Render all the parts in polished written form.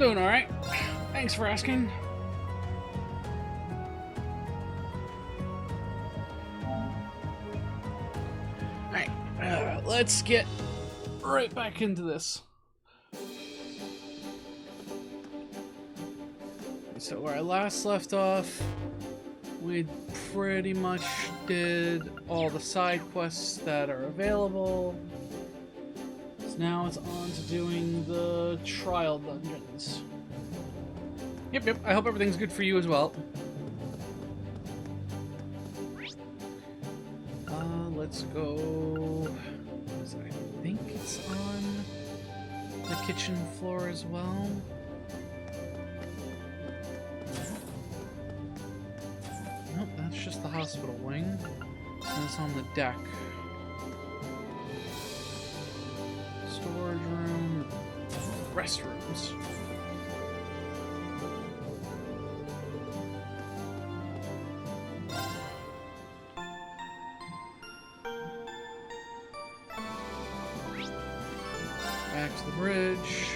doing alright. Thanks for asking. Alright, let's get right back into this. So where I last left off, we pretty much did all the side quests that are available. So now it's on to doing the trial dungeons. Yep, I hope everything's good for you as well. Let's go... I think it's on the kitchen floor as well. Nope, that's just the hospital wing. And it's on the deck. Storage room, restrooms. Back to the bridge.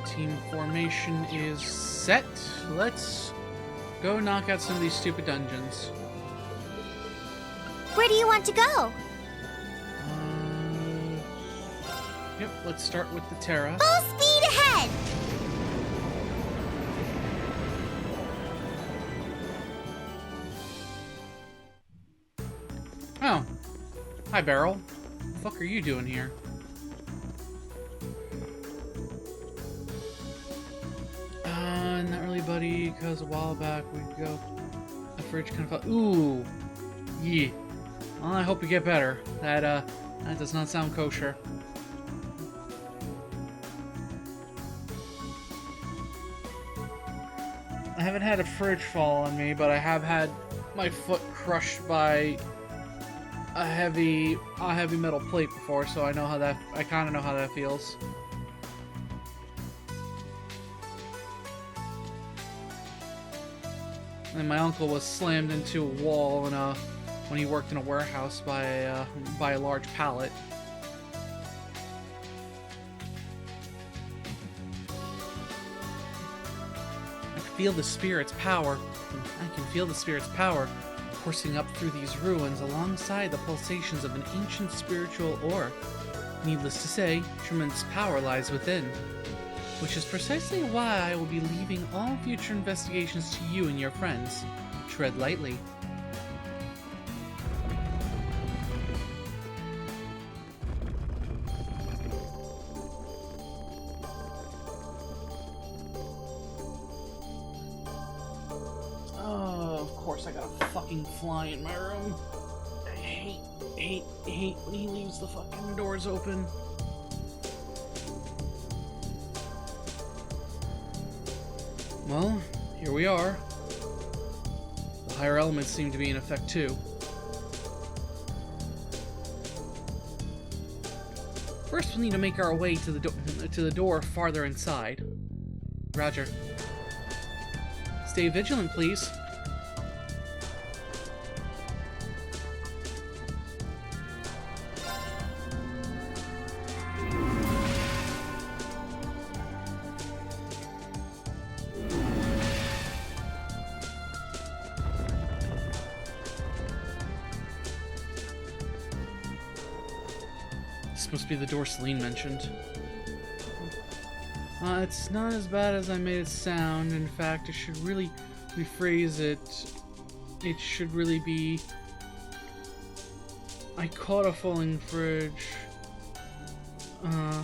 Team formation is set. Let's go knock out some of these stupid dungeons. Where do you want to go? Yep, let's start with the Terra. Full speed ahead! Oh. Hi, Beryl. What the fuck are you doing here? Not really, buddy, because a while back we'd go... The fridge kind of felt... Ooh! Yeah. Well, I hope you get better. That does not sound kosher. I haven't had a fridge fall on me, but I have had my foot crushed by a heavy metal plate before, so I know how that... I kind of know how that feels. And my uncle was slammed into a wall when he worked in a warehouse by a large pallet. I can feel the spirit's power. I can feel the spirit's power coursing up through these ruins alongside the pulsations of an ancient spiritual ore. Needless to say, tremendous power lies within. Which is precisely why I will be leaving all future investigations to you and your friends. Tread lightly. Oh, of course I got a fucking fly in my room. I hate when he leaves the fucking doors open. Well, here we are. The higher elements seem to be in effect too. First, we'll need to make our way to the door farther inside. Roger. Stay vigilant, please. This must be the door Celine mentioned. It's not as bad as I made it sound. In fact, I should really rephrase it. It should really be... I caught a falling fridge. I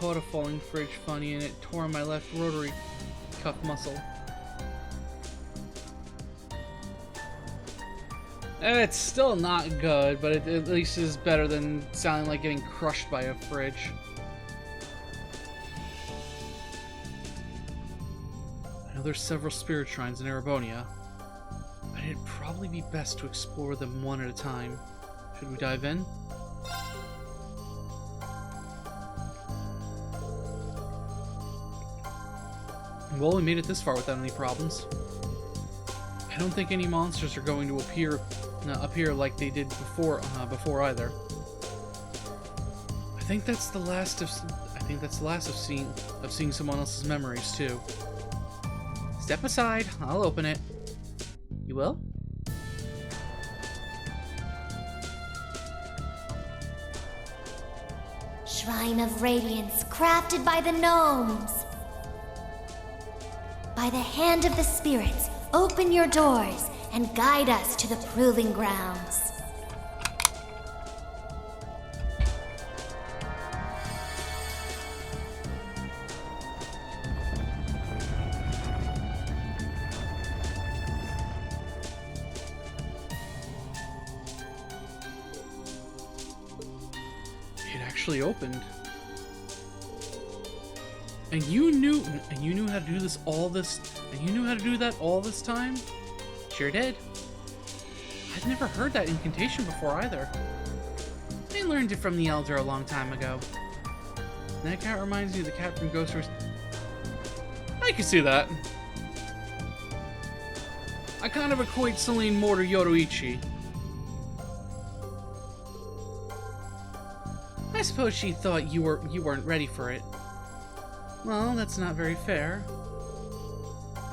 caught a falling fridge funny and it tore my left rotary cuff muscle. It's still not good, but it at least is better than sounding like getting crushed by a fridge. I know there's several spirit shrines in Erebonia, but it'd probably be best to explore them one at a time. Should we dive in? Well, we made it this far without any problems. I don't think any monsters are going to appear like they did before either. I think that's the last of. I think that's the last of seeing someone else's memories too. Step aside. I'll open it. You will? Shrine of Radiance, crafted by the gnomes. By the hand of the spirits, open your doors and guide us to the proving grounds. Opened, and you knew how to do this all this time. Sure did. I've never heard that incantation before either. I learned it from the elder a long time ago. That cat reminds me of the cat from Ghost Wars. I can see that. I kind of equate Celine more to Yoruichi. I suppose she thought you weren't ready for it. Well, that's not very fair.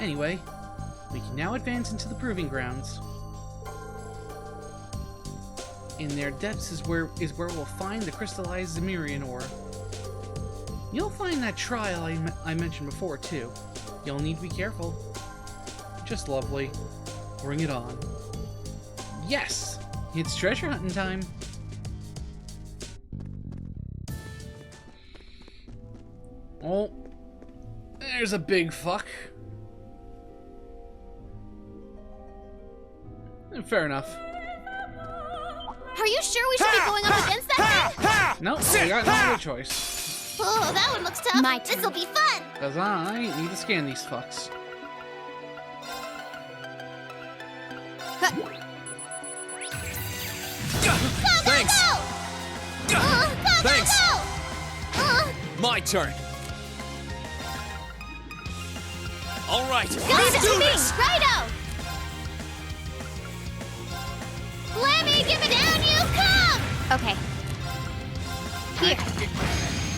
Anyway, we can now advance into the proving grounds. In their depths is where we'll find the crystallized Zemirian ore. You'll find that trial I mentioned before too. You'll need to be careful. Just lovely. Bring it on. Yes! It's treasure hunting time. Oh, there's a big fuck. Fair enough. Are you sure we should be going up against that thing? No, we got no other choice. Oh, that one looks tough. This'll be fun. Because I need to scan these fucks. Thanks. Go! Thanks. Go! My turn. All right, Leave let's it do to me! this. Righto! Let me give it down, you come! Okay. Here.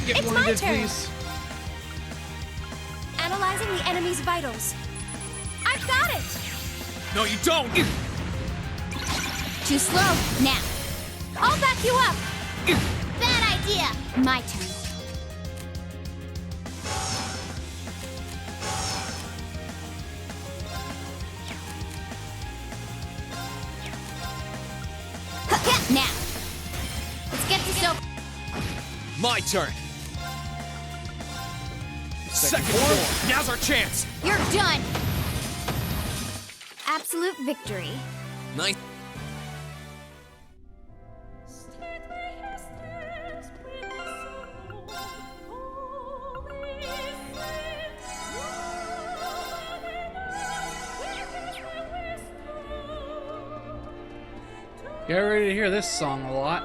Get It's one my of turn. these. Analyzing the enemy's vitals. I've got it! No, you don't. Too slow. Now. I'll back you up. Bad idea. My turn. Now. Let's get this over. My turn. Second form. Now's our chance. You're done. Absolute victory. Nice. Get ready to hear this song a lot.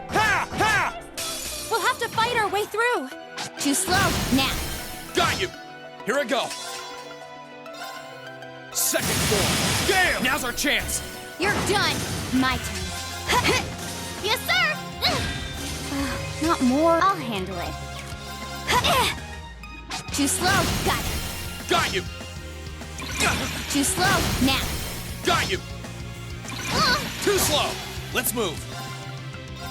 Ha! Ha! We'll have to fight our way through. Too slow. Now. Got you. Here I go. Second form. Damn! Now's our chance. You're done. My turn. Yes, sir. Not more. I'll handle it. Too slow. Got it. Got you. Too slow. Now. Got you. Too slow. Let's move.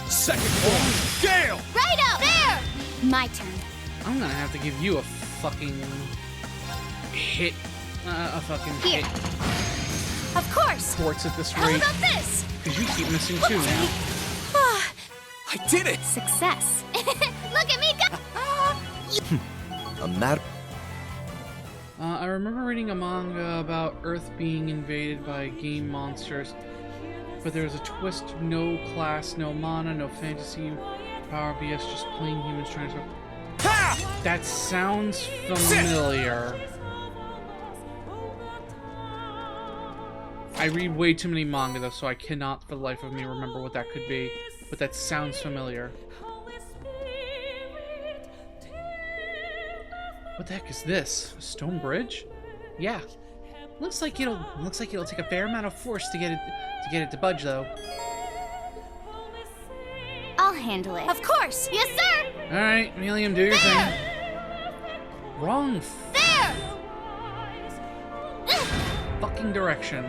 Second form. Gale! Right out there. My turn. I'm gonna have to give you a fucking hit. A fucking Here. hit. Of course. Quartz at this How rate. about this? Because you keep missing too now. I did it. Success. Look at me go. I remember reading a manga about Earth being invaded by game monsters, but there was a twist: no class, no mana, no fantasy, power BS, just plain humans trying to. Ha! That sounds familiar. I read way too many manga though, so I cannot for the life of me remember what that could be, but that sounds familiar. What the heck is this? A stone bridge? Yeah. Looks like it'll take a fair amount of force to get it to budge though. I'll handle it. Of course! Yes, sir! Alright, Melium, do your thing. Wrong There! fucking direction.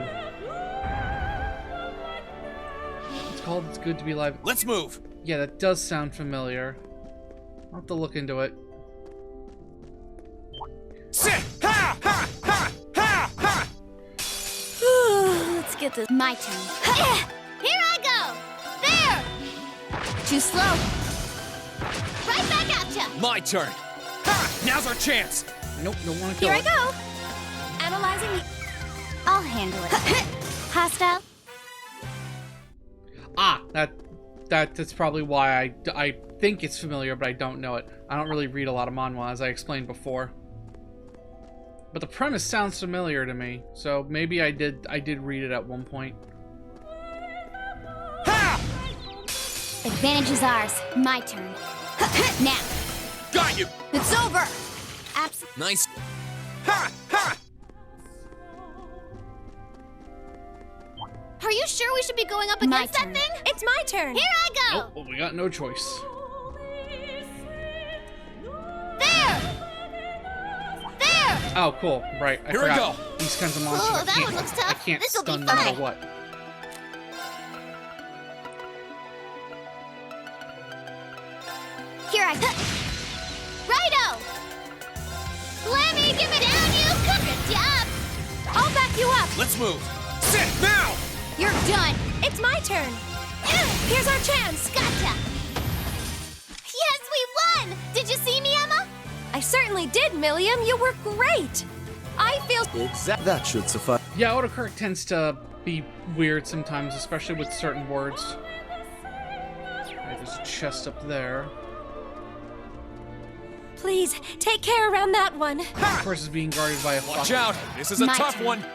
It's called It's Good to Be Alive. Let's move. Yeah, that does sound familiar. I'll have to look into it. Sit! Ha! Ha! Ha! Ha! Ha! Let's get this. My turn. Here I go! There! Too slow. Right back at ya! My turn. Ha! Now's our chance. Nope, don't want to kill Here I it. go. Analyzing the. I'll handle it. Hostile? Ah, that's probably why I think it's familiar, but I don't know it. I don't really read a lot of manhwa, as I explained before. But the premise sounds familiar to me, so maybe I did read it at one point. Ha! Advantage is ours. My turn. Now. Got you. It's over. Nice. Ha! Ha! Are you sure we should be going up My against that turn. thing? It's my turn. Here I go! Oh, well, we got no choice. There! There! Oh, cool. Right, I Here we forgot. go. These kinds of monsters, Oh, I that can't, one looks I tough. can't This'll be stun no matter fun. what. Here I go. Righto! Lemmy, give me down, you! Good job! I'll back you up. Let's move. Sit now. You're done! It's my turn. Here's our chance. Gotcha! Yes, we won! Did you see me, Emma? I certainly did, Milliam. You were great. I feel. That should suffice. Yeah, autocorrect tends to be weird sometimes, especially with certain words. Alright, there's a chest up there. Please take care around that one. Of course, it's being guarded by a Watch fuck. out. This is a My tough turn. one.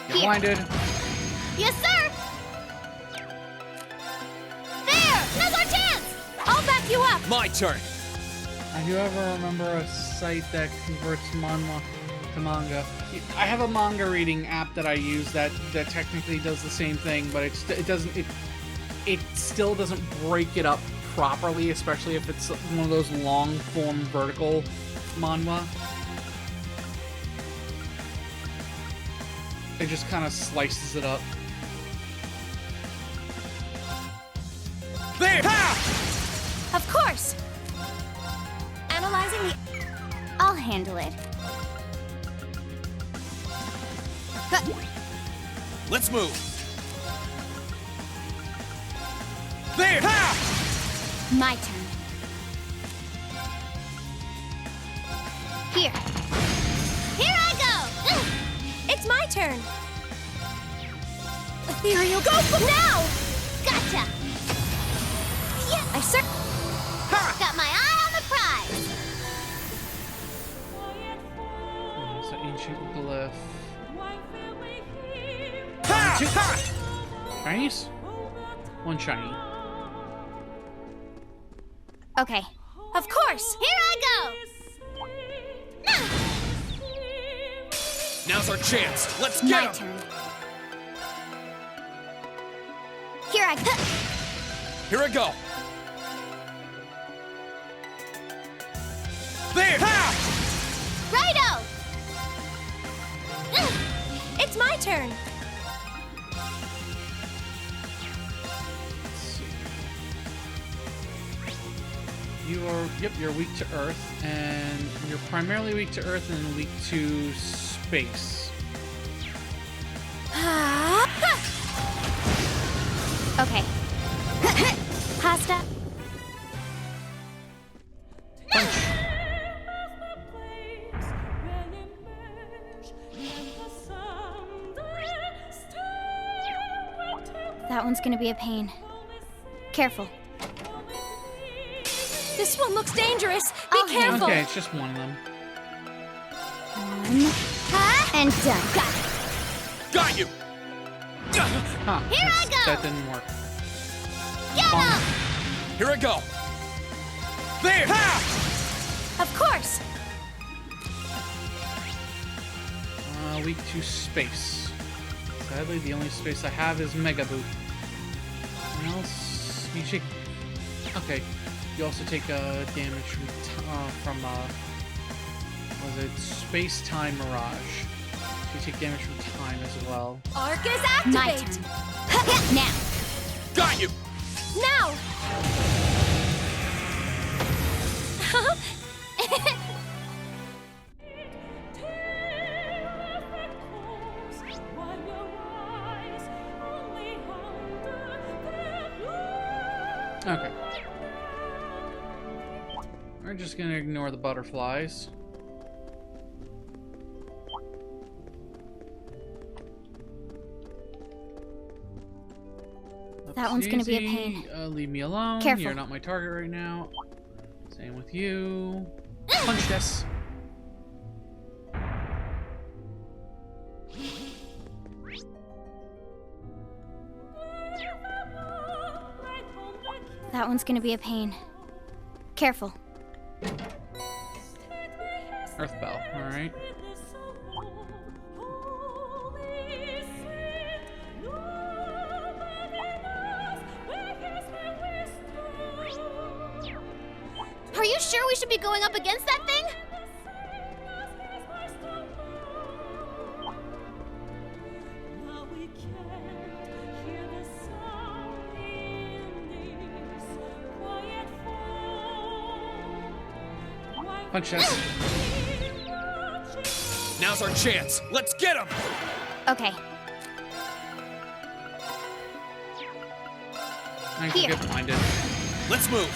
You're blinded. Yes, sir! There! Now's our chance! I'll back you up. My turn. Do you ever remember a site that converts manhwa to manga? I have a manga reading app that I use that technically does the same thing, but it still doesn't break it up properly, especially if it's one of those long form vertical manhwa. It just kind of slices it up. There. Ha! Of course. Analyzing the. I'll handle it. Let's move. There. Ha! My turn. Here. Here I go! It's my turn. Ethereal, go now! Gotcha! Yeah, I cer. got my eye on the prize! It's an ancient glyph. Ha! Two. Ha! Shinies? One shiny. Okay. Of course. Here I go! Now's our chance. Let's My get him. turn. Here I go. Here I go. There. Ha! Righto! It's my turn. Let's see. You're weak to Earth, and you're primarily weak to Earth and weak to space. Okay. Pasta. Punch. That one's gonna be a pain. Careful. This one looks dangerous. Be Oh, careful. Okay, it's just one of them. One. And done. Got it. Got you. Huh. Here I go. That didn't work. Get him! Here I go. There. Ha! Of course. Weak to space. Sadly, the only space I have is Mega Boot. What else? You should Okay. You also take damage from was it Space-Time Mirage? So you take damage from time as well. Arc is My activate! turn. Now. Got you! Now! Okay. We're just gonna ignore the butterflies. That one's gonna be a Easy. pain. Leave me alone. Careful. You're not my target right now. Same with you. Punch this. That one's gonna be a pain. Careful. Earth Bell. All right. Are you sure we should be going up against that thing? Punch this. Now's our chance. Let's get him! Okay. I can Here. get blinded. Let's move.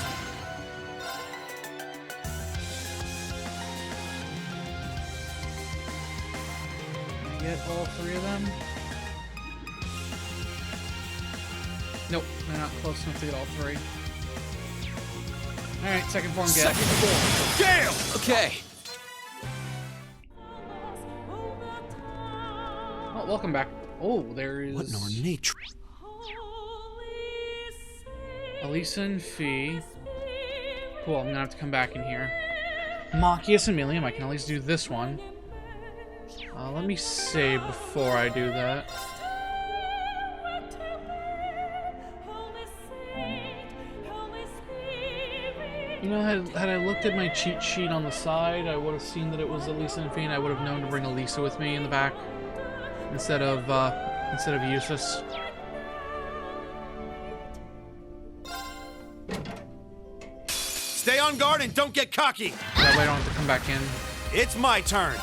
Get all three of them. Nope, they're not close enough to get all three. Alright, second form get. Second form. Gale! Okay. Oh, welcome back. Oh, there is What in our nature? Elisa and Fee. Cool, I'm gonna have to come back in here. Machias and Milium, I can at least do this one. Let me save before I do that. You know, had I looked at my cheat sheet on the side, I would have seen that it was Elisa and Fee, and I would have known to bring Elisa with me in the back instead of Eustace. Stay on guard and don't get cocky. That way I don't have to come back in. It's my turn.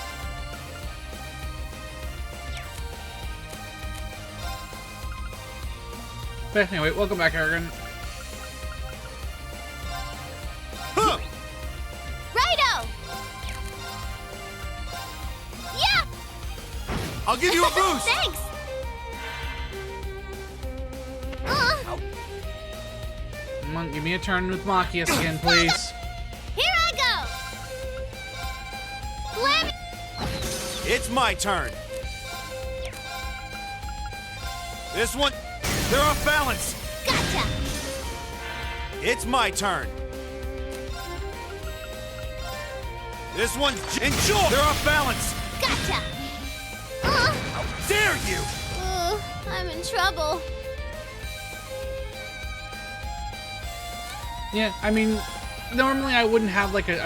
But anyway, welcome back, Aragon. Huh. Righto! Yeah! I'll give you a boost. Thanks! Come on, give me a turn with Machias again, please. Here I go! Blam! It's my turn. This one, they're off balance. Gotcha! It's my turn. This one's enjoy. They're off balance. Gotcha! How dare you? I'm in trouble. Yeah, I mean, normally I wouldn't have like a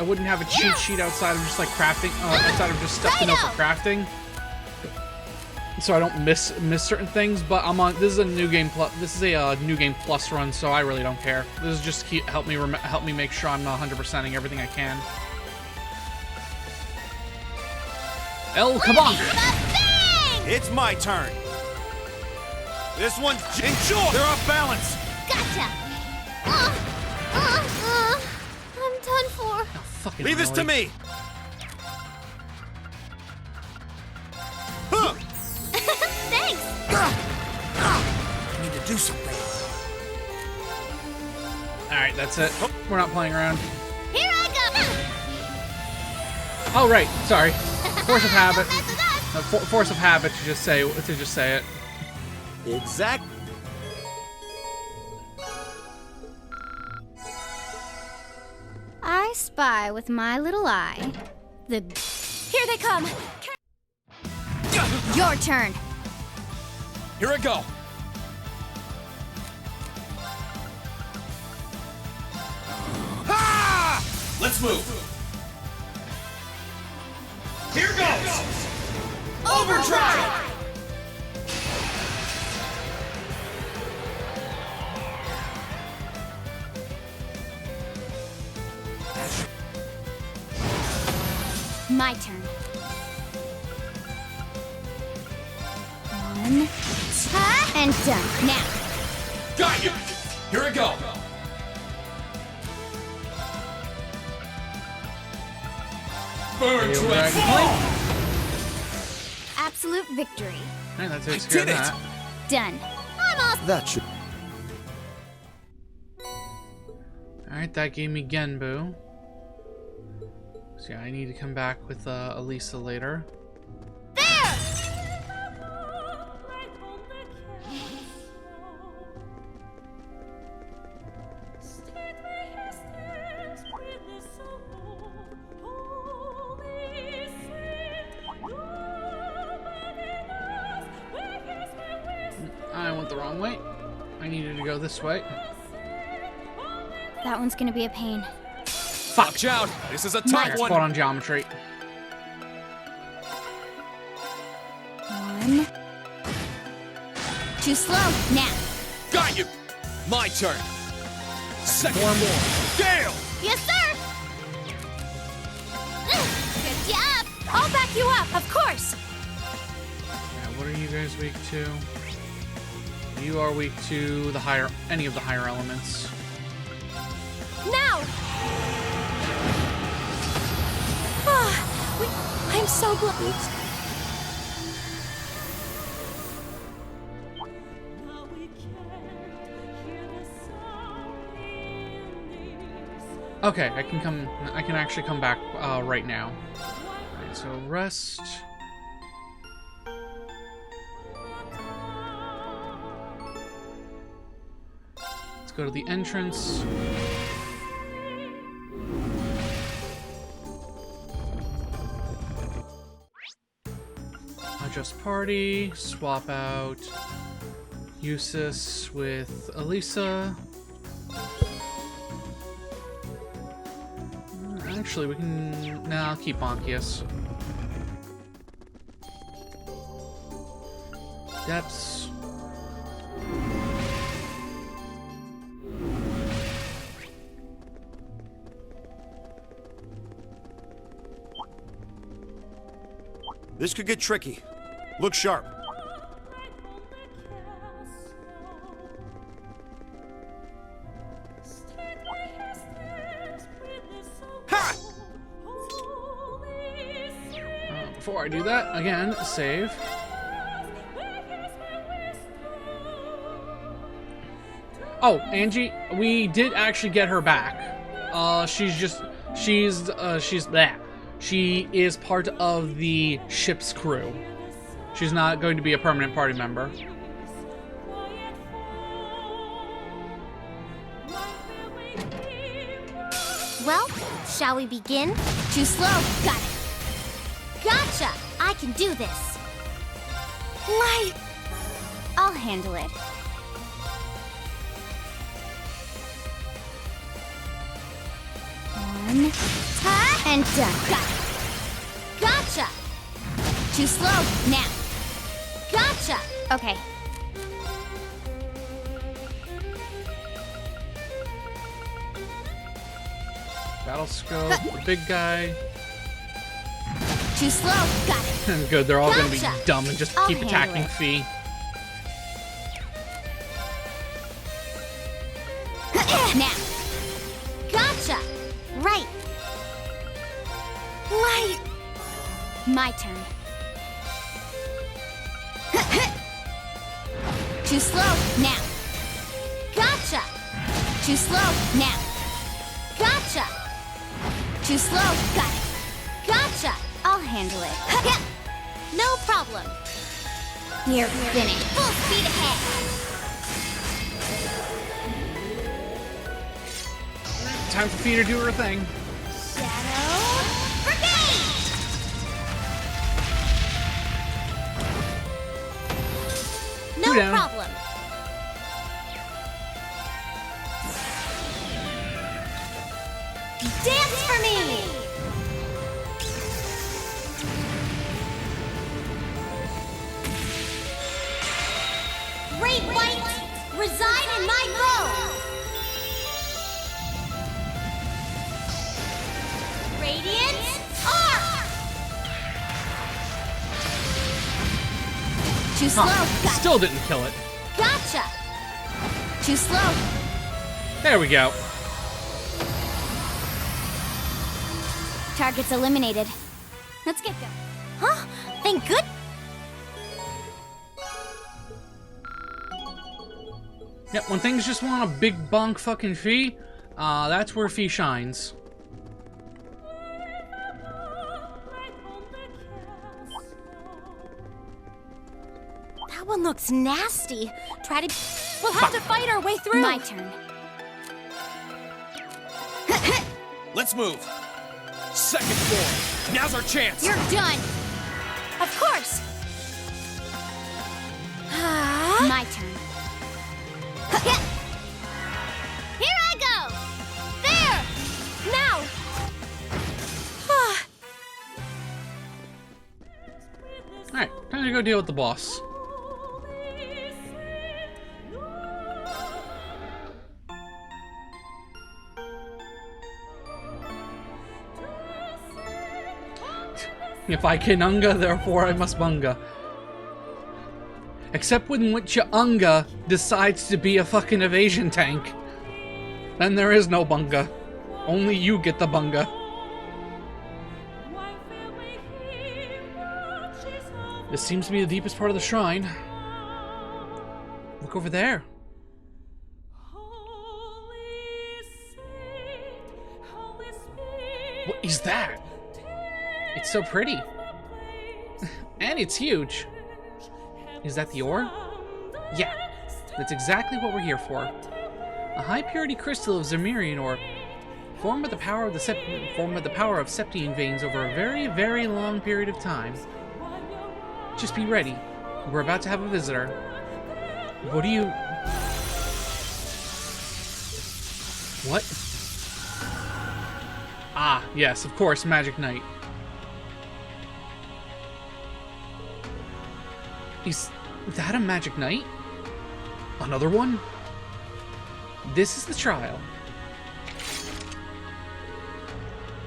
cheat sheet outside of just like crafting, outside of just stuff to know for crafting, so I don't miss certain things. But I'm on. This is a new game plus. This is a new game plus run, so I really don't care. This is just help me make sure I'm 100%ing everything I can. El Kabong! It's my turn. This one's enjoy. They're off balance. Gotcha! I'm done for. Fucking Leave this to annoying. me. Huh. Thanks! I need to do something. All right, that's it. We're not playing around. Here I go! Oh right, sorry. Force of habit. That's us. Force of habit to just say it. Exact. I spy with my little eye. Here they come! Your turn. Here I go. Let's move. Here goes. Overdrive. My turn. One, and done. Now. Got you. Here I go. Burn to a fall. Absolute victory. Alright, that takes care of did it. that. Done. I'm all That should. Alright, that gave me Genbu. So yeah, I need to come back with Elisa later. I went the wrong way. I needed to go this way. That one's gonna be a pain. Fuck! Watch out. This is a My tough Spot one. on geometry. One. Too slow. Now. Got you. My turn. Second. More. Gale. Yes, sir. Good job. I'll back you up, of course. Yeah, what are you guys weak to? You are weak to the higher, any of the higher elements. Now! I'm so glad. Okay, I can actually come back right now. Alright, so rest. Let's go to the entrance. Adjust party, swap out Eustace with Elisa. Actually, we can... Nah, I'll keep Onkius. Depths. This could get tricky. Look sharp. Ha! Before I do that, again, save. Oh, Angie, we did actually get her back. She's bleh. She is part of the ship's crew. She's not going to be a permanent party member. Well, shall we begin? Too slow. Got it. Gotcha. I can do this. Light. I'll handle it. One, and done. Got it. Gotcha. Too slow. Now. Gotcha. Okay. Battle scope, the big guy. Too slow. Got it. Good, they're all going to be Gotcha. dumb and just I'll keep handle attacking it. Fee. Now. Gotcha. Right. Light. My turn. Too slow. Now. Gotcha. Too slow. Now. Gotcha. Too slow. Got it. Gotcha. I'll handle it. No problem. You're finished. Full speed ahead. Time for Fee to do her thing. Shadow Brigade! No Two down. problem. Dance for fight reside in my bow. Radiant arc. Too slow. Gotcha. Still didn't kill it. Gotcha. Too slow. There we go. Targets eliminated. Let's get going. Huh? Thank good. Yep, when things just want a big bonk fucking fee, that's where fee shines. That one looks nasty. Try to... We'll have to fight our way through. My turn. Let's move. Second form. Now's our chance. You're done. Of course. My turn. Here I go. There! Now! Alright, time to go deal with the boss. If I can unga, therefore I must bunga. Except when which unga decides to be a fucking evasion tank. Then there is no bunga. Only you get the bunga. This seems to be the deepest part of the shrine. Look over there. What is that? It's so pretty. And it's huge. Is that the ore? Yeah, that's exactly what we're here for. A high-purity crystal of Zemirian ore, formed by the power of Septian veins over a very, very long period of time. Just be ready. We're about to have a visitor. What do you... What? Ah, yes, of course, Magic Knight. Is that a Magic Knight? Another one? This is the trial.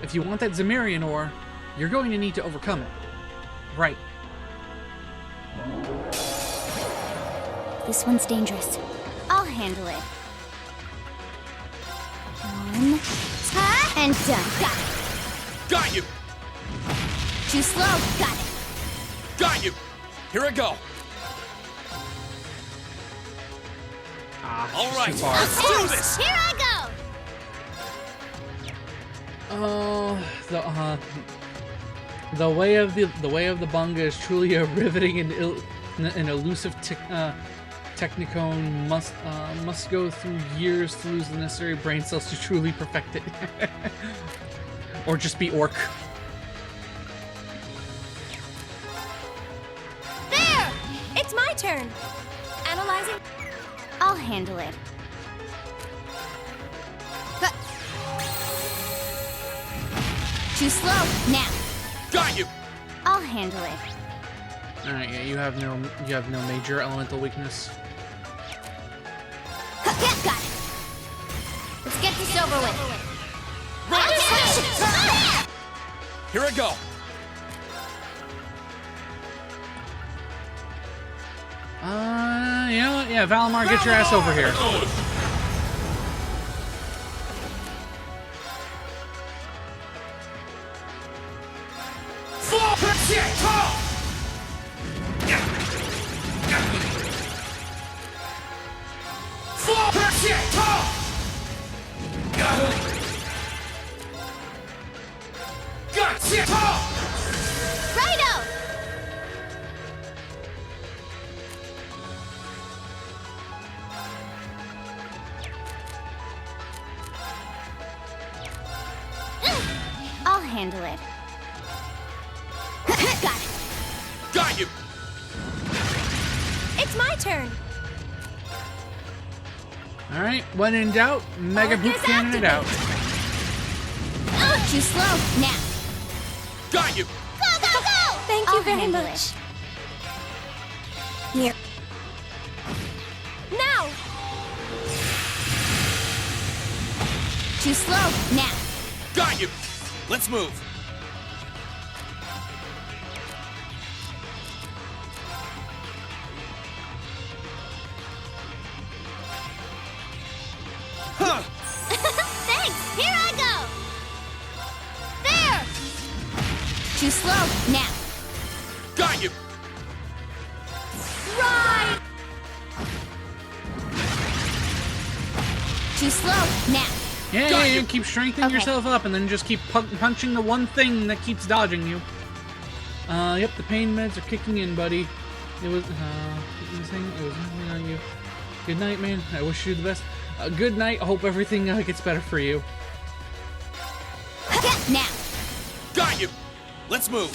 If you want that Zemirian ore, you're going to need to overcome it. Right. This one's dangerous. I'll handle it. One. And done. Got it. Got you! Too slow. Got it. Got you! Here I go! Ah, All right, too far. let's do this! Here I go. The way of the bunga is truly a riveting and elusive technicone. Must go through years to lose the necessary brain cells to truly perfect it, or just be orc. There! It's my turn. Analyzing. I'll handle it. Too slow. Now. Got you! I'll handle it. Alright, yeah, you have no major elemental weakness. Got it. Let's get this over with. Here I go! You know what? Yeah, Valimar, get your ass over here. Righto! I'll handle it. Got it. Got you! It's my turn. Alright, when in doubt, Mega Boot Cannon it out. Too slow. Now. Got you! Go, go, go! Thank you very much. Here. Too slow, now. Got you! Let's move! Huh! Thanks, here I go! There! Too slow, now. Got you! Right! Too slow, now. Yeah, keep strengthening Okay. yourself up and then just keep punching the one thing that keeps dodging you. Yep, the pain meds are kicking in, buddy. It was nothing on you. Good night, man. I wish you the best. Good night. I hope everything gets better for you. Now. Got you! Let's move!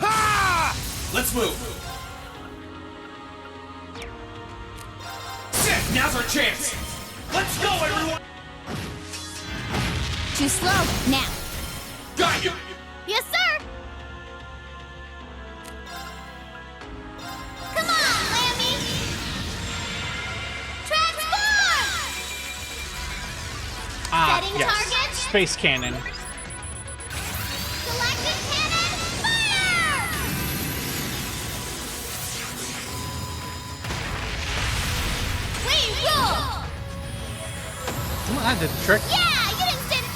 Ha! Let's move! Sick! Now's our chance! Let's go, everyone! Too slow, now. Got you! Yes, sir! Come on, Lammy! Transform! Setting Yes. target. Space cannon. Galactic cannon, fire! We roll! Well, that did the trick. Yeah, you didn't stand.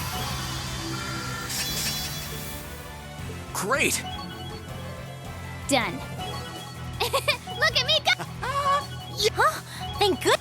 Great! Done. Look at me go! Huh? Thank good.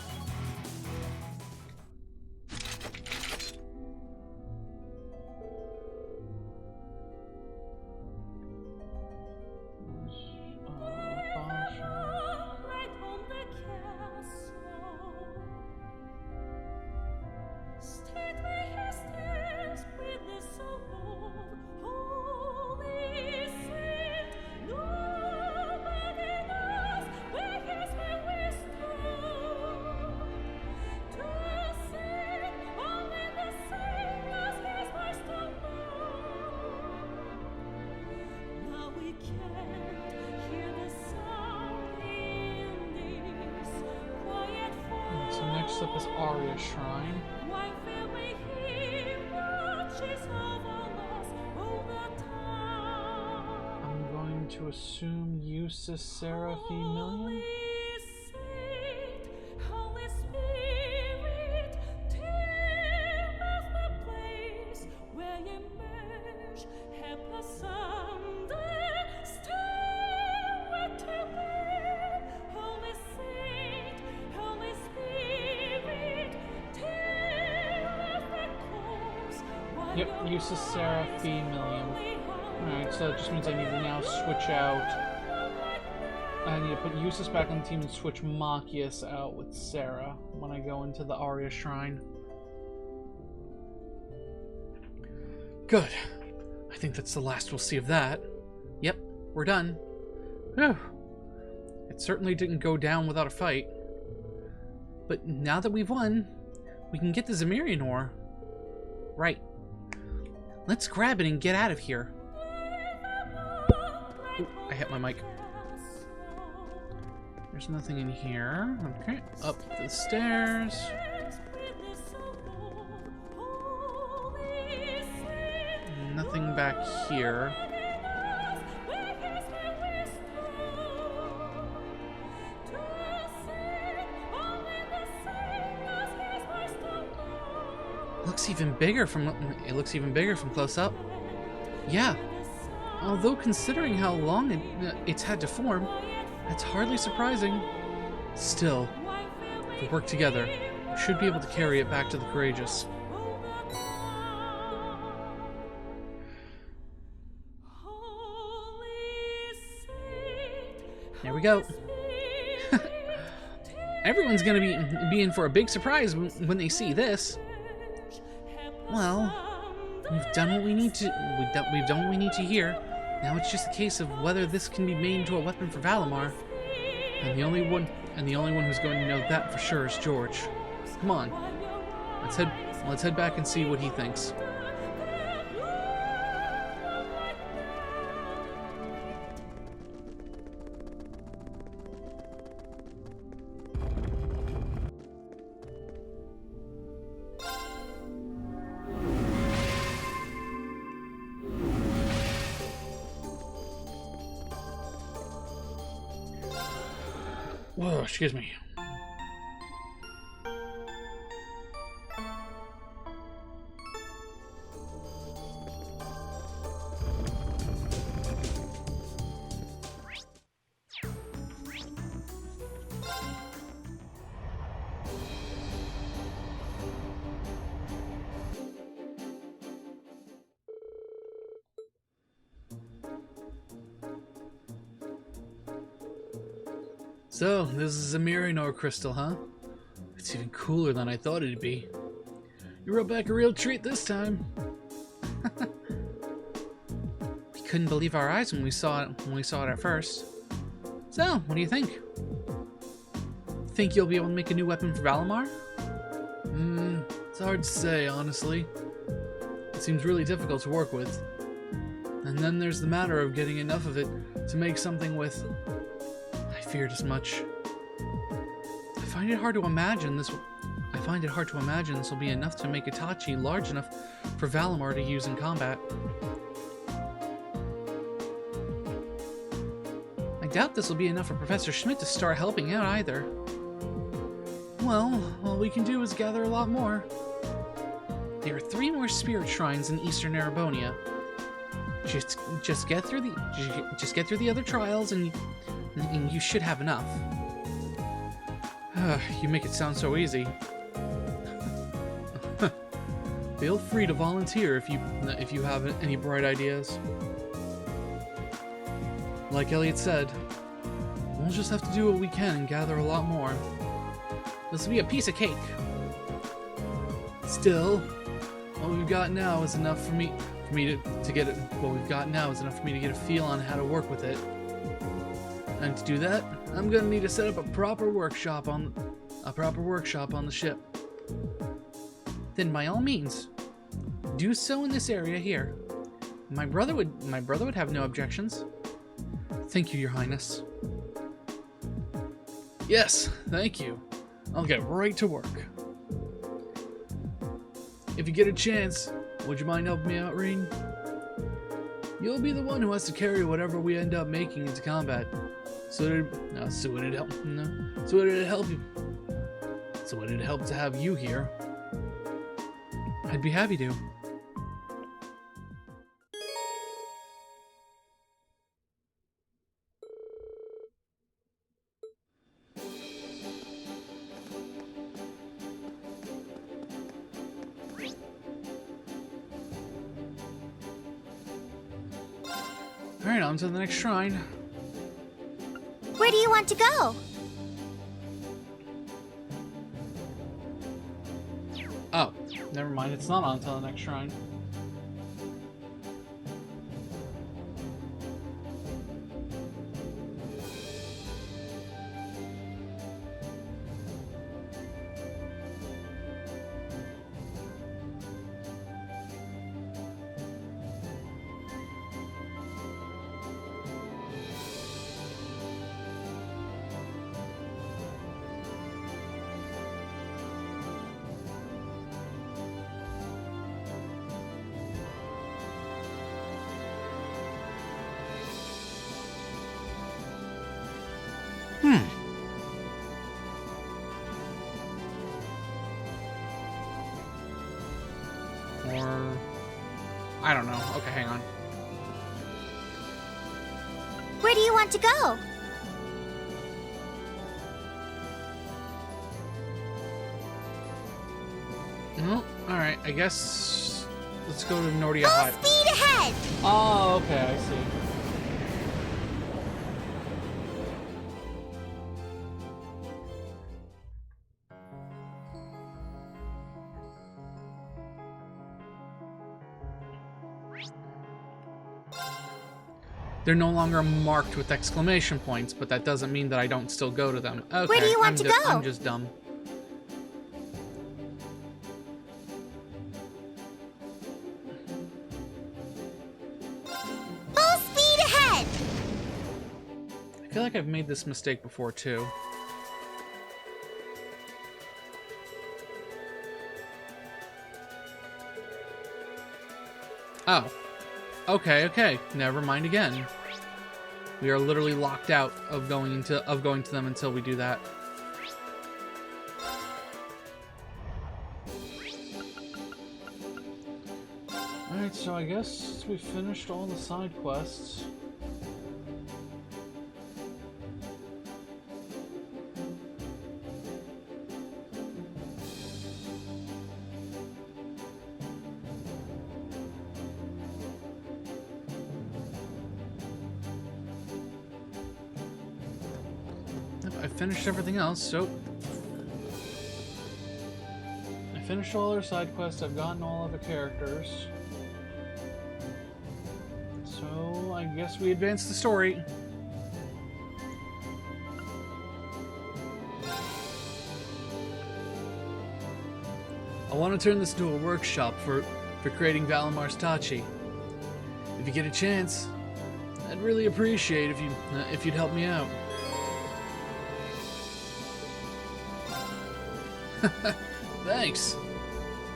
So next up is Aria Shrine. I'm going to assume Eustace Seraphim Million. Yep, Eustace Seraphim Million. Alright, so that just means I need to now switch out. I need to put Eustace back on the team and switch Machias out with Sarah when I go into the Aria Shrine. Good. I think that's the last we'll see of that. Yep, we're done. Whew. It certainly didn't go down without a fight. But now that we've won, we can get the Zemirian ore. Right. Let's grab it and get out of here. Ooh, I hit my mic. There's nothing in here. Okay, up the stairs. Nothing back here. Looks even bigger from close up. Yeah. Although considering how long it's had to form, that's hardly surprising. Still, if we work together, we should be able to carry it back to the courageous. There we go. Everyone's gonna be in for a big surprise when they see this. Well, we've done what we need to. We've done what we need to here. Now it's just a case of whether this can be made into a weapon for Valimar. And the only one who's going to know that for sure is George. Come on, let's head back and see what he thinks. Oh, excuse me. So, this is a Mirinor crystal, huh? It's even cooler than I thought it'd be. You brought back a real treat this time. We couldn't believe our eyes when we saw it at first. So, what do you think? Think you'll be able to make a new weapon for Valimar? It's hard to say, honestly. It seems really difficult to work with. And then there's the matter of getting enough of it to make something with. I feared as much. I find it hard to imagine this will be enough to make Itachi large enough for Valimar to use in combat. I doubt this will be enough for Professor Schmidt to start helping out either. Well, all we can do is gather a lot more. There are 3 more spirit shrines in Eastern Erebonia. Just get through the other trials and you should have enough. You make it sound so easy. Feel free to volunteer if you have any bright ideas. Like Elliot said, we'll just have to do what we can and gather a lot more. This will be a piece of cake. Still, what we've got now is enough for me to get it. What we've got now is enough for me to get a feel on how to work with it. And to do that, I'm gonna need to set up a proper workshop on the ship. Then by all means, do so in this area here. My brother would have no objections. Thank you, Your Highness. Yes, thank you. I'll get right to work. If you get a chance, would you mind helping me out, Reen? You'll be the one who has to carry whatever we end up making into combat. So would it help to have you here? I'd be happy to. Alright, on to the next shrine. Where do you want to go? Oh, never mind. It's not on until the next shrine. Or I don't know. Okay, hang on. Where do you want to go? Well, alright, I guess let's go to Nordia Full High. speed ahead! Oh, okay, I see. They're no longer marked with exclamation points, but that doesn't mean that I don't still go to them. Okay, Where do you want to go? I'm just dumb. Full speed ahead! I feel like I've made this mistake before, too. Oh. Okay, never mind again. We are literally locked out of going to them until we do that. Alright, so I guess we finished all the side quests. I finished everything else, so I finished all our side quests, I've gotten all of the characters. So I guess we advance the story. I want to turn this into a workshop for creating Valamar's Tachi. If you get a chance, I'd really appreciate if you'd help me out. Thanks.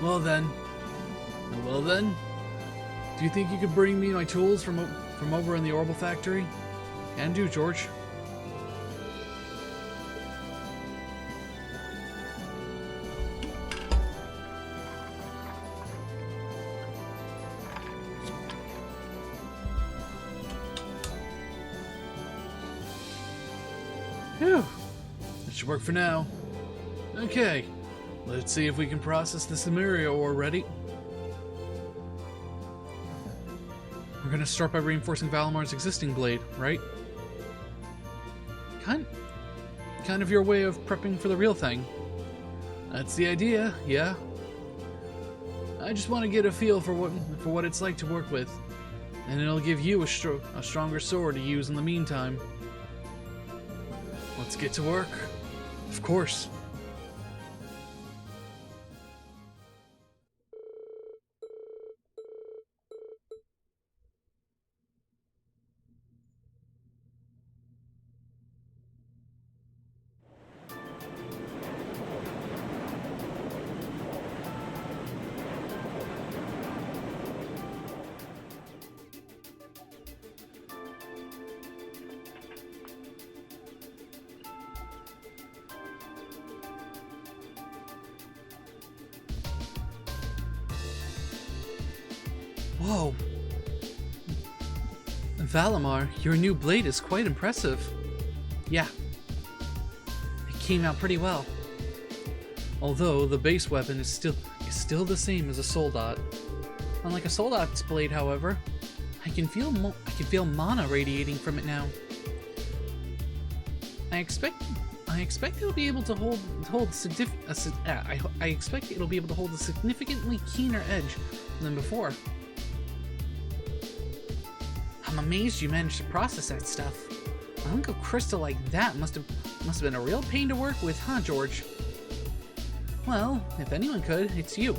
Well then. Do you think you could bring me my tools from over in the Orbital Factory? Can do, George. Phew. That should work for now. Okay. Let's see if we can process the Samaria ore ready. We're gonna start by reinforcing Valamar's existing blade, right? Kind of your way of prepping for the real thing. That's the idea, yeah. I just want to get a feel for what it's like to work with, and it'll give you a stronger sword to use in the meantime. Let's get to work. Of course. Whoa. Valamar, your new blade is quite impressive. Yeah. It came out pretty well. Although the base weapon is still the same as a Soldat. Unlike a Soldat's blade, however, I can feel mana radiating from it now. I expect it'll be able to I expect it'll be able to hold a significantly keener edge than before. I'm amazed you managed to process that stuff. A hunk of crystal like that must have been a real pain to work with, huh, George? Well, if anyone could, it's you.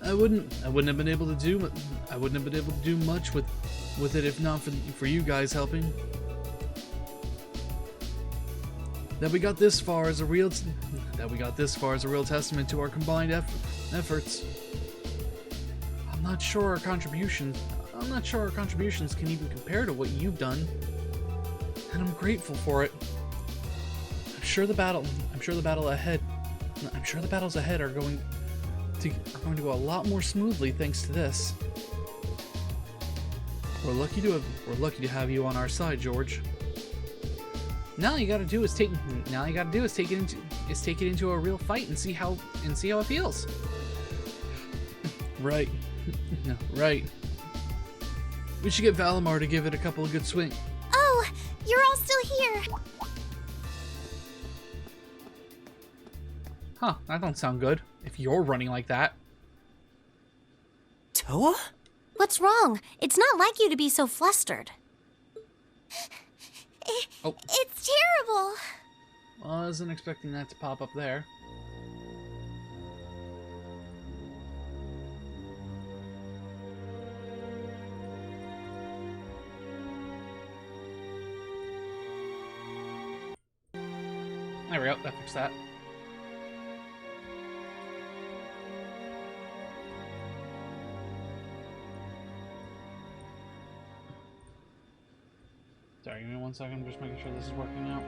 I wouldn't have been able to do much with it if not for you guys helping. That we got this far is a real testament to our combined efforts. I'm not sure our contributions can even compare to what you've done, and I'm grateful for it. I'm sure the battles ahead are going to go a lot more smoothly thanks to this. We're lucky to have you on our side, George. Now all you gotta do is take it into a real fight and see how it feels. Right. Right. We should get Valamar to give it a couple of good swings. Oh, you're all still here. Huh, that don't sound good, if you're running like that. Toa? What's wrong? It's not like you to be so flustered. Oh. It's terrible. Well, I wasn't expecting that to pop up there. There we go, that fixed that. Sorry, give me 1 second. I'm just making sure this is working out.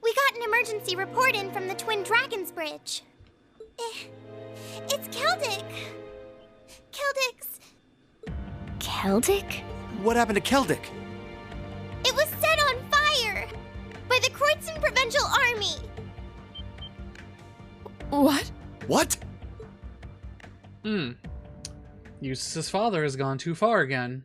We got an emergency report in from the Twin Dragons Bridge. It's Keldick. Keldick? What happened to Keldick? It was set on fire by the Kreutzen Provincial Army. What? What? Eustace's father has gone too far again.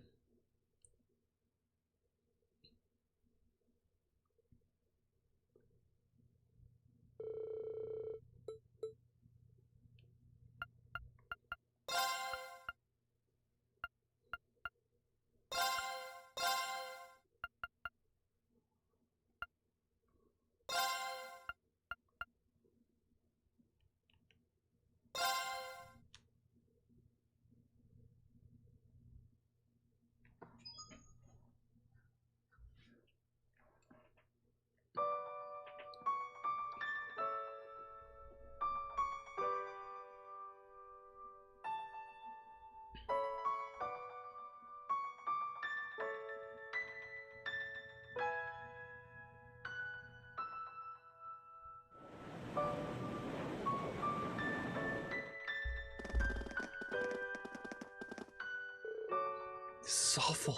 This is awful.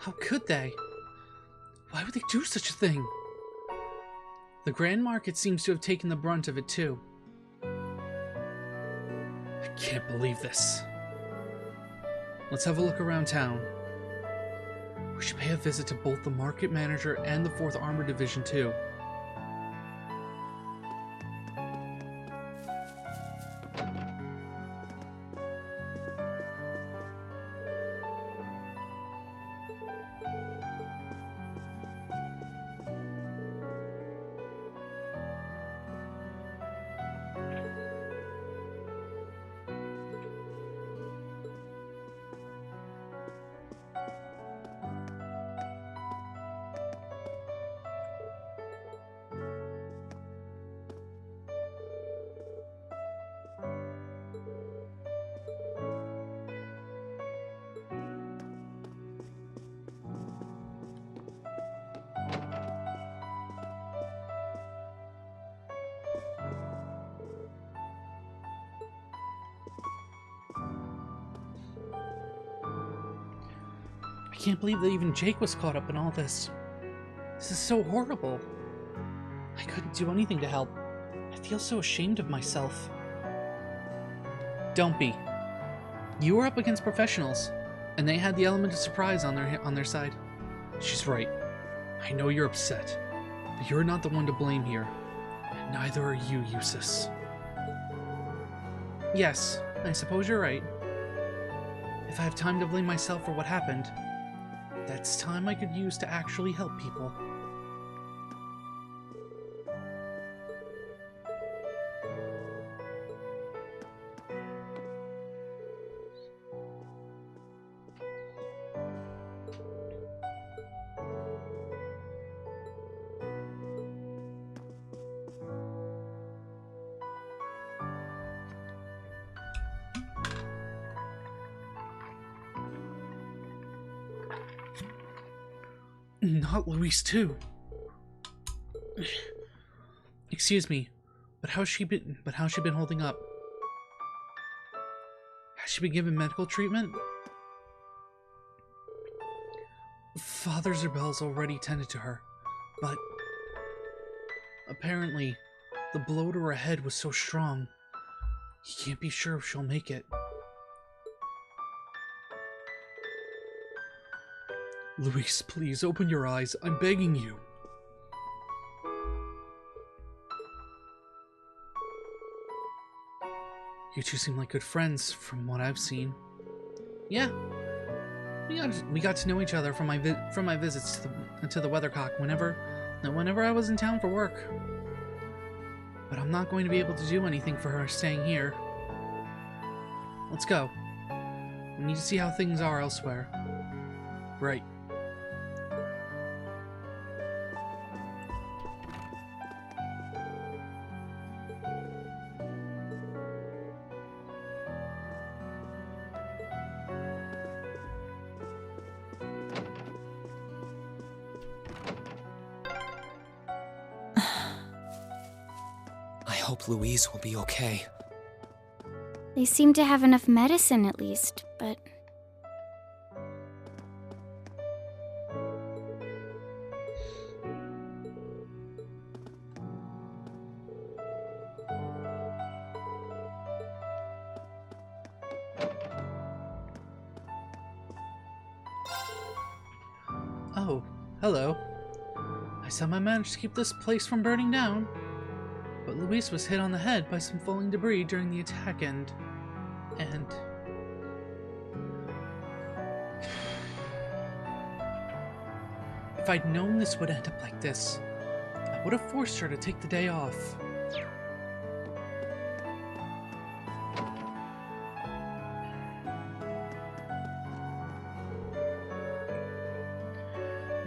How could they? Why would they do such a thing? The Grand Market seems to have taken the brunt of it too. I can't believe this. Let's have a look around town. We should pay a visit to both the Market Manager and the 4th Armored Division too. I can't believe that even Jake was caught up in all this. This is so horrible. I couldn't do anything to help. I feel so ashamed of myself. Don't be. You were up against professionals, and they had the element of surprise on their side. She's right. I know you're upset, but you're not the one to blame here. And neither are you, Eustace. Yes, I suppose you're right. If I have time to blame myself for what happened, that's time I could use to actually help people. Not Louise too. Excuse me, but how's she been holding up? Has she been given medical treatment? Father Zerbel's already tended to her, but apparently the blow to her head was so strong, he can't be sure if she'll make it. Louise, please, open your eyes. I'm begging you. You two seem like good friends, from what I've seen. Yeah. We got to know each other from my visits to the Weathercock whenever I was in town for work. But I'm not going to be able to do anything for her staying here. Let's go. We need to see how things are elsewhere. Right. hope Louise will be okay. They seem to have enough medicine at least, but... Oh, hello. I somehow managed to keep this place from burning down. But Luis was hit on the head by some falling debris during the attack and... If I'd known this would end up like this, I would have forced her to take the day off.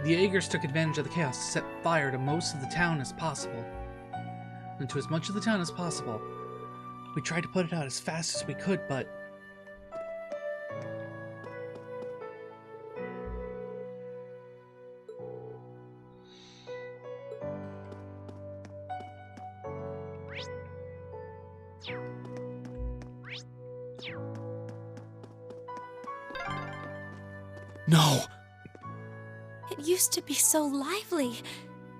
The Jaegers took advantage of the chaos to set fire to most of the town as possible. And to as much of the town as possible. We tried to put it out as fast as we could, but... No! It used to be so lively,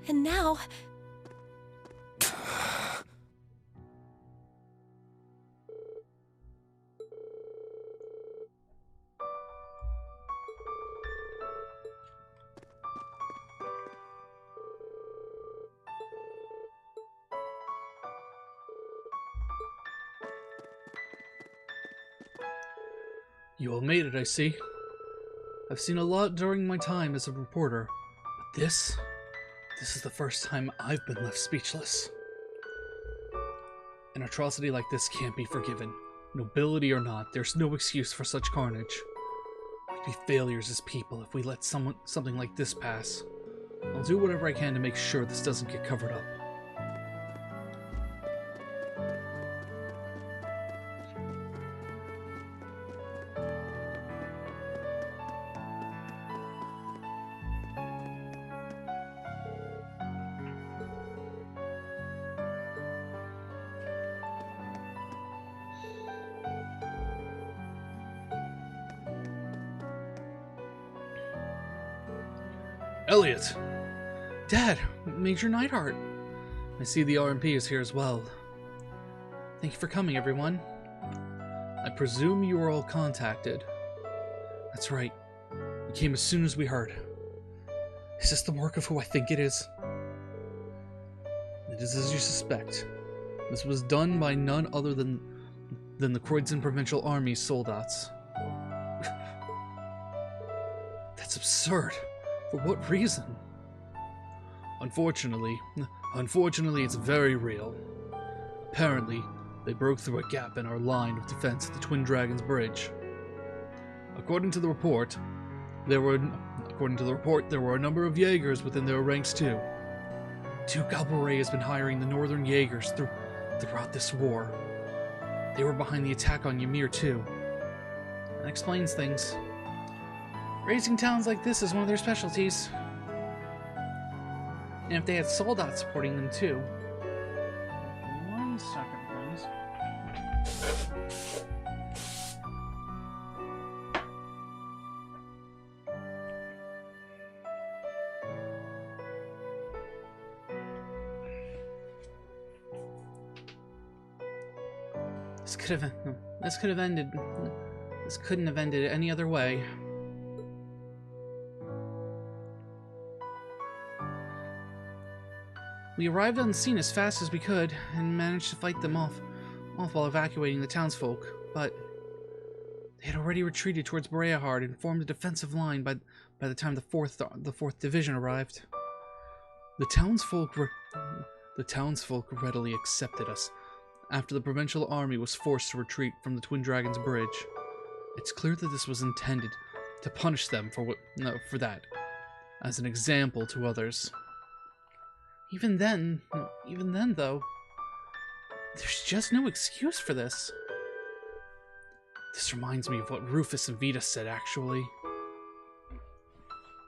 and now... You all made it, I see. I've seen a lot during my time as a reporter, but this is the first time I've been left speechless. An atrocity like this can't be forgiven. Nobility or not, there's no excuse for such carnage. We'd be failures as people if we let something like this pass. I'll do whatever I can to make sure this doesn't get covered up. Elliot! Dad! Major Neidhart! I see the RMP is here as well. Thank you for coming, everyone. I presume you were all contacted. That's right. We came as soon as we heard. Is this the work of who I think it is? It is as you suspect. This was done by none other than the Croydon Provincial Army's soldats. That's absurd. For what reason? Unfortunately, it's very real. Apparently, they broke through a gap in our line of defense at the Twin Dragons Bridge. According to the report, there were a number of Jaegers within their ranks too. Duke Alboret has been hiring the Northern Jaegers throughout this war. They were behind the attack on Ymir too. That explains things. Raising towns like this is one of their specialties. And if they had soldats supporting them too. 1 second, please. This couldn't have ended any other way. We arrived on the scene as fast as we could, and managed to fight them off while evacuating the townsfolk, but they had already retreated towards Breahard and formed a defensive line by the time the 4th Division arrived. The townsfolk readily accepted us, after the Provincial Army was forced to retreat from the Twin Dragons Bridge. It's clear that this was intended to punish them for that, as an example to others. Even then though, there's just no excuse for this. This reminds me of what Rufus and Vita said, actually.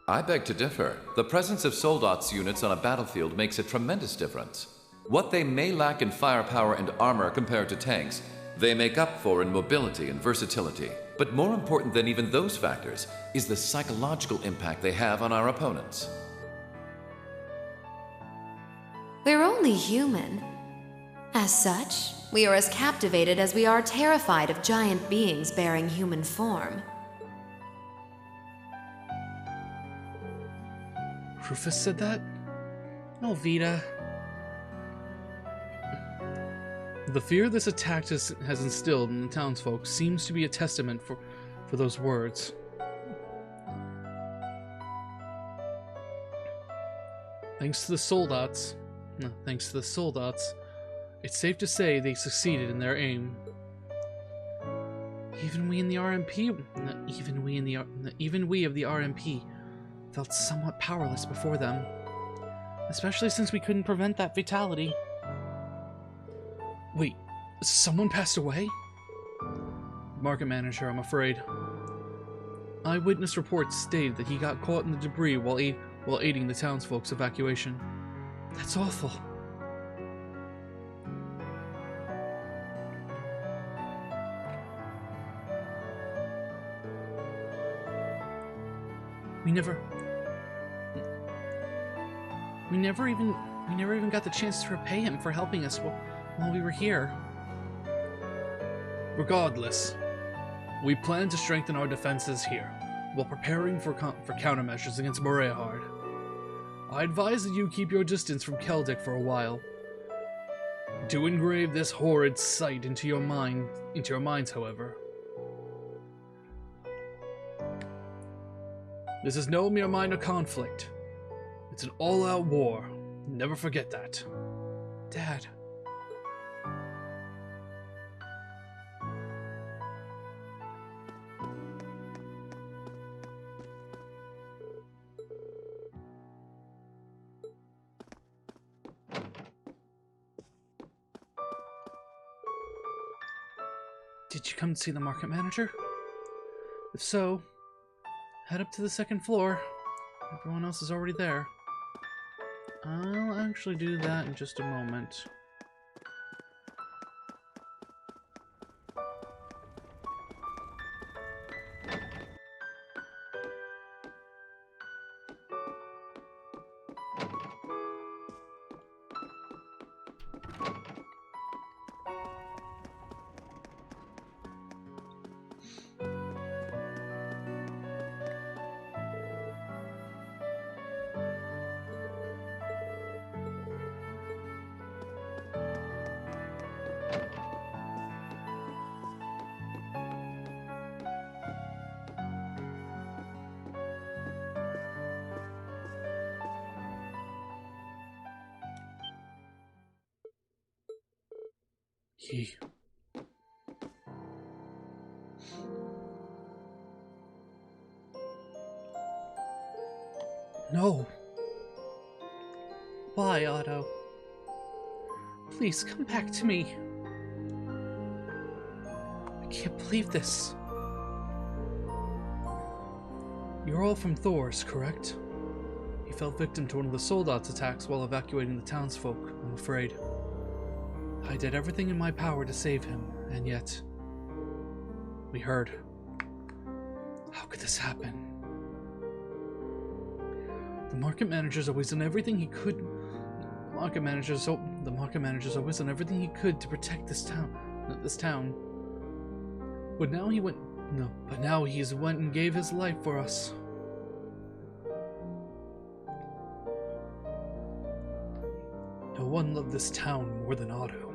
I beg to differ. The presence of soldats units on a battlefield makes a tremendous difference. What they may lack in firepower and armor compared to tanks, they make up for in mobility and versatility. But more important than even those factors is the psychological impact they have on our opponents. We're only human. As such, we are as captivated as we are terrified of giant beings bearing human form. Rufus said that? Oh, Vita. The fear this attack has instilled in the townsfolk seems to be a testament for those words. Thanks to the soldats, it's safe to say they succeeded in their aim. Even we of the RMP felt somewhat powerless before them, especially since we couldn't prevent that fatality. Wait, someone passed away? Market manager, I'm afraid. Eyewitness reports stated that he got caught in the debris while aiding the townsfolk's evacuation. That's awful. We never even got the chance to repay him for helping us while we were here. Regardless, we plan to strengthen our defenses here, while preparing for countermeasures against Morehard. I advise that you keep your distance from Keldic for a while. Do engrave this horrid sight into your minds, however. This is no mere minor conflict. It's an all-out war. Never forget that. Dad. Did you come to see the market manager? If so, head up to the second floor. Everyone else is already there. I'll actually do that in just a moment. No. Why, Otto? Please come back to me. I can't believe this. You're all from Thor's, correct? He fell victim to one of the Soldats' attacks while evacuating the townsfolk, I'm afraid. I did everything in my power to save him, and yet... we heard. How could this happen? The market manager's always done everything he could. The market manager's always done everything he could to protect this town. But now he went. No, but now he's went and gave his life for us. No one loved this town more than Otto.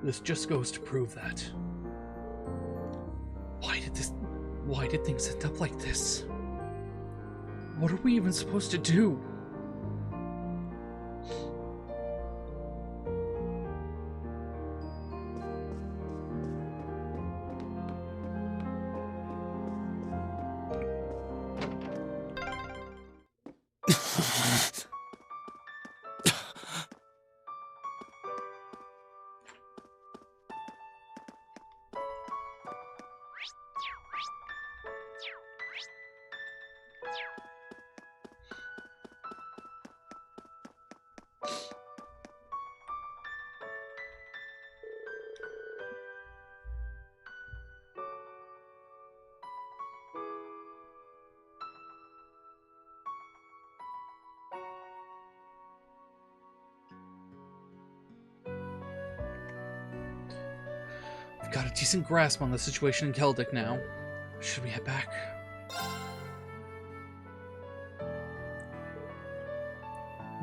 This just goes to prove that. Why did things end up like this? What are we even supposed to do? I've got a decent grasp on the situation in Celtic now. Should we head back?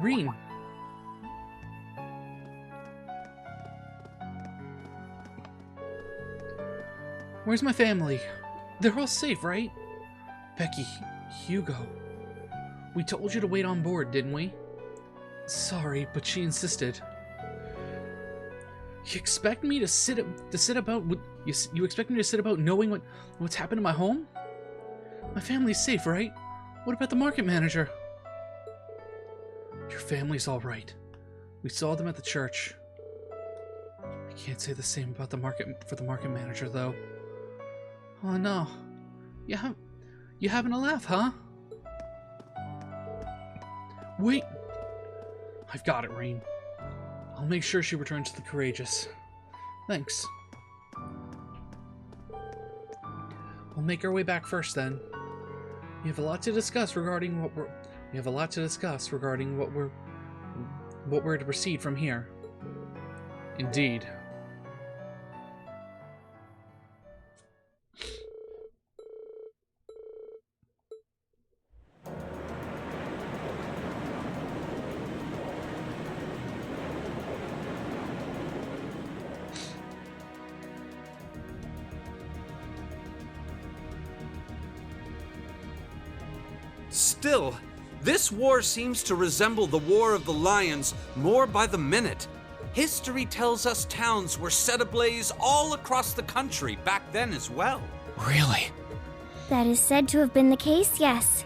Reen. Where's my family? They're all safe, right? Becky, Hugo. We told you to wait on board, didn't we? Sorry, but she insisted. You expect me to sit about you expect me to sit about knowing what's happened to my home? My family's safe, right? What about the market manager? Your family's all right. We saw them at the church. I can't say the same about the market manager, though. Oh no. You having a laugh, huh? Wait. I've got it, Reen. I'll make sure she returns to the courageous. Thanks. We'll make our way back first, then. We have a lot to discuss regarding what we're to proceed from here. Indeed. Still, this war seems to resemble the War of the Lions more by the minute. History tells us towns were set ablaze all across the country back then as well. Really? That is said to have been the case, yes.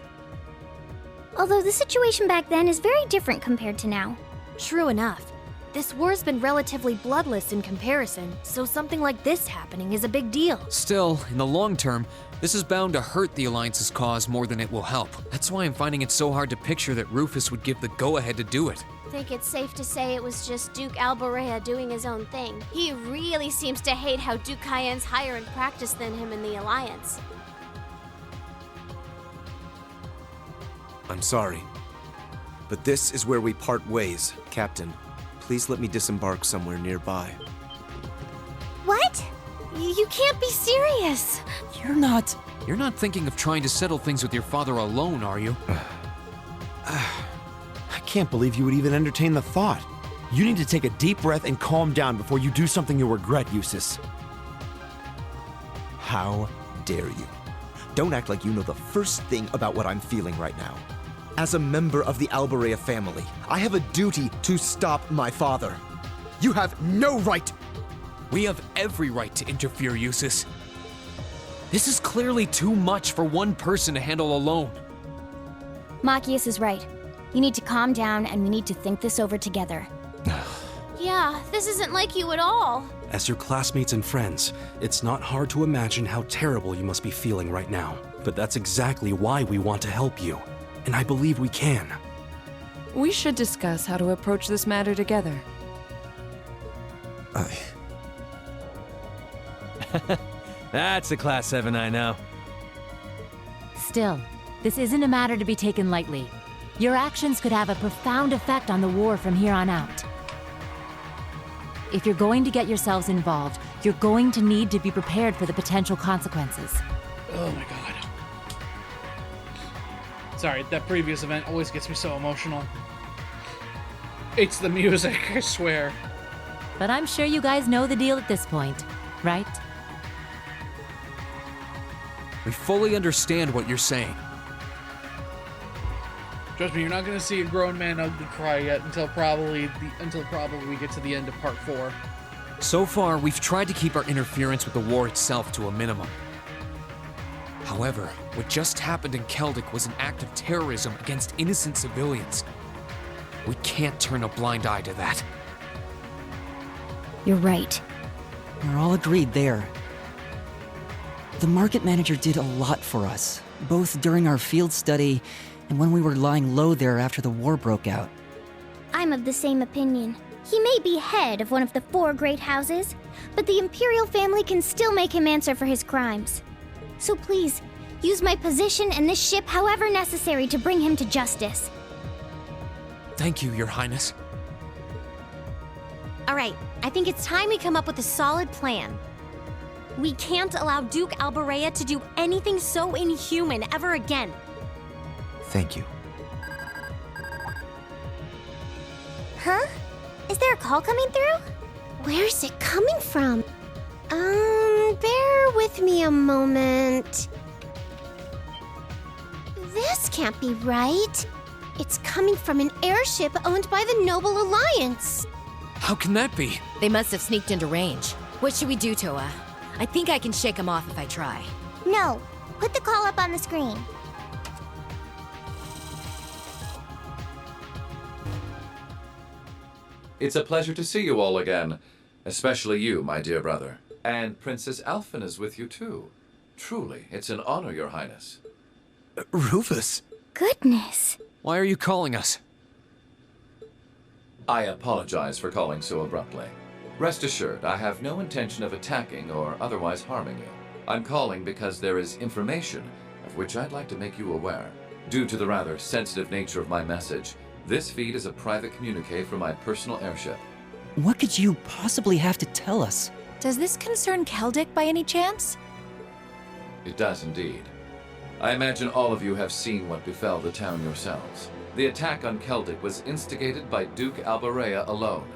Although the situation back then is very different compared to now. True enough. This war's been relatively bloodless in comparison, so something like this happening is a big deal. Still, in the long term, this is bound to hurt the Alliance's cause more than it will help. That's why I'm finding it so hard to picture that Rufus would give the go-ahead to do it. Think it's safe to say it was just Duke Alborea doing his own thing. He really seems to hate how Duke Cayenne's higher in practice than him in the Alliance. I'm sorry, but this is where we part ways, Captain. Please let me disembark somewhere nearby. What? You can't be serious. You're not thinking of trying to settle things with your father alone, are you? I can't believe you would even entertain the thought. You need to take a deep breath and calm down before you do something you'll regret, Eustace. How dare you? Don't act like you know the first thing about what I'm feeling right now. As a member of the Alborea family, I have a duty to stop my father. You have no right. We have every right to interfere, Eustace. This is clearly too much for one person to handle alone. Machias is right. You need to calm down and we need to think this over together. Yeah, this isn't like you at all. As your classmates and friends, it's not hard to imagine how terrible you must be feeling right now. But that's exactly why we want to help you. And I believe we can. We should discuss how to approach this matter together. That's a Class 7 I know. Still, this isn't a matter to be taken lightly. Your actions could have a profound effect on the war from here on out. If you're going to get yourselves involved, you're going to need to be prepared for the potential consequences. Oh my god. Sorry, that previous event always gets me so emotional. It's the music, I swear. But I'm sure you guys know the deal at this point, right? We fully understand what you're saying. Trust me, you're not going to see a grown man ugly cry yet until probably we get to the end of part 4. So far, we've tried to keep our interference with the war itself to a minimum. However, what just happened in Celtic was an act of terrorism against innocent civilians. We can't turn a blind eye to that. You're right. We're all agreed there. The market manager did a lot for us, both during our field study and when we were lying low there after the war broke out. I'm of the same opinion. He may be head of one of the 4 great houses, but the Imperial family can still make him answer for his crimes. So please, use my position and this ship however necessary to bring him to justice. Thank you, Your Highness. All right, I think it's time we come up with a solid plan. We can't allow Duke Alberea to do anything so inhuman ever again. Thank you. Huh? Is there a call coming through? Where's it coming from? Bear with me a moment. This can't be right. It's coming from an airship owned by the Noble Alliance. How can that be? They must have sneaked into range. What should we do, Toa? I think I can shake them off if I try. No, put the call up on the screen. It's a pleasure to see you all again. Especially you, my dear brother. And Princess Alphen is with you too. Truly, it's an honor, Your Highness. Rufus? Goodness. Why are you calling us? I apologize for calling so abruptly. Rest assured, I have no intention of attacking or otherwise harming you. I'm calling because there is information of which I'd like to make you aware. Due to the rather sensitive nature of my message, this feed is a private communique from my personal airship. What could you possibly have to tell us? Does this concern Keldic by any chance? It does indeed. I imagine all of you have seen what befell the town yourselves. The attack on Keldic was instigated by Duke Alberea alone.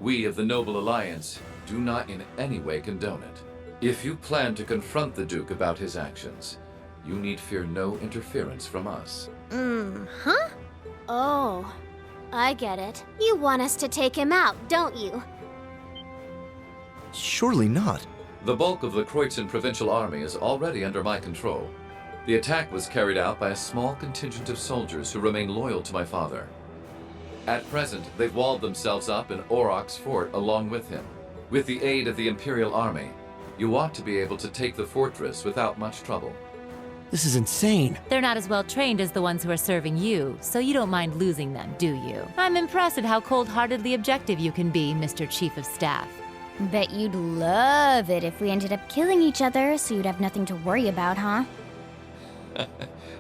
We of the Noble Alliance do not in any way condone it. If you plan to confront the Duke about his actions, you need fear no interference from us. Huh? Oh, I get it. You want us to take him out, don't you? Surely not. The bulk of the Kreutzen Provincial Army is already under my control. The attack was carried out by a small contingent of soldiers who remain loyal to my father. At present, they've walled themselves up in Auroch's fort along with him. With the aid of the Imperial Army, you ought to be able to take the fortress without much trouble. This is insane. They're not as well trained as the ones who are serving you, so you don't mind losing them, do you? I'm impressed at how cold-heartedly objective you can be, Mr. Chief of Staff. Bet you'd love it if we ended up killing each other, so you'd have nothing to worry about, huh?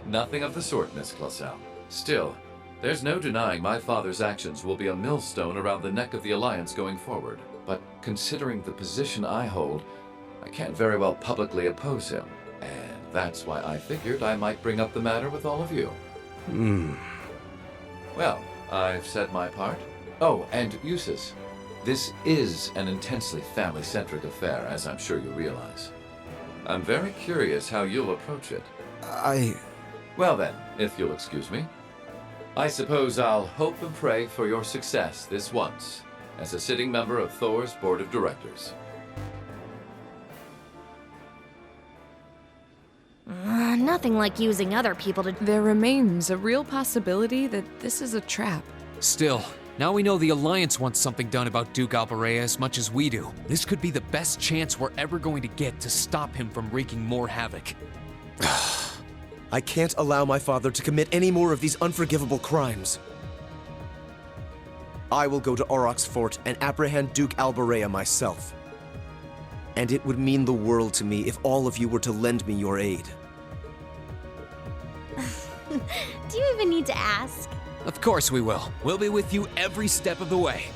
Nothing of the sort, Miss Clausel. Still, there's no denying my father's actions will be a millstone around the neck of the Alliance going forward. But considering the position I hold, I can't very well publicly oppose him. And that's why I figured I might bring up the matter with all of you. Well, I've said my part. Oh, and Eustace, this is an intensely family-centric affair, as I'm sure you realize. I'm very curious how you'll approach it. Well then, if you'll excuse me, I suppose I'll hope and pray for your success this once, as a sitting member of Thor's Board of Directors. Nothing like using other people to... There remains a real possibility that this is a trap. Still, now we know the Alliance wants something done about Duke Alberea as much as we do. This could be the best chance we're ever going to get to stop him from wreaking more havoc. I can't allow my father to commit any more of these unforgivable crimes. I will go to Auroch's fort and apprehend Duke Alberea myself. And it would mean the world to me if all of you were to lend me your aid. Do you even need to ask? Of course we will. We'll be with you every step of the way.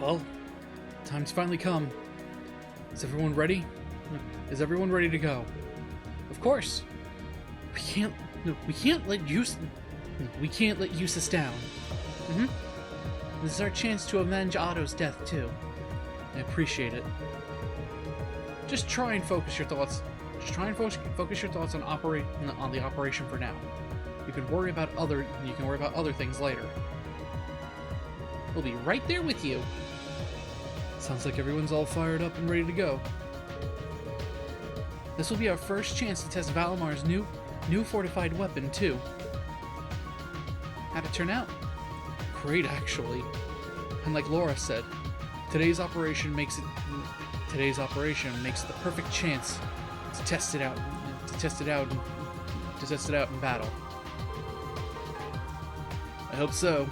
Well, time's finally come. Is everyone ready? Is everyone ready to go? Of course. We can't let Eustace down. This is our chance to avenge Otto's death too. I appreciate it. Just try and focus your thoughts. Focus your thoughts on the operation for now. You can worry about other things later. We'll be right there with you. Sounds like everyone's all fired up and ready to go. This will be our first chance to test Valamar's new fortified weapon, too. How'd it turn out? Great, actually. And like Laura said, today's operation makes the perfect chance to test it out in battle. I hope so.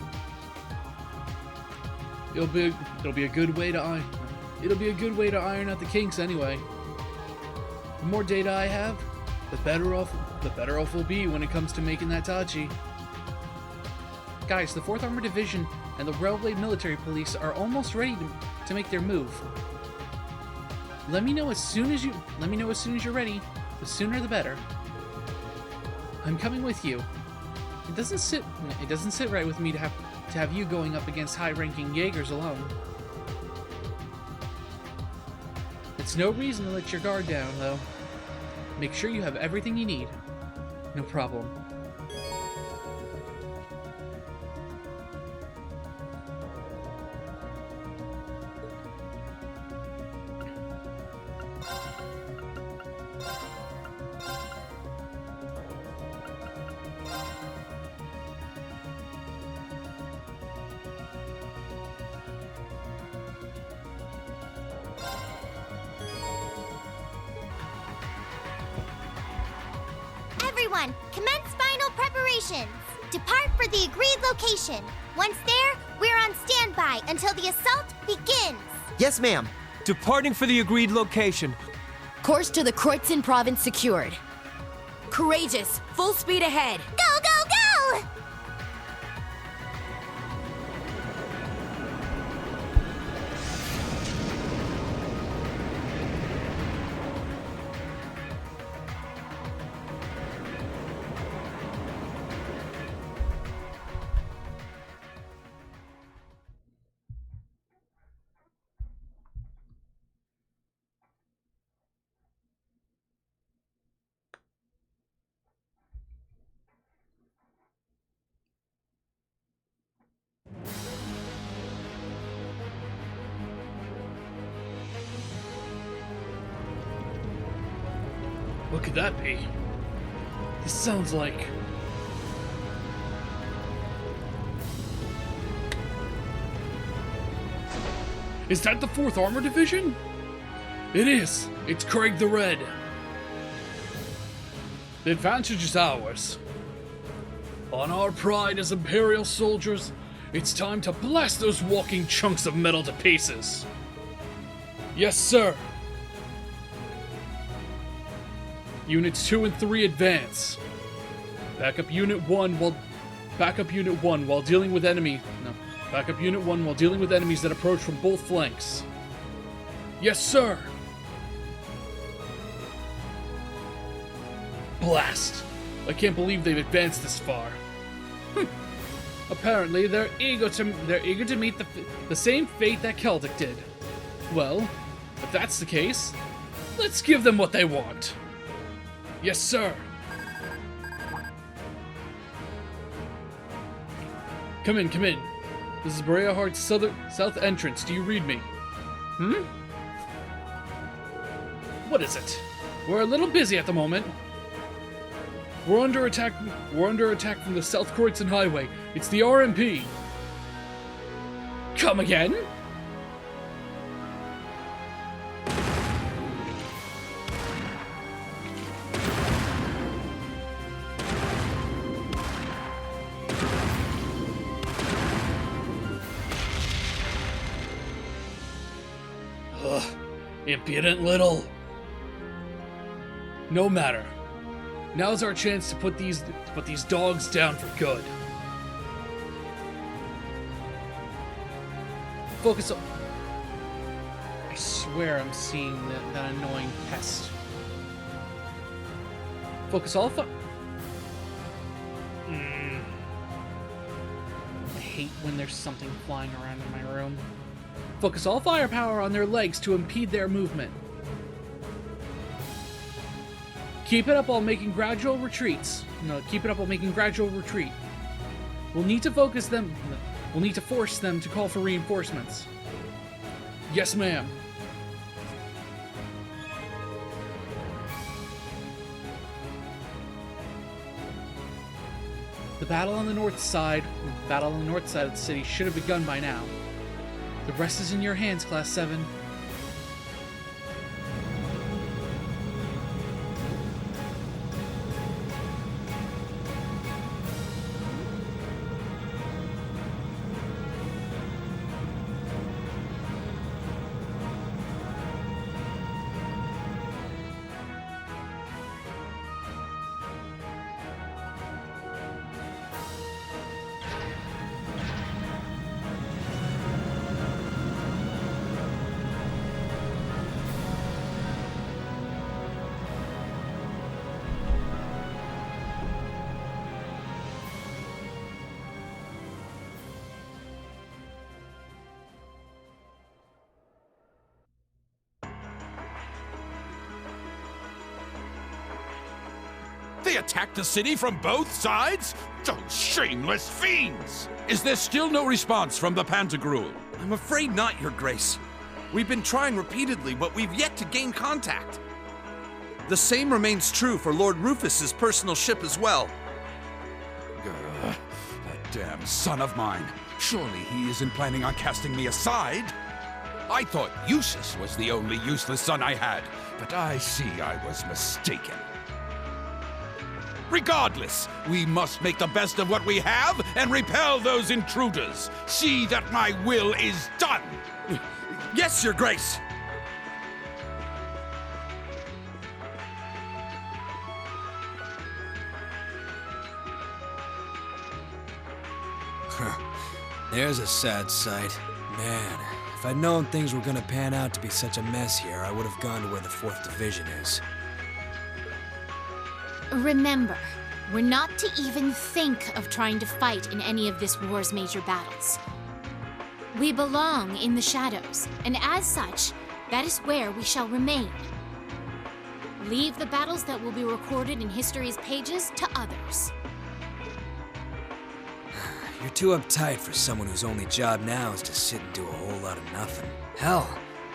It'll be a good way to iron out the kinks anyway. The more data I have, the better off we'll be when it comes to making that Tachi. Guys, the 4th Armored Division and the Railway Military Police are almost ready to make their move. Let me know as soon as you're ready. The sooner the better. I'm coming with you. It doesn't sit right with me to have you going up against high-ranking Jaegers alone. It's no reason to let your guard down, though. Make sure you have everything you need. No problem. Everyone, commence final preparations. Depart for the agreed location. Once there, we're on standby until the assault begins. Yes, ma'am. Departing for the agreed location. Course to the Kreutzen province secured. Courageous, full speed ahead. Go, go, go! What could that be? This sounds like... Is that the 4th Armored Division? It is. It's Craig the Red. The advantage is ours. On our pride as Imperial soldiers, it's time to blast those walking chunks of metal to pieces. Yes, sir. Units 2 and 3 advance. Backup Unit 1 while dealing with enemies that approach from both flanks. Yes, sir. Blast. I can't believe they've advanced this far. Apparently, they're eager to meet the same fate that Celtic did. Well, if that's the case, let's give them what they want. Yes, sir. Come in, come in. This is Berea Heart's south entrance. Do you read me? What is it? We're a little busy at the moment. We're under attack from the South Kreutzen Highway. It's the RMP. Come again? Impudent little. No matter. Now's our chance to put these dogs down for good. Focus on... I swear I'm seeing that annoying pest. Focus all I hate when there's something flying around in my room. Focus all firepower on their legs to impede their movement. Keep it up while making gradual retreats. No, keep it up while making gradual retreat. We'll need to focus them... We'll need to force them to call for reinforcements. Yes, ma'am. The battle on the north side of the city should have begun by now. The rest is in your hands, Class 7. They attacked the city from both sides? Those shameless fiends! Is there still no response from the Pantagruel? I'm afraid not, Your Grace. We've been trying repeatedly, but we've yet to gain contact. The same remains true for Lord Rufus's personal ship as well. That damn son of mine. Surely he isn't planning on casting me aside. I thought Eustace was the only useless son I had, but I see I was mistaken. Regardless, we must make the best of what we have and repel those intruders. See that my will is done. Yes, Your Grace. There's a sad sight. Man, if I'd known things were gonna pan out to be such a mess here, I would have gone to where the 4th Division is. Remember, we're not to even think of trying to fight in any of this war's major battles. We belong in the shadows, and as such, that is where we shall remain. Leave the battles that will be recorded in history's pages to others. You're too uptight for someone whose only job now is to sit and do a whole lot of nothing. Hell,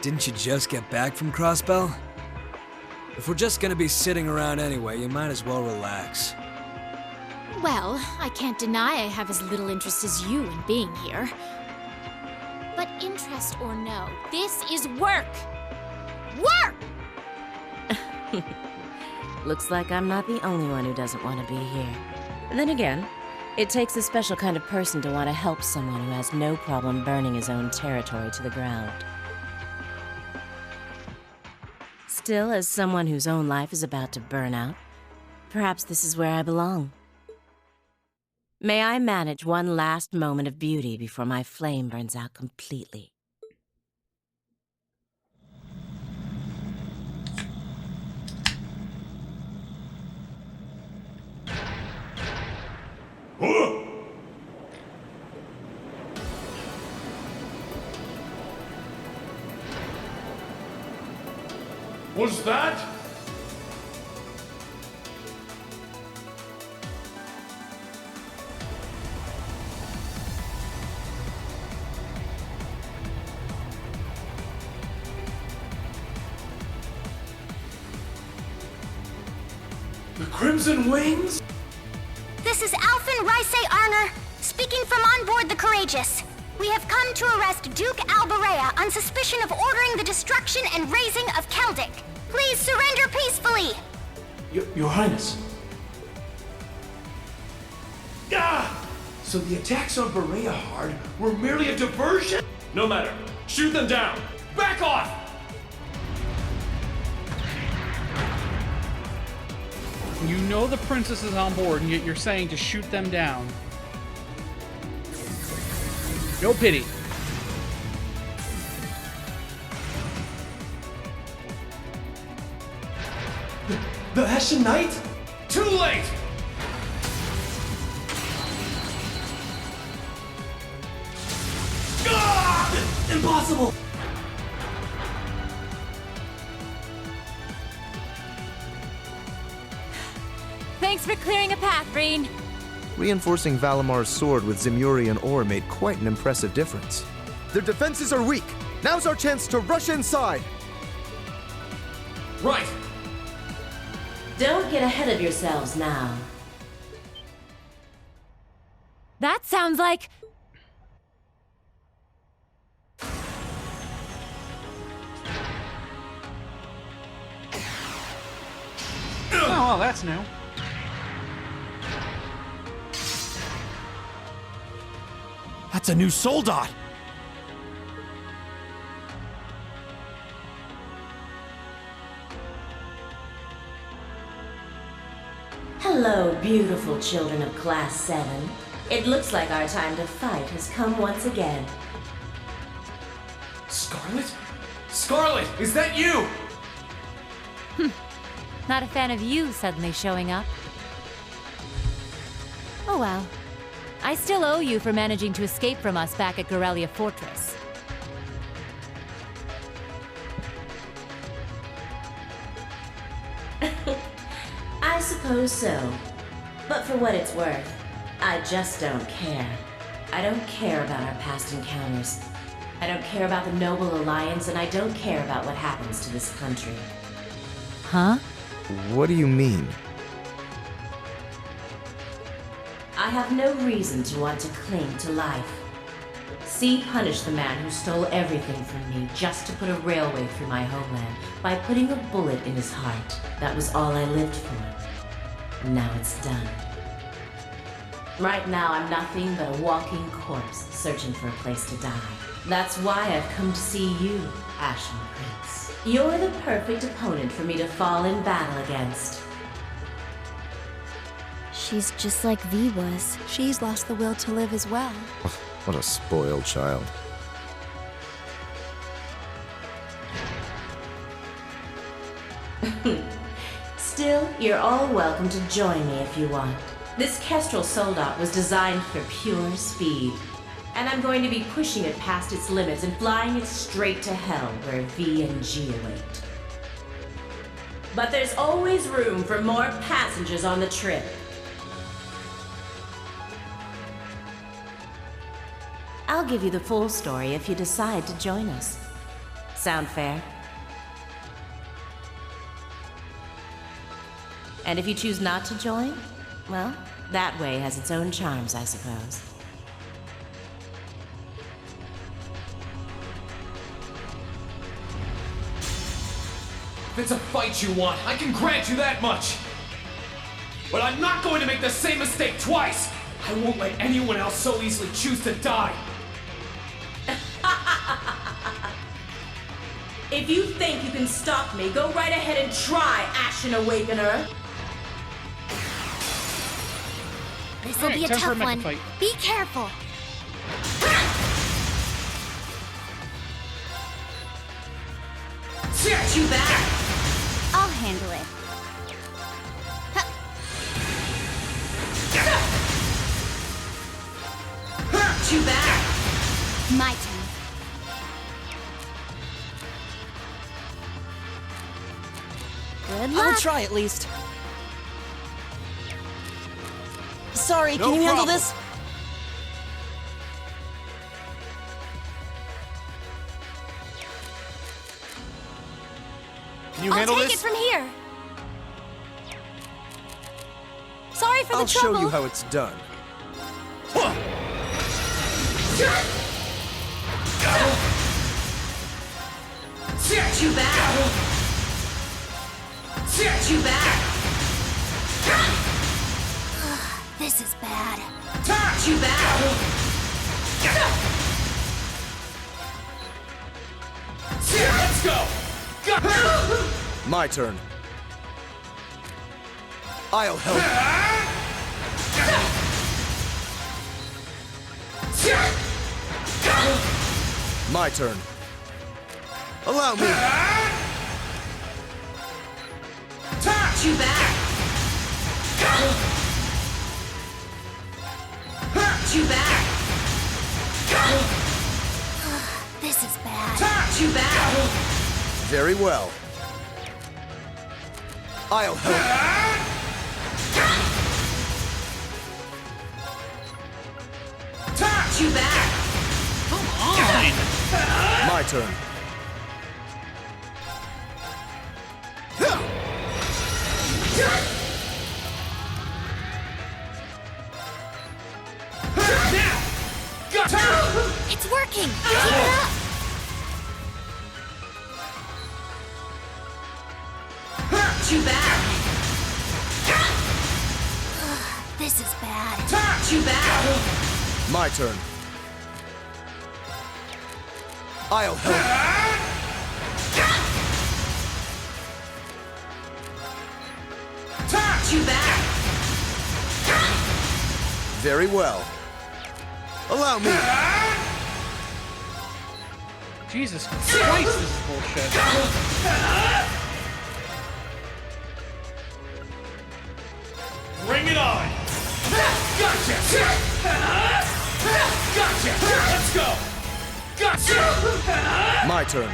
didn't you just get back from Crossbell? If we're just gonna be sitting around anyway, you might as well relax. Well, I can't deny I have as little interest as you in being here. But interest or no, this is work! Work! Looks like I'm not the only one who doesn't want to be here. Then again, it takes a special kind of person to want to help someone who has no problem burning his own territory to the ground. Still, as someone whose own life is about to burn out, perhaps this is where I belong. May I manage one last moment of beauty before my flame burns out completely. Was that? The Crimson Wings? This is Alphen Rice Arner, speaking from on board the Courageous. We have come to arrest Duke Alberea on suspicion of ordering the destruction and razing of Keldic. Please surrender peacefully! Your Highness. Ah! So the attacks on Berea were merely a diversion? No matter. Shoot them down! Back off! You know the princess is on board, and yet you're saying to shoot them down. No pity. The Hessian Knight? Too late! Ah! Impossible! Thanks for clearing a path, Breen. Reinforcing Valamar's sword with Zemurian ore made quite an impressive difference. Their defenses are weak. Now's our chance to rush inside. Right! Don't get ahead of yourselves now. That sounds like... Oh, well, that's new. That's a new soldat! Hello, beautiful children of Class 7. It looks like our time to fight has come once again. Scarlet? Scarlet, is that you? Not a fan of you suddenly showing up. Oh well. I still owe you for managing to escape from us back at Gorelia Fortress. I suppose so. But for what it's worth, I just don't care. I don't care about our past encounters. I don't care about the Noble Alliance, and I don't care about what happens to this country. Huh? What do you mean? I have no reason to want to cling to life. See punish the man who stole everything from me just to put a railway through my homeland by putting a bullet in his heart. That was all I lived for. And now it's done. Right now I'm nothing but a walking corpse searching for a place to die. That's why I've come to see you, Ashen Prince. You're the perfect opponent for me to fall in battle against. She's just like V was. She's lost the will to live as well. What a spoiled child. Still, you're all welcome to join me if you want. This Kestrel Soldat was designed for pure speed. And I'm going to be pushing it past its limits and flying it straight to hell where V and G await. But there's always room for more passengers on the trip. I'll give you the full story if you decide to join us. Sound fair? And if you choose not to join, well, that way has its own charms, I suppose. If it's a fight you want, I can grant you that much. But I'm not going to make the same mistake twice. I won't let anyone else so easily choose to die. If you think you can stop me, go right ahead and try, Ashen Awakener. This'll be a tough one. Be careful. Get you back! I'll handle it. Get you back! My turn. Good luck. I'll try at least. Sorry, No can you handle problem. this? Can you handle I'll take this? it from here. Sorry for I'll the trouble. show you how it's done. Get you back! Get you back! This is bad. Get you back! Let's go! My turn. I'll help. My turn. Allow me. Get you back! Get you back! This is bad. Get you back! Very well. I'll help. Too bad. Come on! My turn. It's working! Keep it up! Too bad. This is bad. Too bad. My turn. I'll help. Too bad. Very well. Allow me. Jesus Christ, this is bullshit. Bring it on! Gotcha! Gotcha! Let's go! Gotcha! My turn.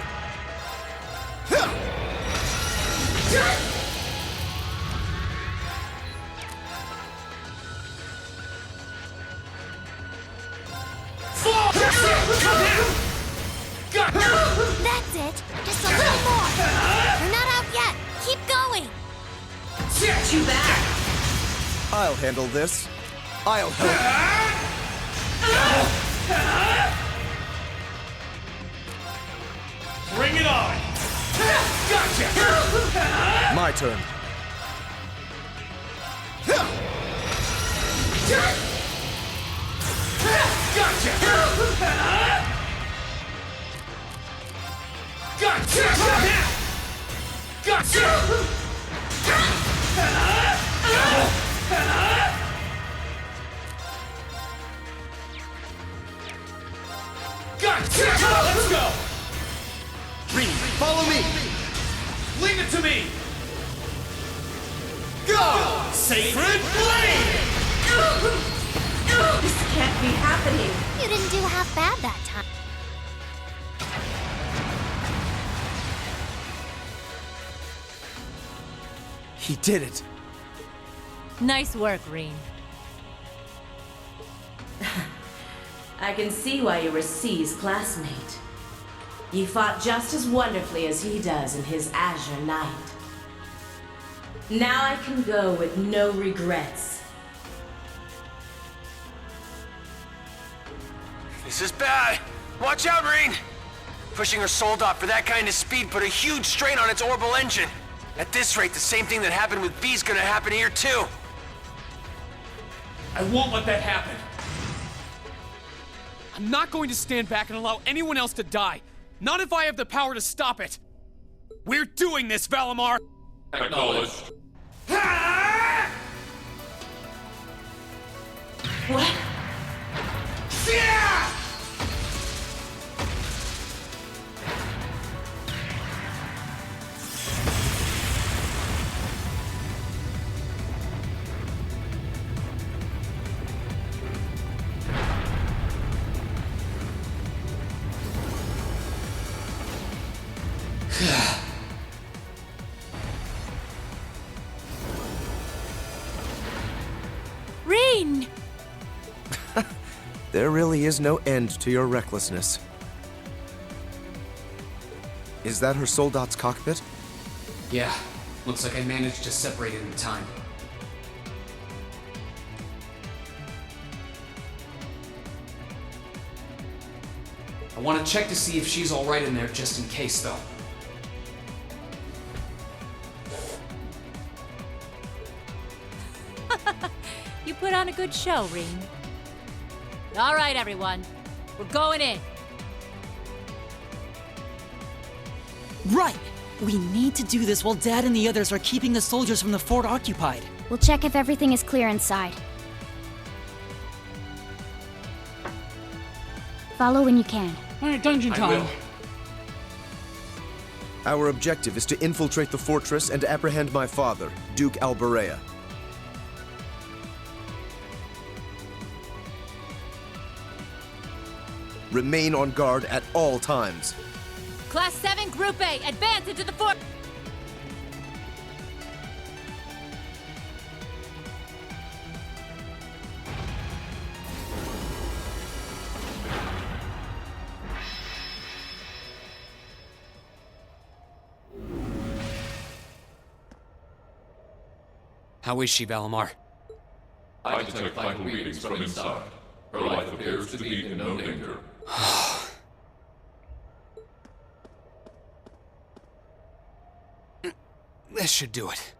That's it! Just a little more! We're not out yet! Keep going! Too bad. I'll handle this. I'll help. Bring it on! Gotcha! My turn. Let's go! Reed, follow me. Leave it to me! Go! Sacred Blade! This can't be happening. You didn't do half bad that time. He did it. Nice work, Reen. I can see why you were C's classmate. You fought just as wonderfully as he does in his Azure Knight. Now I can go with no regrets. This is bad. Watch out, Reen! Pushing her soldat for that kind of speed put a huge strain on its orbital engine. At this rate, the same thing that happened with B's gonna happen here too. I won't let that happen. I'm not going to stand back and allow anyone else to die. Not if I have the power to stop it. We're doing this, Valimar! Acknowledged. What? Yeah! Reen! There really is no end to your recklessness. Is that her soldat's cockpit? Yeah, looks like I managed to separate it in time. I want to check to see if she's alright in there just in case, though. You put on a good show, Reen. All right, everyone. We're going in. Right! We need to do this while Dad and the others are keeping the soldiers from the fort occupied. We'll check if everything is clear inside. Follow when you can. Alright, dungeon time. Our objective is to infiltrate the fortress and apprehend my father, Duke Alberea. Remain on guard at all times. Class 7, Group A, advance into the fort! How is she, Valimar? I detect vital readings from inside. Her life appears to be in no danger. This should do it.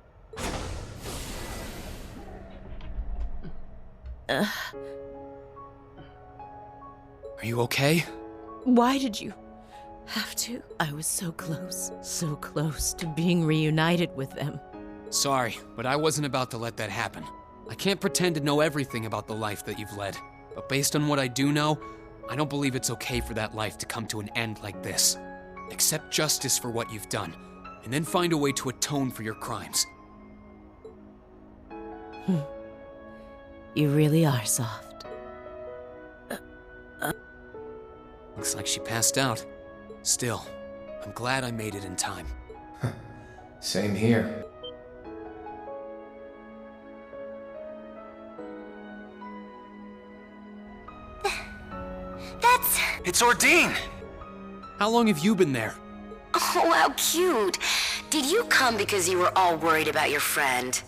Are you okay? Why did you have to? I was so close to being reunited with them. Sorry, but I wasn't about to let that happen. I can't pretend to know everything about the life that you've led, but based on what I do know, I don't believe it's okay for that life to come to an end like this. Accept justice for what you've done, and then find a way to atone for your crimes. You really are soft. Looks like she passed out. Still, I'm glad I made it in time. Same here. It's Ordine! How long have you been there? Oh, how cute. Did you come because you were all worried about your friend?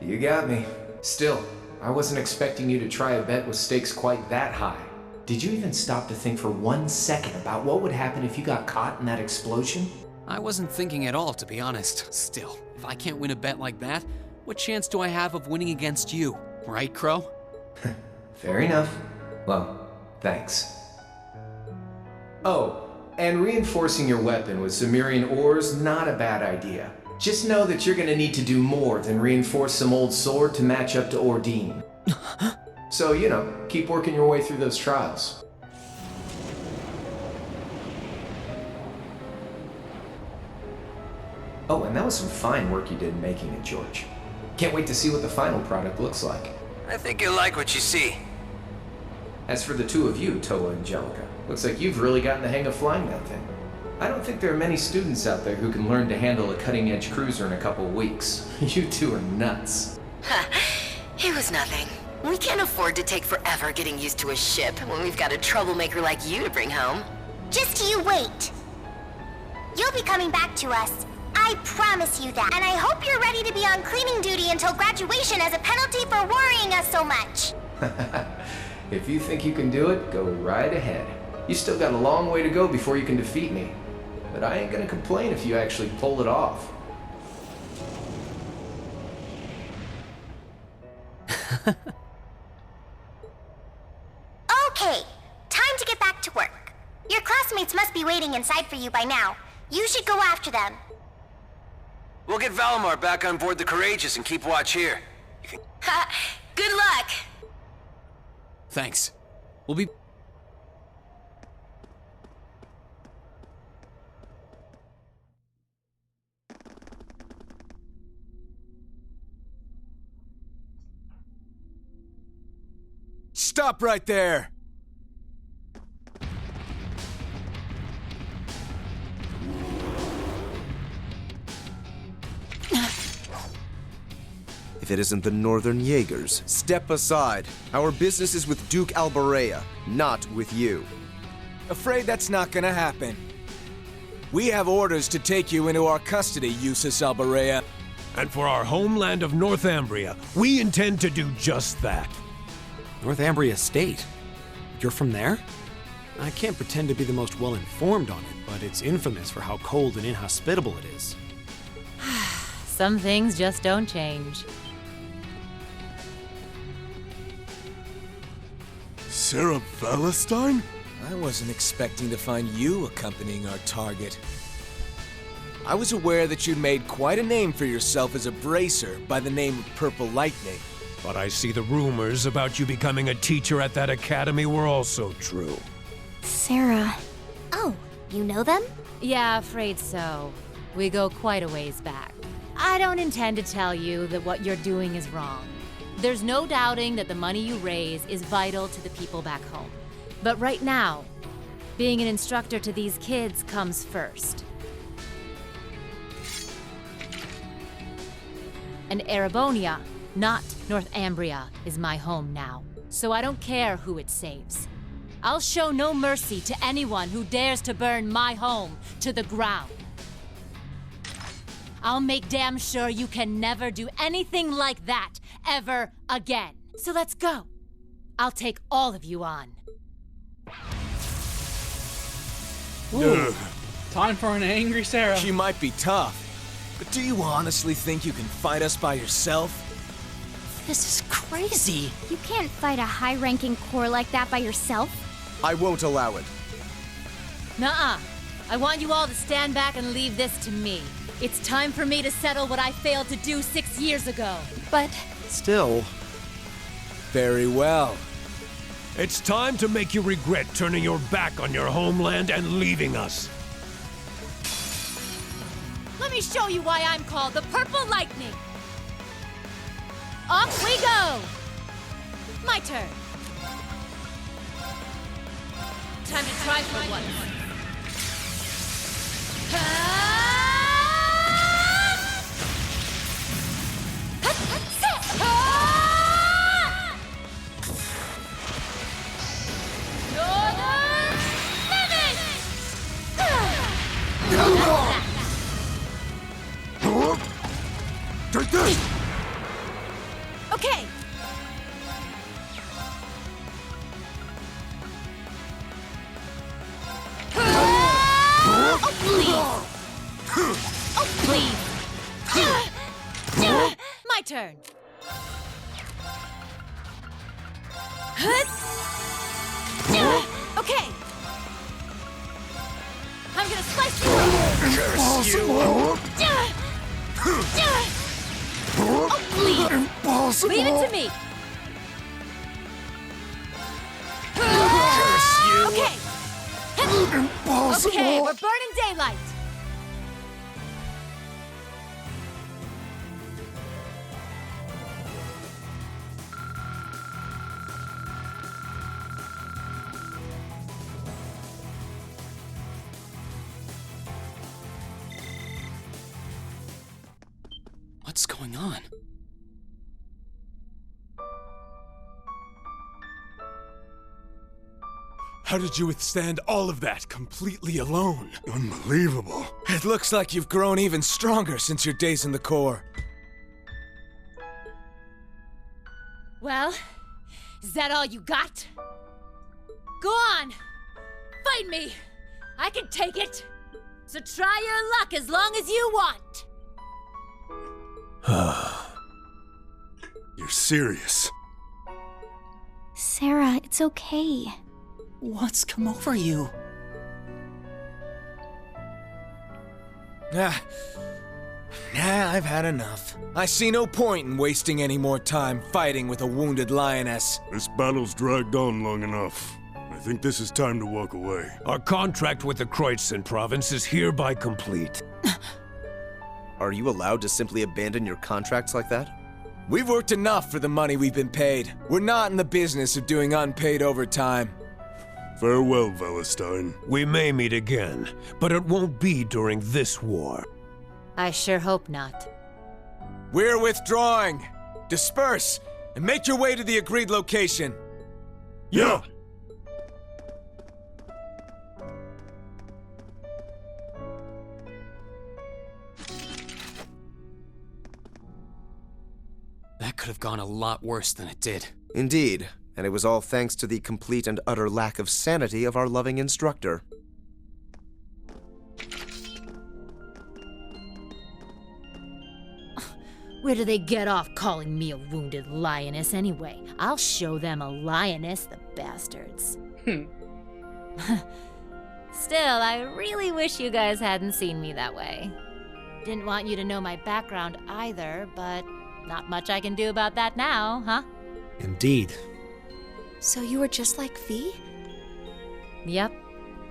You got me. Still, I wasn't expecting you to try a bet with stakes quite that high. Did you even stop to think for 1 second about what would happen if you got caught in that explosion? I wasn't thinking at all, to be honest. Still, if I can't win a bet like that, what chance do I have of winning against you? Right, Crow? Fair enough. Well, thanks. Oh, and reinforcing your weapon with Zemirian ores, not a bad idea. Just know that you're gonna need to do more than reinforce some old sword to match up to Ordine. So, you know, keep working your way through those trials. Oh, and that was some fine work you did making it, George. Can't wait to see what the final product looks like. I think you'll like what you see. As for the two of you, Toa and Angelica, looks like you've really gotten the hang of flying that thing. I don't think there are many students out there who can learn to handle a cutting-edge cruiser in a couple weeks. You two are nuts. It was nothing. We can't afford to take forever getting used to a ship when we've got a troublemaker like you to bring home. Just you wait. You'll be coming back to us. I promise you that. And I hope you're ready to be on cleaning duty until graduation as a penalty for worrying us so much. If you think you can do it, go right ahead. You still got a long way to go before you can defeat me. But I ain't gonna complain if you actually pull it off. Okay, time to get back to work. Your classmates must be waiting inside for you by now. You should go after them. We'll get Valimar back on board the Courageous and keep watch here. Good luck! Thanks. We'll be... Stop right there! If it isn't the Northern Jaegers, step aside. Our business is with Duke Alberea, not with you. Afraid that's not gonna happen. We have orders to take you into our custody, Eustace Alberea. And for our homeland of Northumbria, we intend to do just that. Northumbria State? You're from there? I can't pretend to be the most well-informed on it, but it's infamous for how cold and inhospitable it is. Some things just don't change. Sarah Valentine? I wasn't expecting to find you accompanying our target. I was aware that you'd made quite a name for yourself as a bracer by the name of Purple Lightning. But I see the rumors about you becoming a teacher at that academy were also true. Sarah. Oh, you know them? Yeah, afraid so. We go quite a ways back. I don't intend to tell you that what you're doing is wrong. There's no doubting that the money you raise is vital to the people back home. But right now, being an instructor to these kids comes first. And Erebonia, not Northumbria, is my home now. So I don't care who it saves. I'll show no mercy to anyone who dares to burn my home to the ground. I'll make damn sure you can never do anything like that ever again. So let's go. I'll take all of you on. Ooh. Time for an angry Sarah. She might be tough, but do you honestly think you can fight us by yourself? This is crazy. You can't fight a high-ranking core like that by yourself. I won't allow it. Nuh-uh. I want you all to stand back and leave this to me. It's time for me to settle what I failed to do 6 years ago. But... Still... Very well. It's time to make you regret turning your back on your homeland and leaving us. Let me show you why I'm called the Purple Lightning. Off we go! My turn. Time to try for once. Take this! Okay. Oh, please. Oh, please. My turn. Okay. I'm gonna slice you up. Curse you! Oh, please. Impossible! Leave it to me. Curse you! Okay. Impossible! Okay, we're burning daylight. What's going on? How did you withstand all of that completely alone? Unbelievable. It looks like you've grown even stronger since your days in the Corps. Well, is that all you got? Go on! Fight me! I can take it! So try your luck as long as you want! You're serious? Sarah, it's okay. What's come over you? I've had enough. I see no point in wasting any more time fighting with a wounded lioness. This battle's dragged on long enough. I think this is time to walk away. Our contract with the Kreutzen province is hereby complete. Are you allowed to simply abandon your contracts like that? We've worked enough for the money we've been paid. We're not in the business of doing unpaid overtime. Farewell, Valestein. We may meet again, but it won't be during this war. I sure hope not. We're withdrawing. Disperse and make your way to the agreed location. Yeah! That could have gone a lot worse than it did. Indeed, and it was all thanks to the complete and utter lack of sanity of our loving instructor. Where do they get off calling me a wounded lioness anyway? I'll show them a lioness, the bastards. Still, I really wish you guys hadn't seen me that way. Didn't want you to know my background either, but not much I can do about that now, huh? Indeed. So you were just like V? Yep.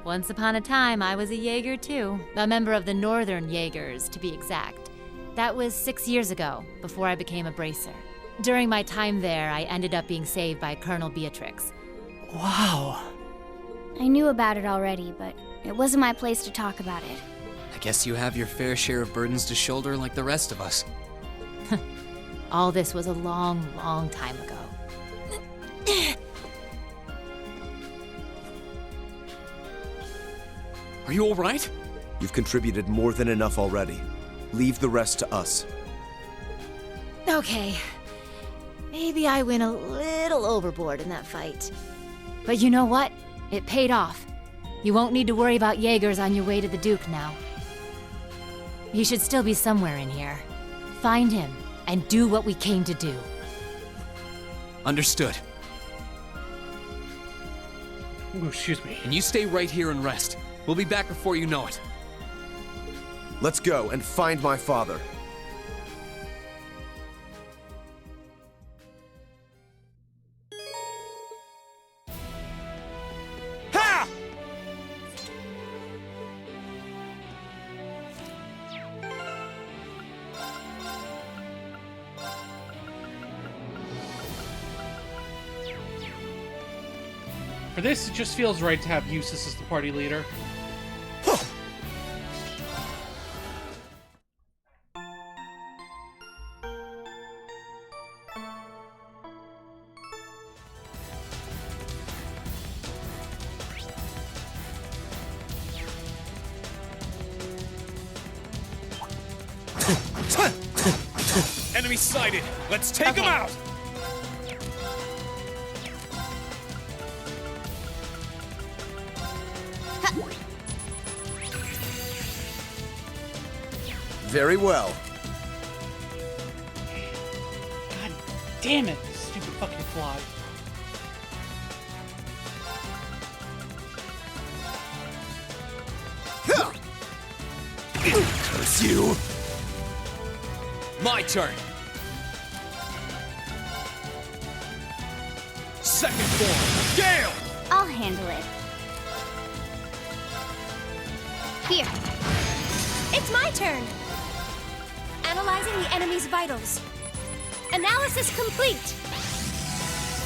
Once upon a time, I was a Jaeger too. A member of the Northern Jaegers, to be exact. That was 6 years ago, before I became a bracer. During my time there, I ended up being saved by Colonel Beatrix. Wow. I knew about it already, but it wasn't my place to talk about it. I guess you have your fair share of burdens to shoulder like the rest of us. All this was a long, long time ago. Are you all right? You've contributed more than enough already. Leave the rest to us. Okay. Maybe I went a little overboard in that fight. But you know what? It paid off. You won't need to worry about Jaegers on your way to the Duke now. He should still be somewhere in here. Find him, and do what we came to do. Understood. Ooh, excuse me. And you stay right here and rest. We'll be back before you know it. Let's go and find my father. Ha! For this, it just feels right to have Eustace as the party leader. Enemy sighted! Let's take them out! Very well. God damn it, stupid fucking fly. Curse you! My turn! Second form, Gale! I'll handle it. Here. It's my turn! Analyzing the enemy's vitals. Analysis complete!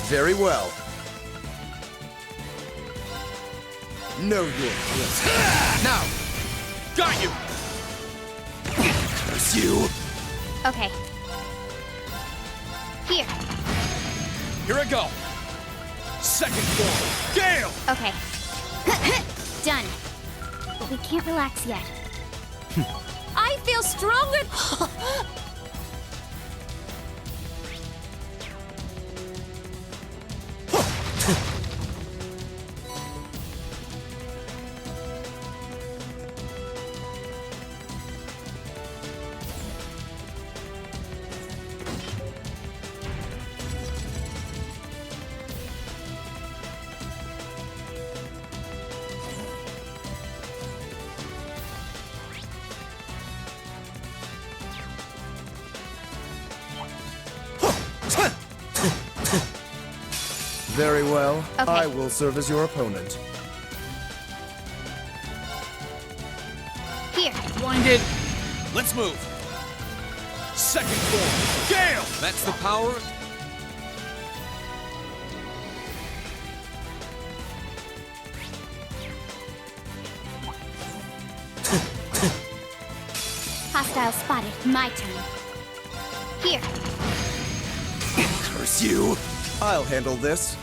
Very well. Know your place. Now! Got you! Curse you! Okay. Here. Here I go! Second form, Gale! Okay. Done. But we can't relax yet. I feel stronger! Very well. Okay. I will serve as your opponent. Here. Blinded. Let's move! Second form, Gale! That's the power. Hostile spotted. My turn. Here. Curse you! I'll handle this.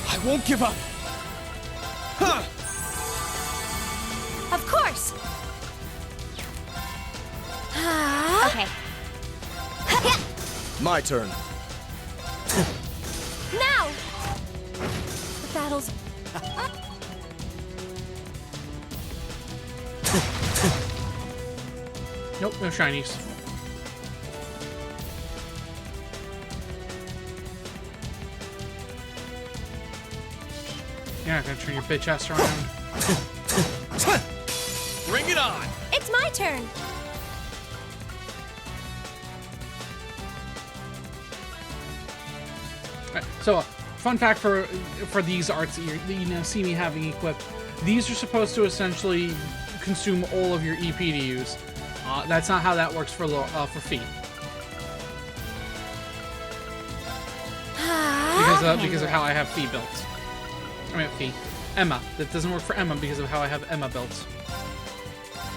I won't give up! Huh. Of course! Okay. My turn. Now! The battle's... Nope, no shinies. You're not gonna turn your bitch ass around. Bring it on! It's my turn! Right, so, fun fact for these arts that you now see me having equipped, these are supposed to essentially consume all of your EP to use. That's not how that works for feet. Because of how I have Fee built. I mean Fee. Emma. That doesn't work for Emma because of how I have Emma built.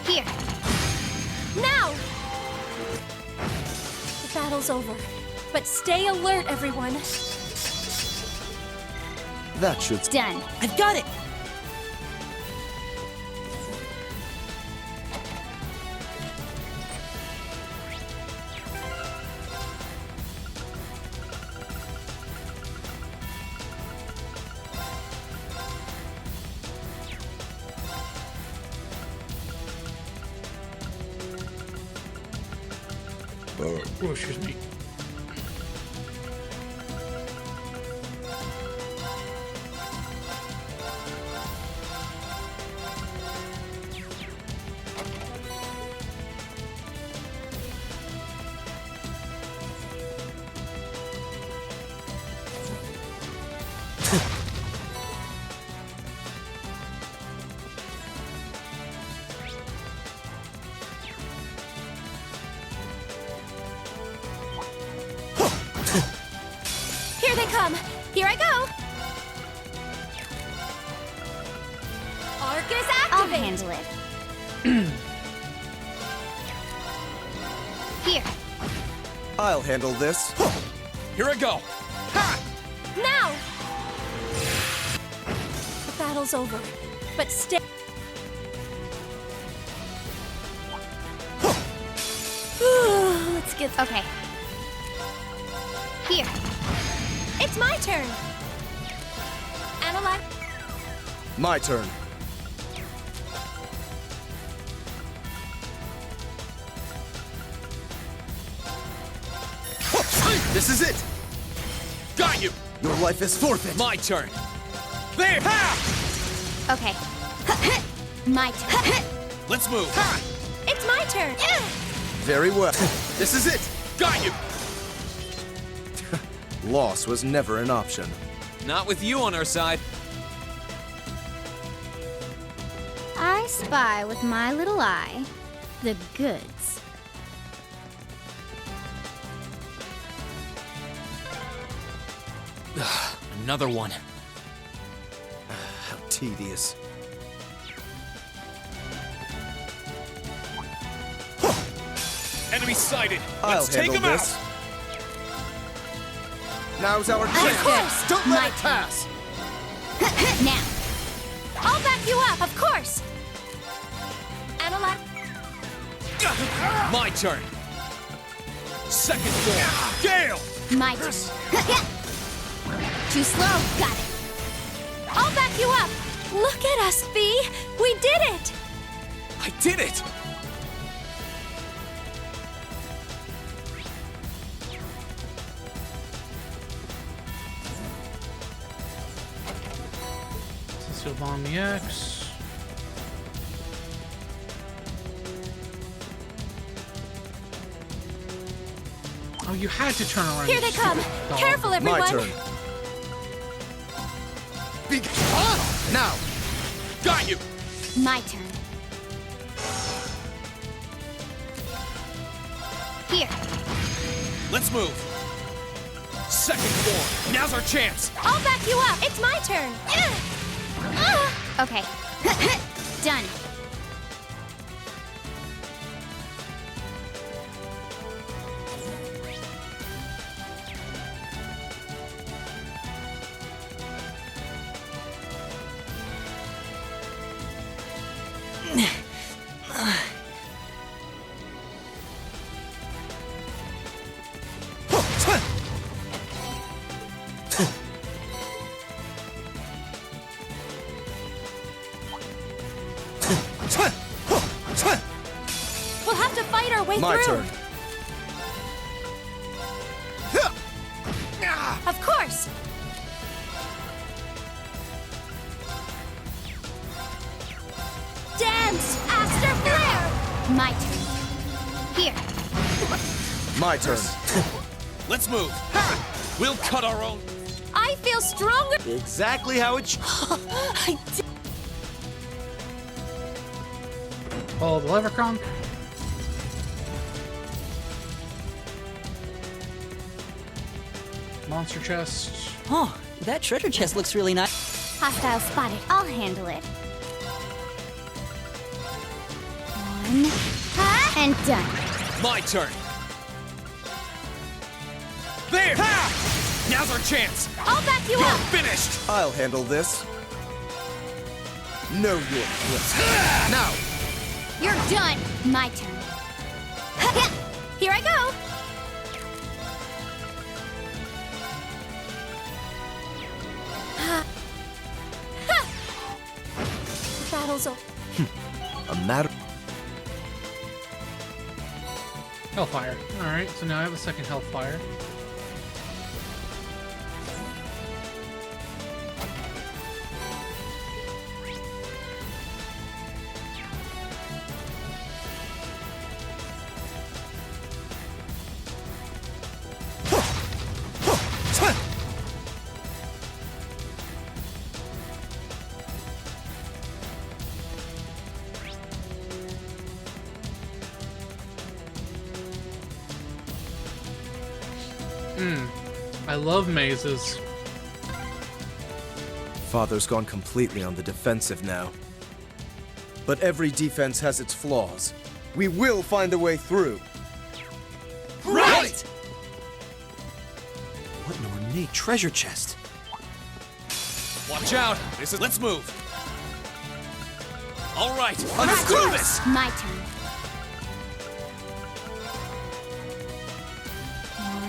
Here. Now! The battle's over. But stay alert, everyone. That should... Done. I've got it! Oh, excuse me. Here they come! Here I go! Arcus activate! I'll handle it. Here. I'll handle this. Here I go. Now! The battle's over, but stay. Let's get. Okay. Here. It's my turn! Analyze. My turn. This is it! Got you! Your life is forfeit! My turn! There! Ha! Okay. My turn. Let's move! It's my turn! Very well. This is it! Got you! Loss was never an option. Not with you on our side. I spy with my little eye the goods. Another one. How tedious. Enemy sighted! I'll Let's take handle him this. out! Now's our chance! course. Don't let it pass! Now. I'll back you up, of course! Analyze. My turn! Second form! Gale! My turn. Too slow. Got it. I'll back you up! Look at us, Fee! We did it! I did it! So bomb the X. Oh, you had to turn around. Here you they come! stupid dog. Careful, everyone! My turn. Now! Got you! My turn. Here. Let's move! Second form! Now's our chance! I'll back you up! It's my turn! Okay. Done. We'll have to fight our way My through! turn. Of course! Dance! Aster Flare! My turn. Here. My turn. Let's move! We'll cut our own. I feel stronger! Exactly how it I did. Follow the leprechaun. Monster chest. Oh, that treasure chest looks really nice. Hostile spotted. I'll handle it. One. And done. My turn! There! Ha! Now's our chance! I'll back you You're up! finished! I'll handle this. Know your place. Now! You're done. My turn. Here I go! The battle's over. A matter. Hellfire. Alright, so now I have a second Hellfire. I love mazes. Father's gone completely on the defensive now. But every defense has its flaws. We will find a way through. Right! What an ornate treasure chest. Watch out! Let's move! Alright, let's do this! My turn.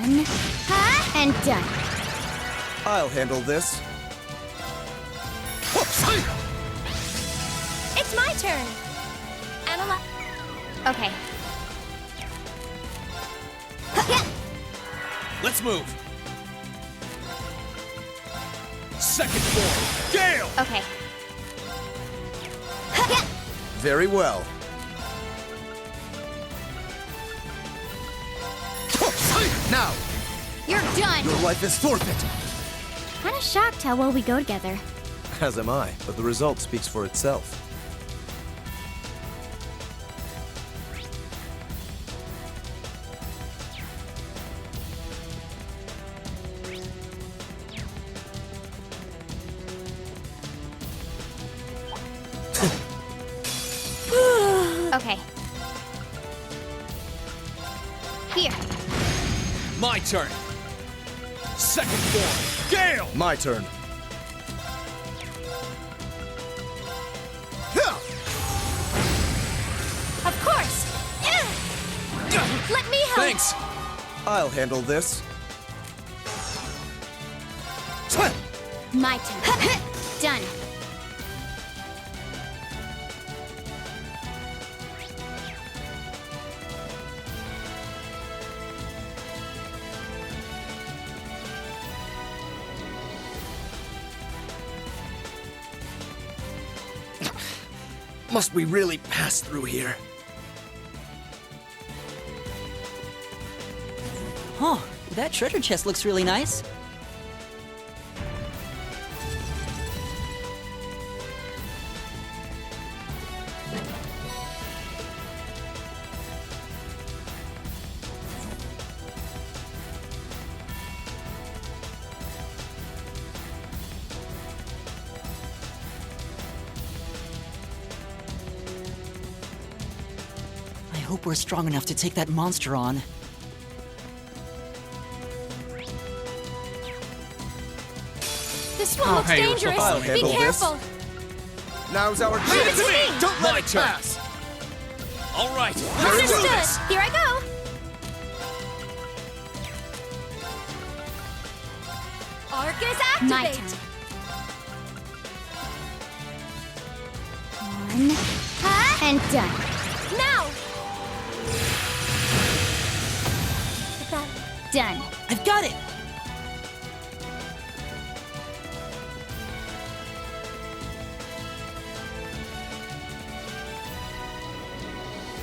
One, and done. I'll handle this. It's my turn. Okay. Let's move! Second form! Gale! Okay. Very well. Now! You're done! Your life is forfeit! Kinda shocked how well we go together. As am I, but the result speaks for itself. Okay. Here. My turn! Second form! Gale! My turn. Of course! Let me help! Thanks! I'll handle this. My turn. Done. Must we really pass through here? Huh, that treasure chest looks really nice. I hope we're strong enough to take that monster on. This one looks dangerous. I'll Be handle careful. this. Now's our Leave it chance. to me. Don't let My it turn. pass. Alright! Understood. Here I go. Arcus activate. My turn. One, and done. Now. Done. I've got it!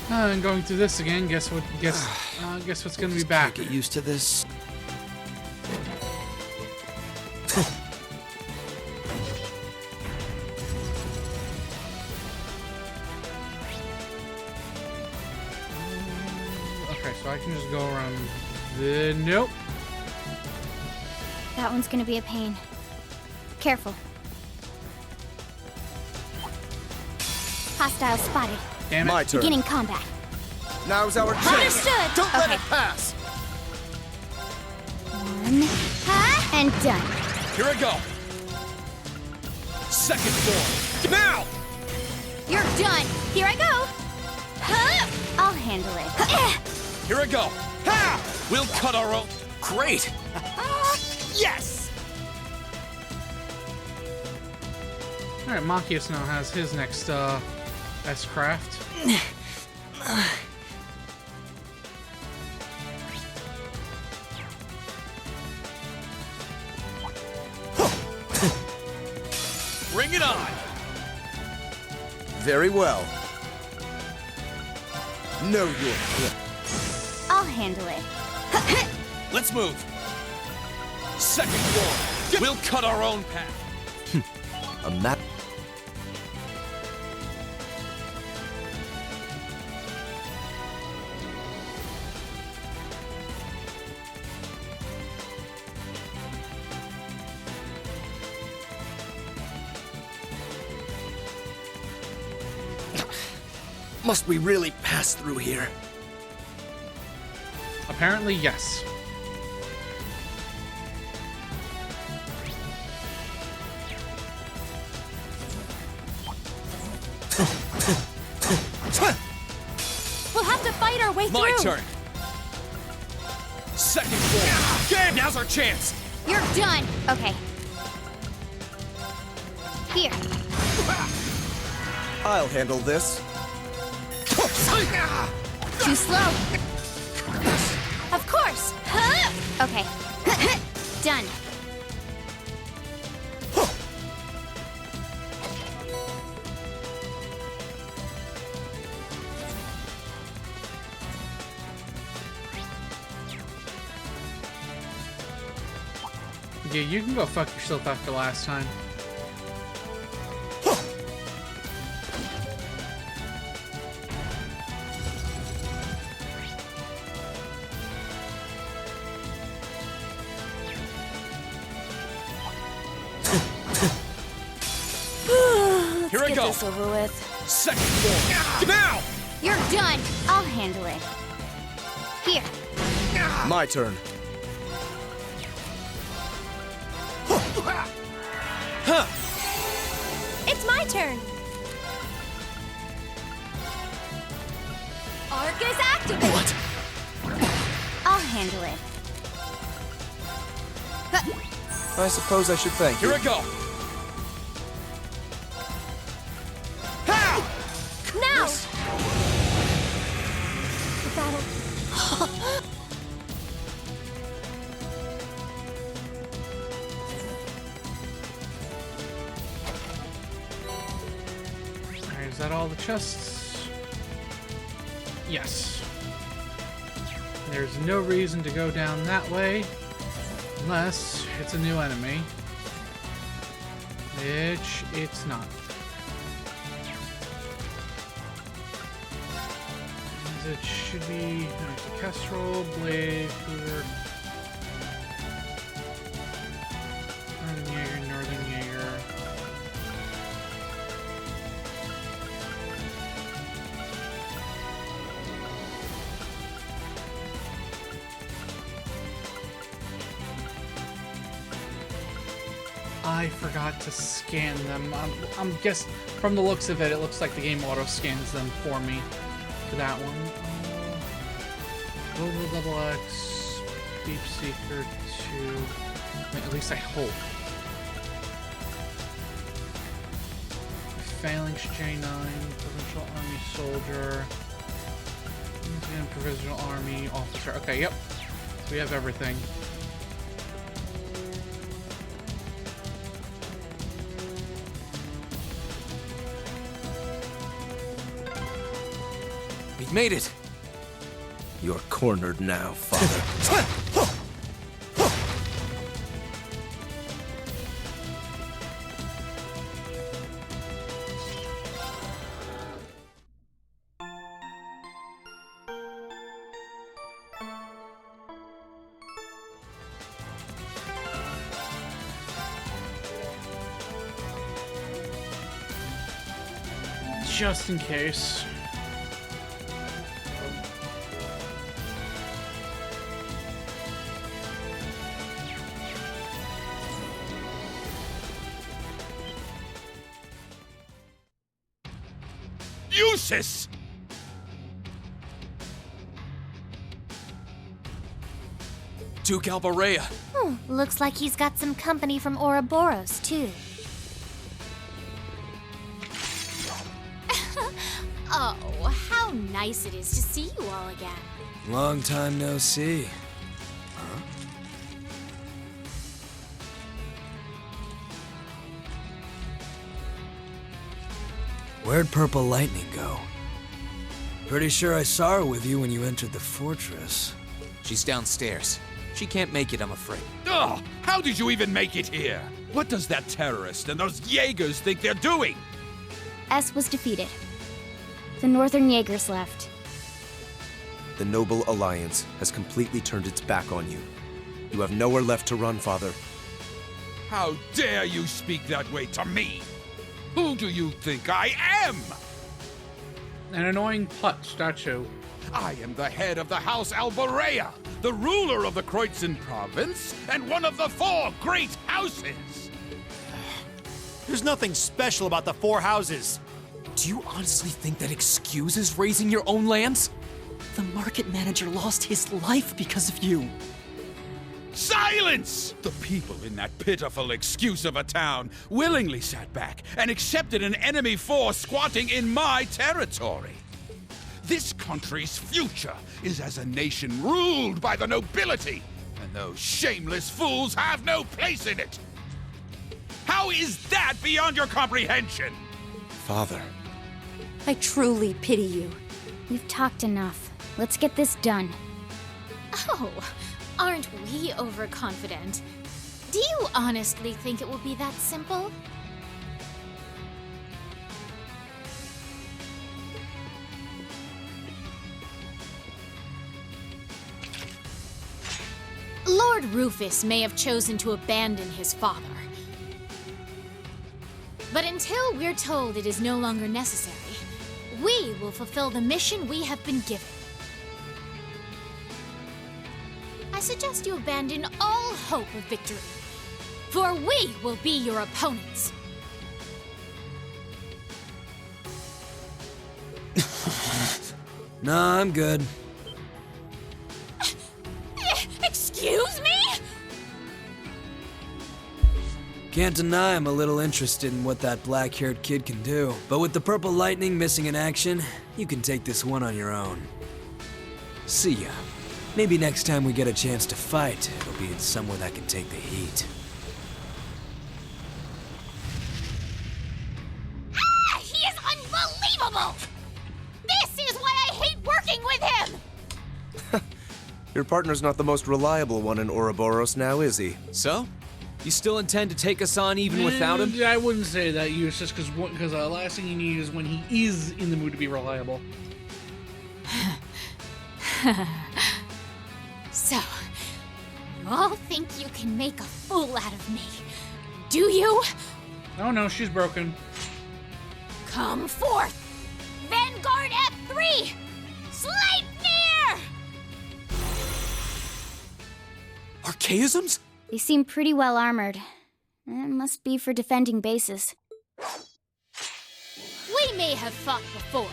And going through this again. Guess what? Guess what's gonna be back. Get used to this. Okay, so I can just go around the... Nope. That one's gonna be a pain. Careful. Hostile spotted. Damn it. My turn. Beginning combat. Now's our chance. Understood. Don't let Okay. it pass. One, and done. Here I go! Second form! Now! You're done. Here I go. I'll handle it. Here I go! Ha! We'll cut our own... Great! Yes! Alright, Machias now has his next, S-Craft. Very well. Know your place. I'll handle it. Let's move. Second floor. We'll cut our own path. A map. Must we really pass through here? Apparently, yes. We'll have to fight our way through. My turn. Second floor. Game. Now's our chance. You're done. Okay. Here. I'll handle this. Too slow. Of course. Okay. Done. Yeah, you can go fuck yourself after last time. Here I Get go. this over with. Second floor. Now. You're done. I'll handle it. Here. My turn. It's my turn. Arc is activated. What? I'll handle it. I suppose I should thank you. Here I go. Now. The battle. Alright, is that all the chests? Yes. There's no reason to go down that way unless it's a new enemy. Which it's not. It should be a Kestrel, Blade, Cougar, Northern Jaeger. I forgot to scan them. I'm guess from the looks of it, it looks like the game auto scans them for me. For that one. Global Double X, Deep Seeker 2. At least I hope. Phalanx J9, Provincial Army Soldier, Provincial Army Officer. Okay, yep. So we have everything. We've made it. You're cornered now, Father. Just in case. Useless! Duke Albarea. Looks like he's got some company from Ouroboros, too. Oh, how nice it is to see you all again. Long time no see. Where'd Purple Lightning go? Pretty sure I saw her with you when you entered the fortress. She's downstairs. She can't make it, I'm afraid. Ugh! How did you even make it here? What does that terrorist and those Jaegers think they're doing? S was defeated. The Northern Jaegers left. The Noble Alliance has completely turned its back on you. You have nowhere left to run, Father. How dare you speak that way to me? Who do you think I am? An annoying putt statue. I am the head of the House Alborea, the ruler of the Kreutzen province, and one of the 4 great houses. There's nothing special about the 4 houses. Do you honestly think that excuses raising your own lands? The market manager lost his life because of you. Silence! The people in that pitiful excuse of a town willingly sat back and accepted an enemy force squatting in my territory. This country's future is as a nation ruled by the nobility, and those shameless fools have no place in it. How is that beyond your comprehension? Father. I truly pity you. We've talked enough. Let's get this done. Oh, aren't we overconfident? Do you honestly think it will be that simple? Lord Rufus may have chosen to abandon his father. But until we're told it is no longer necessary, we will fulfill the mission we have been given. I suggest you abandon all hope of victory, for we will be your opponents. Nah, I'm good. Excuse me? Can't deny I'm a little interested in what that black-haired kid can do. But with the Purple Lightning missing in action, you can take this one on your own. See ya. Maybe next time we get a chance to fight, it'll be in somewhere that can take the heat. Ah! He is unbelievable! This is why I hate working with him! Your partner's not the most reliable one in Ouroboros now, is he? So? You still intend to take us on even without him? I wouldn't say that, Eustace, because the last thing you need is when he is in the mood to be reliable. So, you all think you can make a fool out of me, do you? Oh no, she's broken. Come forth! Vanguard F3! Sleipnir! Archaisms? They seem pretty well armored. It must be for defending bases. We may have fought before,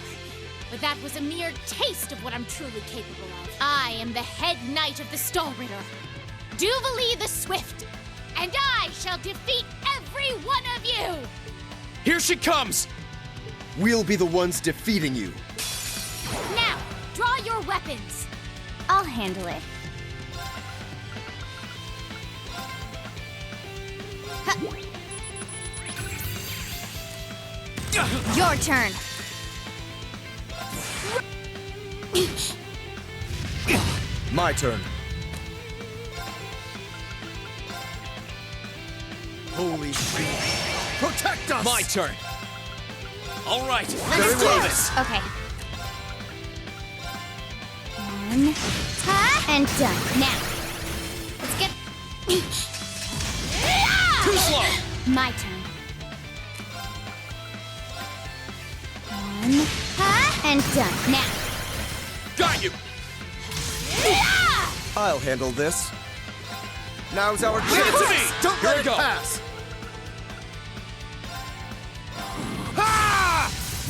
but that was a mere taste of what I'm truly capable of. I am the head knight of the Stallritter, Duvalie the Swift, and I shall defeat every one of you! Here she comes! We'll be the ones defeating you. Now, draw your weapons! I'll handle it. Your turn. My turn. Holy shit. Protect us! My turn. All right, Let's let's do do this. this. Okay. One, and done. Now, let's get... Too slow. My turn. One, and done. Now. Got you. I'll handle this. Now's our Give it chance. to me. Don't Here let we it go. pass.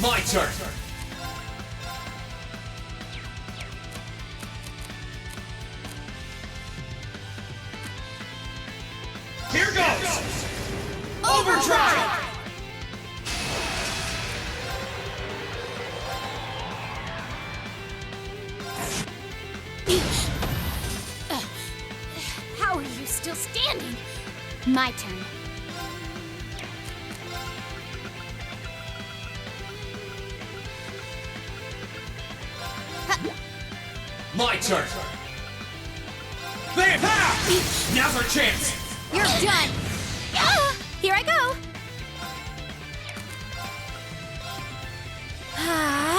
My turn. Here goes! Overdrive! How are you still standing? My turn. my turn. There! Now's our chance. You're done. Ah, here I go.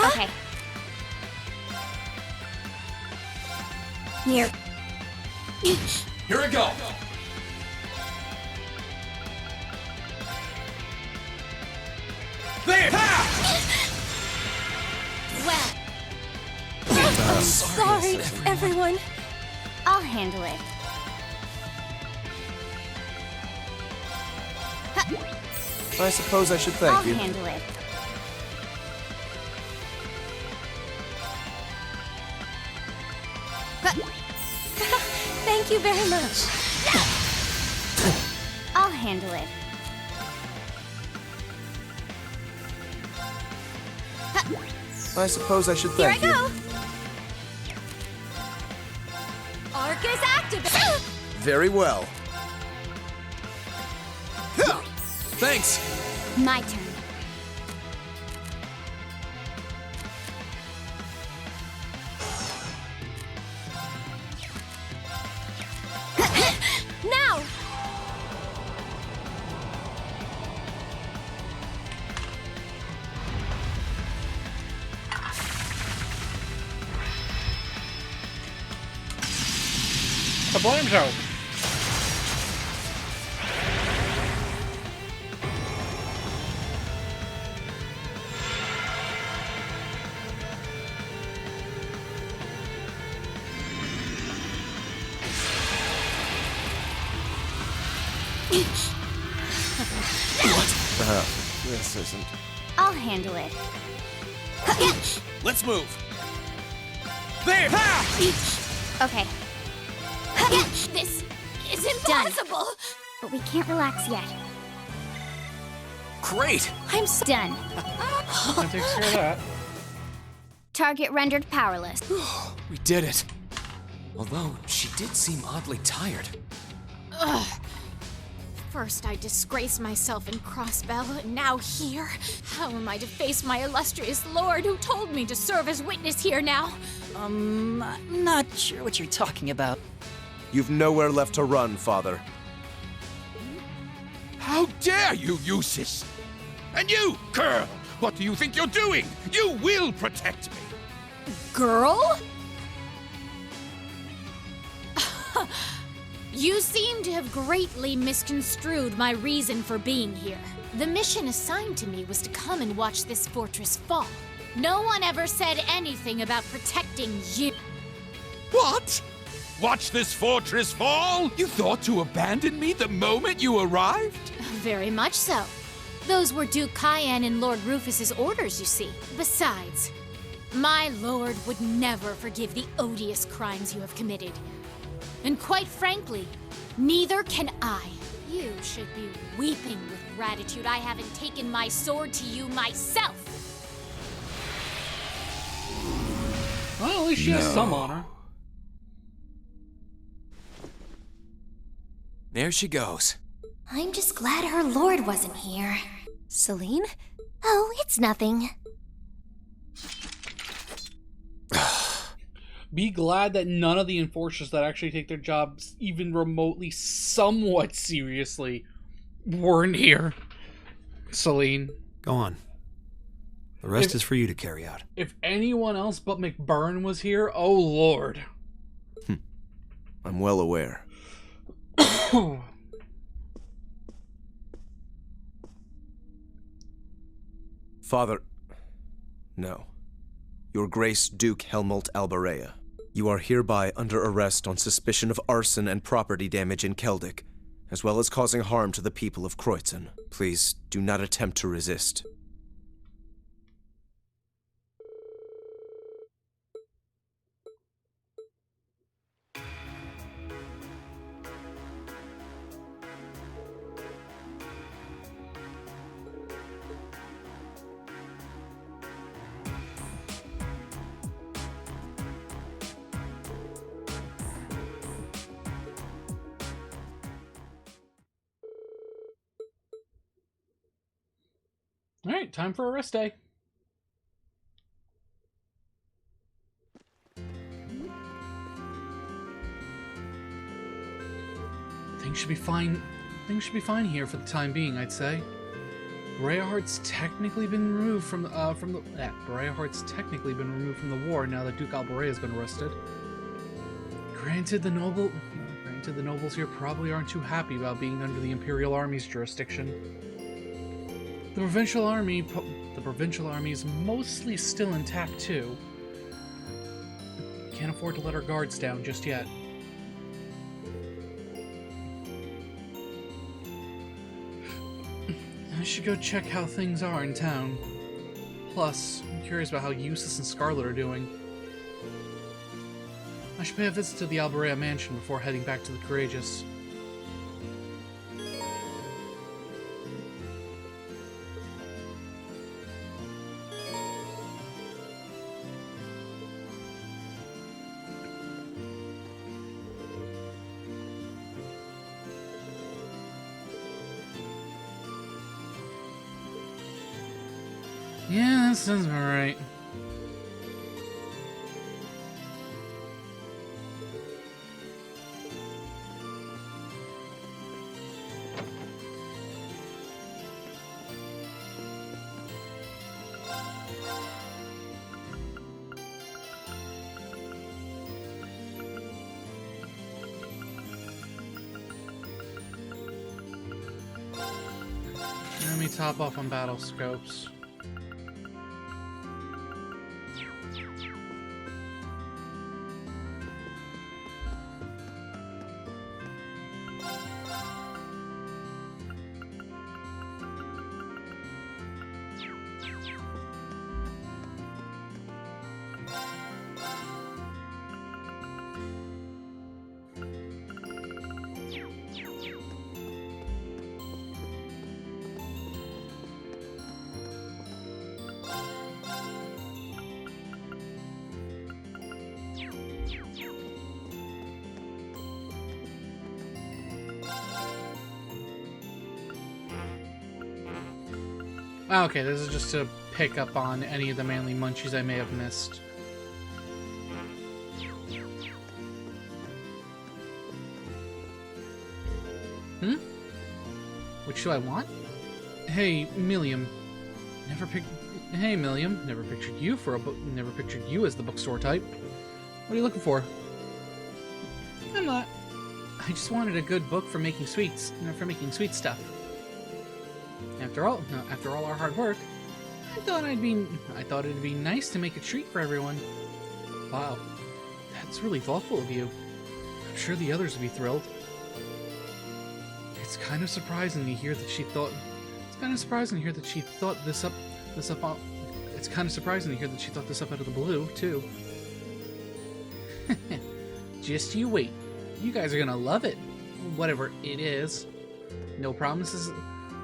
Okay. Here. Here I go. There! Well. I'm sorry, everyone. I'll handle it. I suppose I should thank I'll you. handle it. Thank you very much. I'll handle it. I suppose I should Here I thank you. go. Arc is activated. Very well. Thanks. My turn. Now. The blame show. This isn't. I'll handle it. Let's move. There! Okay. This is impossible. But we can't relax yet. Great. I'm done. That takes care of that. Target rendered powerless. We did it. Although, she did seem oddly tired. Ugh. First I disgrace myself in Crossbell, and now here? How am I to face my illustrious lord who told me to serve as witness here now? I'm not sure what you're talking about. You've nowhere left to run, Father. How dare you, Eustace! And you, girl! What do you think you're doing? You will protect me! Girl? You seem to have greatly misconstrued my reason for being here. The mission assigned to me was to come and watch this fortress fall. No one ever said anything about protecting you. What? Watch this fortress fall? You thought to abandon me the moment you arrived? Very much so. Those were Duke Cayenne and Lord Rufus's orders, you see. Besides, my lord would never forgive the odious crimes you have committed. And quite frankly, neither can I. You should be weeping with gratitude I haven't taken my sword to you myself. Well, at least she has some honor. There she goes. I'm just glad her lord wasn't here. Celine? Oh, it's nothing. Be glad that none of the enforcers that actually take their jobs even remotely somewhat seriously weren't here. Celine. Go on. The rest is for you to carry out. If anyone else but McBurn was here, oh lord. I'm well aware. Father... No. Your Grace Duke Helmut Albarea. You are hereby under arrest on suspicion of arson and property damage in Celtic, as well as causing harm to the people of Kreutzen. Please do not attempt to resist. Alright, time for a rest day. Things should be fine. Things should be fine here for the time being, I'd say. Berea Heart's technically been removed from the war now that Duke Alberea has been arrested. Granted, the nobles here probably aren't too happy about being under the Imperial Army's jurisdiction. The provincial army is mostly still intact too. Can't afford to let our guards down just yet. I should go check how things are in town. Plus, I'm curious about how Eustace and Scarlet are doing. I should pay a visit to the Alberea mansion before heading back to the Courageous. Yeah, that sounds about right. Let me top off on battle scopes. Okay, this is just to pick up on any of the manly munchies I may have missed. Which do I want? Hey, Milliam. Hey, Milliam. Never pictured you for a book. Never pictured you as the bookstore type. What are you looking for? I'm not. I just wanted a good book for making sweets. For making sweet stuff. After all our hard work, I thought it'd be nice to make a treat for everyone. Wow, that's really thoughtful of you. I'm sure the others would be thrilled. It's kind of surprising to hear that she thought. It's kind of surprising to hear that she thought this up. It's kind of surprising to hear that she thought this up out of the blue too. Just you wait. You guys are gonna love it, whatever it is. No promises.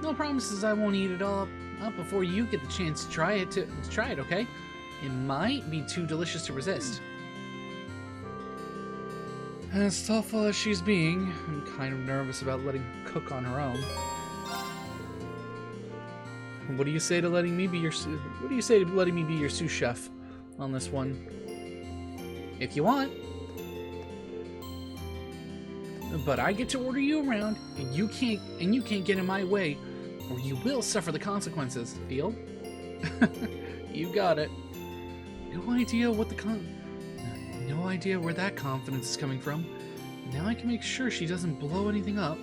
No promises I won't eat it all up before you get the chance to try it, okay? It might be too delicious to resist. As thoughtful as she's being, I'm kind of nervous about letting her cook on her own. What do you say to letting me be your sous chef on this one? If you want. But I get to order you around, and you can't get in my way, or you will suffer the consequences. Deal? You got it. No idea where that confidence is coming from. Now I can make sure she doesn't blow anything up.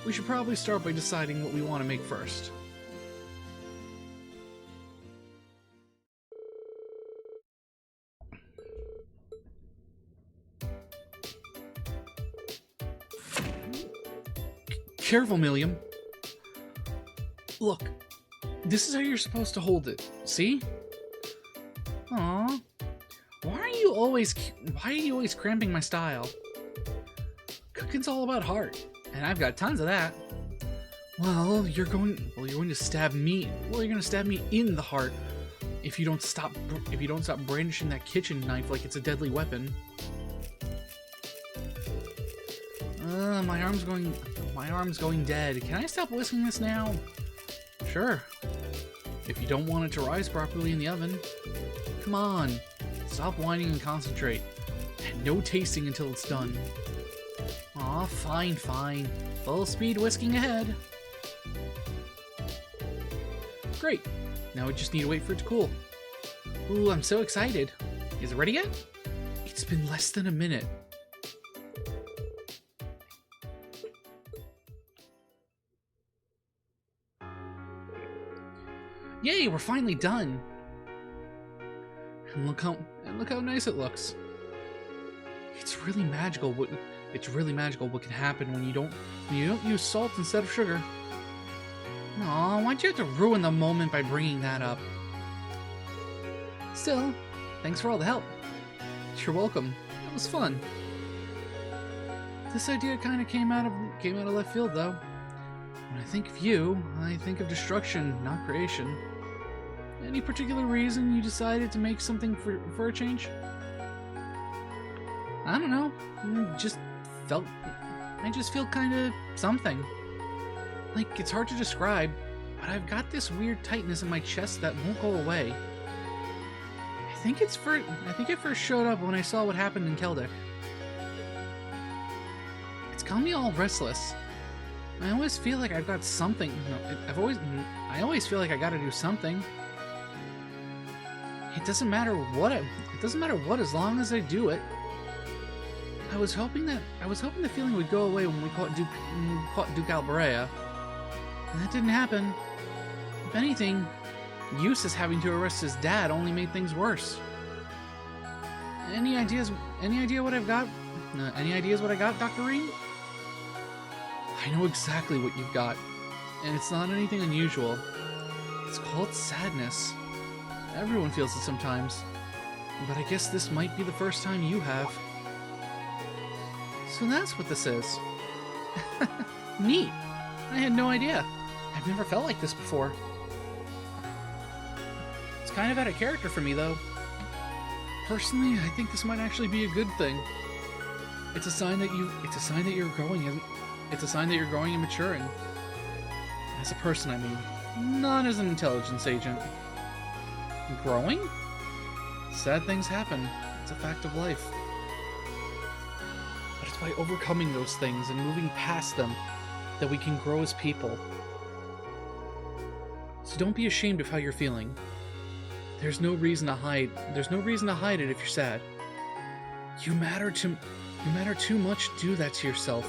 We should probably start by deciding what we want to make first. Careful, Milliam. Look, this is how you're supposed to hold it. See? Aww. Why are you always cramping my style? Cooking's all about heart, and I've got tons of that. Well, you're going to stab me. Well, you're going to stab me in the heart if you don't stop brandishing that kitchen knife like it's a deadly weapon. My arm's going dead. Can I stop whisking this now? Sure. If you don't want it to rise properly in the oven. Come on. Stop whining and concentrate. And no tasting until it's done. Aw, fine, fine. Full speed whisking ahead. Great. Now we just need to wait for it to cool. Ooh, I'm so excited. Is it ready yet? It's been less than a minute. Yay, we're finally done. And look how nice it looks. It's really magical what can happen when you don't use salt instead of sugar. Aw, why'd you have to ruin the moment by bringing that up? Still, thanks for all the help. You're welcome. It was fun. This idea kind of came out of left field, though. When I think of you, I think of destruction, not creation. Any particular reason you decided to make something for a change? I don't know. I just feel kind of something. Like, it's hard to describe, but I've got this weird tightness in my chest that won't go away. I think it first showed up when I saw what happened in Keldek. It's got me all restless. I always feel like I've got something. I always feel like I gotta do something. It doesn't matter what as long as I do it. I was hoping the feeling would go away when we caught Duke Albarea. And that didn't happen. If anything, Eustace having to arrest his dad only made things worse. Any ideas what I've got? Any ideas what I got, Dr. Rean? I know exactly what you've got, and it's not anything unusual. It's called sadness. Everyone feels it sometimes, but I guess this might be the first time you have. So that's what this is. Neat. I had no idea. I've never felt like this before. It's kind of out of character for me, though. Personally, I think this might actually be a good thing. It's a sign that you're growing and maturing. As a person, I mean, not as an intelligence agent. Growing? Sad things happen. It's a fact of life. But it's by overcoming those things and moving past them that we can grow as people. So don't be ashamed of how you're feeling. There's no reason to hide it if you're sad. You matter too much to do that to yourself.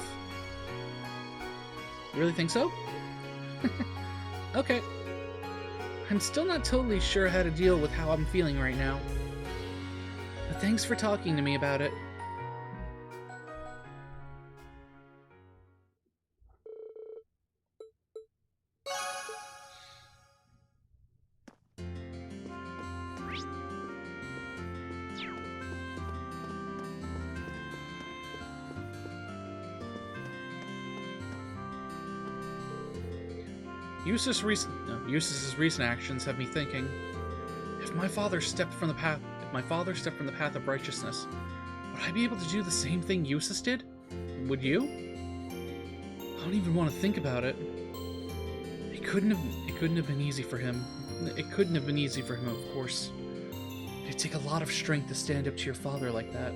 You really think so? Okay. I'm still not totally sure how to deal with how I'm feeling right now. But thanks for talking to me about it. Eustace's recent actions have me thinking, if my father stepped from the path of righteousness, would I be able to do the same thing Eustace did? Would you? I don't even want to think about it. It couldn't have been easy for him. It couldn't have been easy for him, of course. It'd take a lot of strength to stand up to your father like that.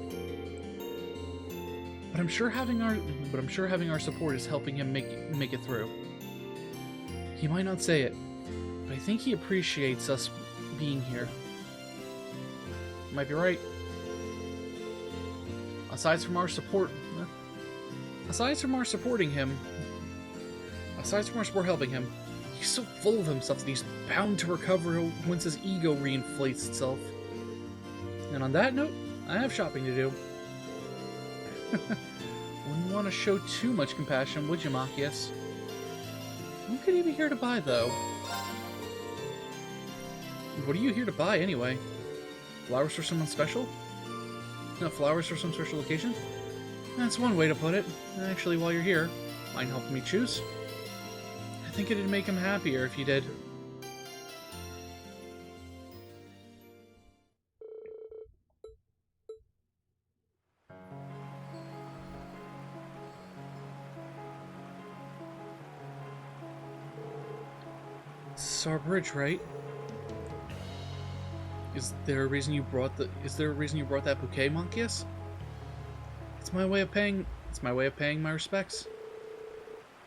But I'm sure having our support is helping him make it through. He might not say it, but I think he appreciates us being here. You might be right. Aside from our support helping him, he's so full of himself that he's bound to recover once his ego reinflates itself. And on that note, I have shopping to do. Wouldn't want to show too much compassion, would you, Machias? What could he be here to buy, though? What are you here to buy, anyway? Flowers for someone special? No, flowers for some special occasion? That's one way to put it. Actually, while you're here, mind helping me choose? I think it'd make him happier if you did. This is our bridge, right? Is there a reason you brought that bouquet, Monkius? It's my way of paying It's my way of paying my respects.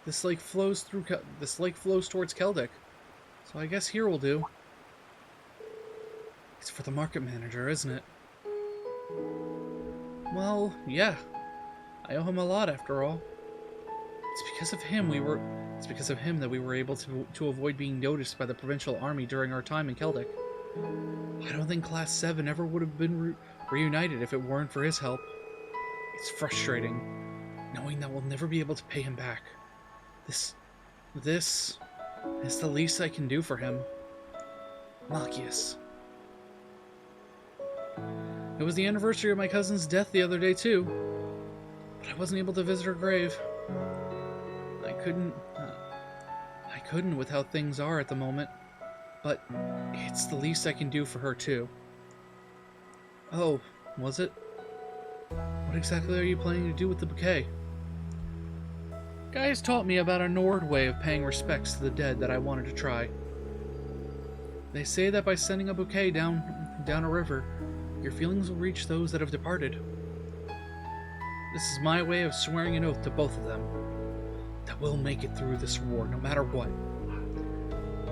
This lake flows towards Keldic, so I guess here will do. It's for the market manager, isn't it? Well, yeah. I owe him a lot, after all. It's because of him that we were able to avoid being noticed by the provincial army during our time in Keldic. I don't think Class 7 ever would have been reunited if it weren't for his help. It's frustrating, knowing that we'll never be able to pay him back. This is the least I can do for him. Machias. It was the anniversary of my cousin's death the other day, too. But I wasn't able to visit her grave. I couldn't with how things are at the moment. But it's the least I can do for her, too. Oh, was it? What exactly are you planning to do with the bouquet? Guys taught me about a Nord way of paying respects to the dead that I wanted to try. They say that by sending a bouquet down a river, your feelings will reach those that have departed. This is my way of swearing an oath to both of them that we'll make it through this war no matter what.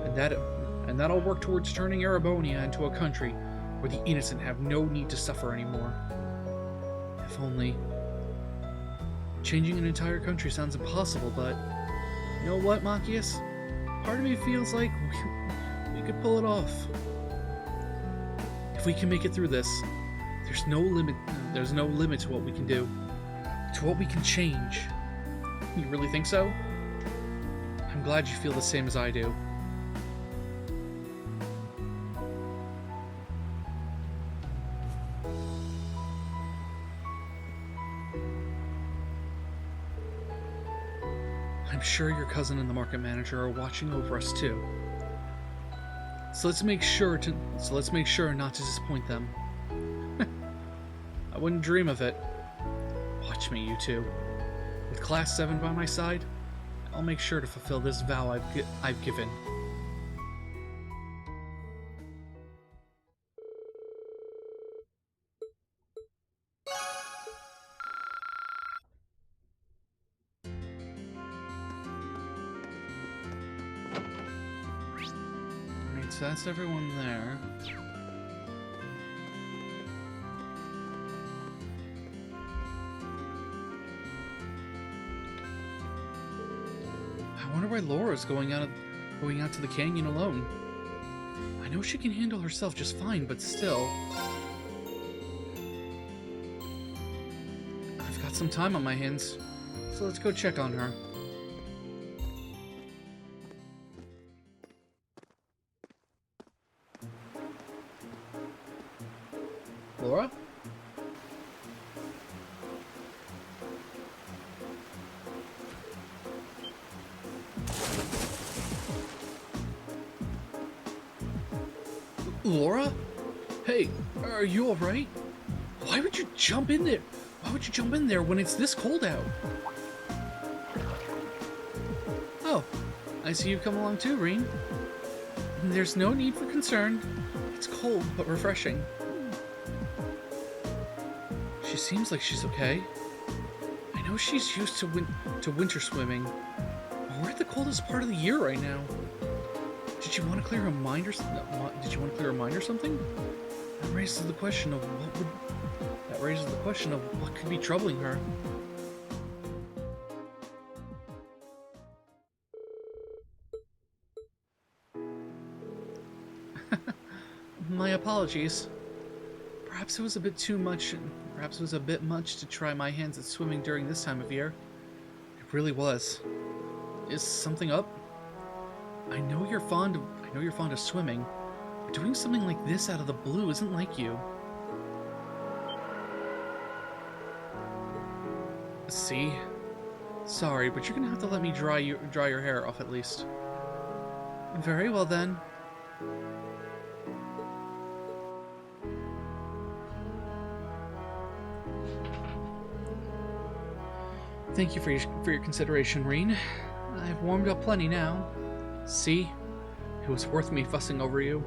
And that I'll work towards turning Erebonia into a country where the innocent have no need to suffer anymore. If only. Changing an entire country sounds impossible, but you know what, Machias? Part of me feels like we could pull it off. If we can make it through this, there's no limit to what we can do, to what we can change. You really think so? I'm glad you feel the same as I do. I'm sure your cousin and the market manager are watching over us too. So let's make sure not to disappoint them. I wouldn't dream of it. Watch me, you two. With Class 7 by my side, I'll make sure to fulfill this vow I've given. Alright, so that's everyone there. I wonder why Laura's going out to the canyon alone. I know she can handle herself just fine, but still. I've got some time on my hands, so let's go check on her. Laura? Laura? Hey, are you alright? Why would you jump in there? Why would you jump in there when it's this cold out? Oh, I see you've come along too, Reen. There's no need for concern. It's cold, but refreshing. She seems like she's okay. I know she's used to winter swimming. We're at the coldest part of the year right now. Did you want to clear her mind or something? That raises the question of what could be troubling her. My apologies. Perhaps it was a bit too much, and perhaps it was a bit much to try my hands at swimming during this time of year. It really was. Is something up? I know you're fond of swimming, but doing something like this out of the blue isn't like you. See? Sorry, but you're gonna have to let me dry your hair off at least. Very well then. Thank you for your consideration, Reen. I've warmed up plenty now. See? It was worth me fussing over you.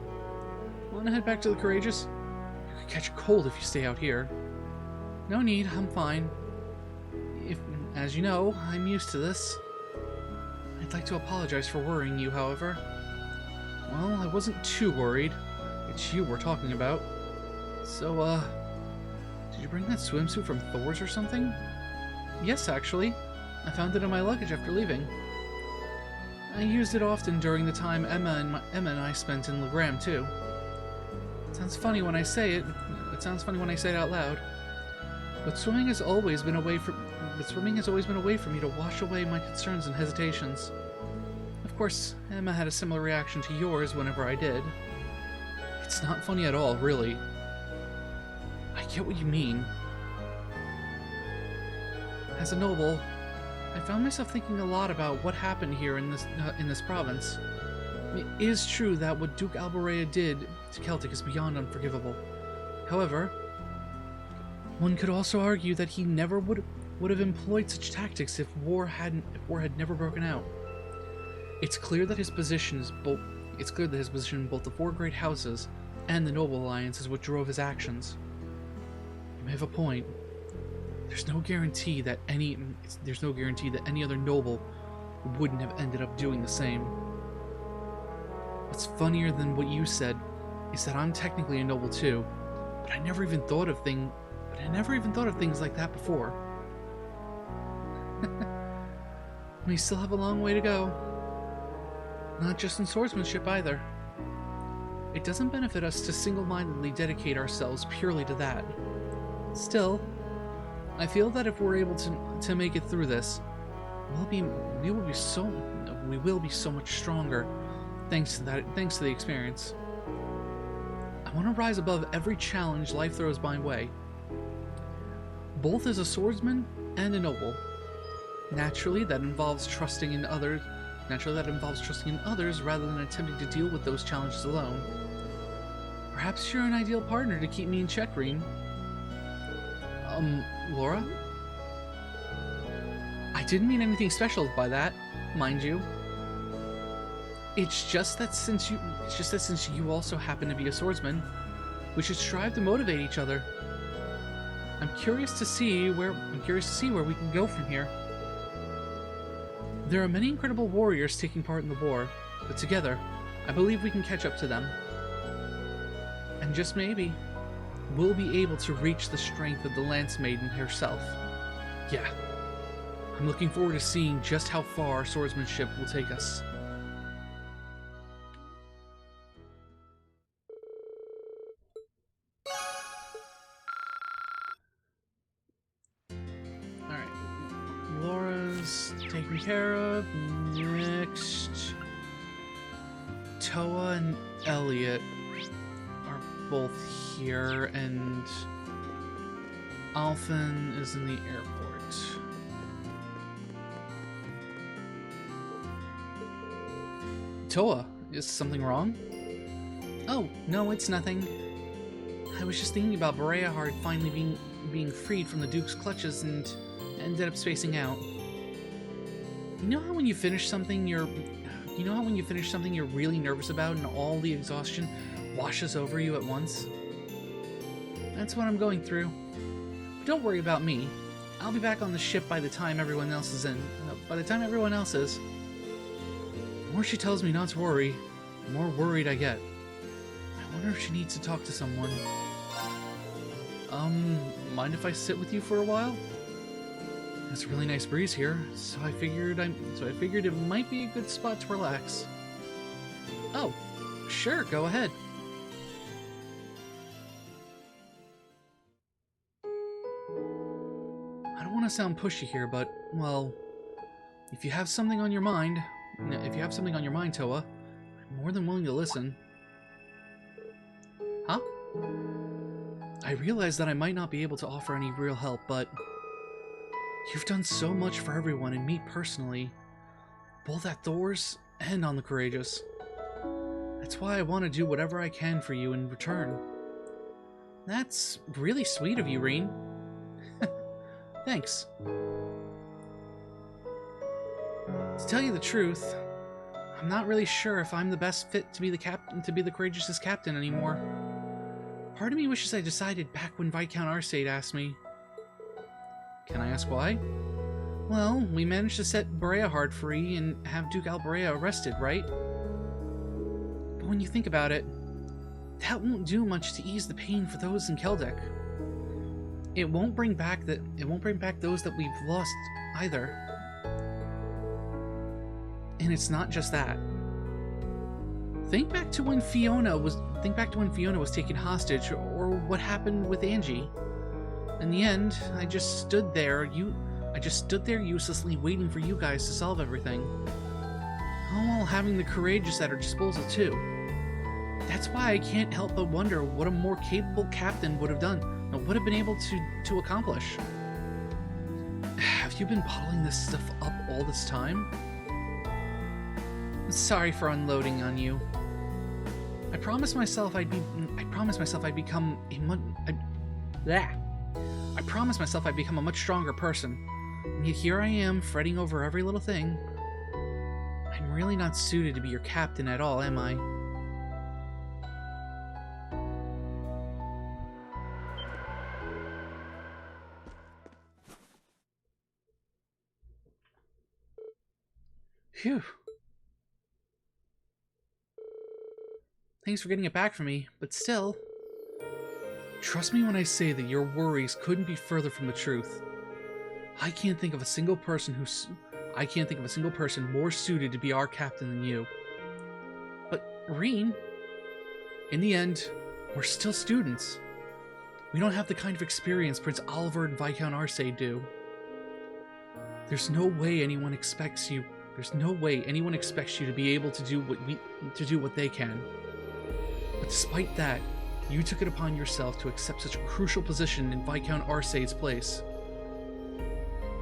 Want to head back to the Courageous? You could catch a cold if you stay out here. No need, I'm fine. As you know, I'm used to this. I'd like to apologize for worrying you, however. Well, I wasn't too worried. It's you we're talking about. So, did you bring that swimsuit from Thor's or something? Yes, actually. I found it in my luggage after leaving. I used it often during the time Emma and I spent in GLEGAM too. It sounds funny when I say it. It sounds funny when I say it out loud. But swimming has always been a way for me to wash away my concerns and hesitations. Of course, Emma had a similar reaction to yours whenever I did. It's not funny at all, really. I get what you mean. As a noble, I found myself thinking a lot about what happened here in this province. It is true that what Duke Albarea did to Celtic is beyond unforgivable. However, one could also argue that he never would have employed such tactics if war had never broken out. It's clear that his position in both the four great houses and the Noble Alliance is what drove his actions. You may have a point. There's no guarantee that any other noble wouldn't have ended up doing the same. What's funnier than what you said is that I'm technically a noble too, but I never even thought of things like that before. We still have a long way to go. Not just in swordsmanship either. It doesn't benefit us to single-mindedly dedicate ourselves purely to that. Still, I feel that if we're able to make it through this, we will be so much stronger thanks to the experience. I want to rise above every challenge life throws my way, both as a swordsman and a noble. Naturally, that involves trusting in others rather than attempting to deal with those challenges alone. Perhaps you're an ideal partner to keep me in check, Reen. Laura? I didn't mean anything special by that, mind you. It's just that since you also happen to be a swordsman, we should strive to motivate each other. I'm curious to see where we can go from here. There are many incredible warriors taking part in the war, but together, I believe we can catch up to them. And just maybe, we'll be able to reach the strength of the Lance Maiden herself. Yeah. I'm looking forward to seeing just how far swordsmanship will take us. Alright. Laura's taken care of. Next, Toa and Elliot are both here, and Alphen is in the airport. Toa, is something wrong? Oh, no, it's nothing. I was just thinking about Bereahard finally being freed from the Duke's clutches and ended up spacing out. You know how when you finish something you're really nervous about and all the exhaustion washes over you at once? That's what I'm going through. Don't worry about me. I'll be back on the ship by the time everyone else is in. By the time everyone else is. The more she tells me not to worry, the more worried I get. I wonder if she needs to talk to someone. Mind if I sit with you for a while? It's a really nice breeze here, so I figured it might be a good spot to relax. Oh, sure, go ahead. I don't want to sound pushy here, but, well, if you have something on your mind, Toa, I'm more than willing to listen. Huh? I realize that I might not be able to offer any real help, but you've done so much for everyone and me personally, both at Thor's and on the Courageous. That's why I want to do whatever I can for you in return. That's really sweet of you, Reen. Thanks. To tell you the truth, I'm not really sure if I'm the best fit to be the Courageous's captain anymore. Part of me wishes I decided back when Viscount Arcade asked me. Can I ask why? Well, we managed to set Breahard free and have Duke Albarea arrested, right? But when you think about it, that won't do much to ease the pain for those in Keldek. It won't bring back those that we've lost either. And it's not just that. Think back to when Fiona was taken hostage, or what happened with Angie. In the end, I just stood there uselessly waiting for you guys to solve everything. All while having the courageous at our disposal too. That's why I can't help but wonder what a more capable captain would have been able to accomplish. Have you been bottling this stuff up all this time? Sorry for unloading on you. I promised myself I'd become a much stronger person. And yet here I am, fretting over every little thing. I'm really not suited to be your captain at all, am I? Phew. Thanks for getting it back for me, but still. Trust me when I say that your worries couldn't be further from the truth. I can't think of a single person more suited to be our captain than you. But, Reen, in the end, we're still students. We don't have the kind of experience Prince Oliver and Viscount Arce do. There's no way anyone expects you to be able to do what they can. But despite that, you took it upon yourself to accept such a crucial position in Viscount Arce's place.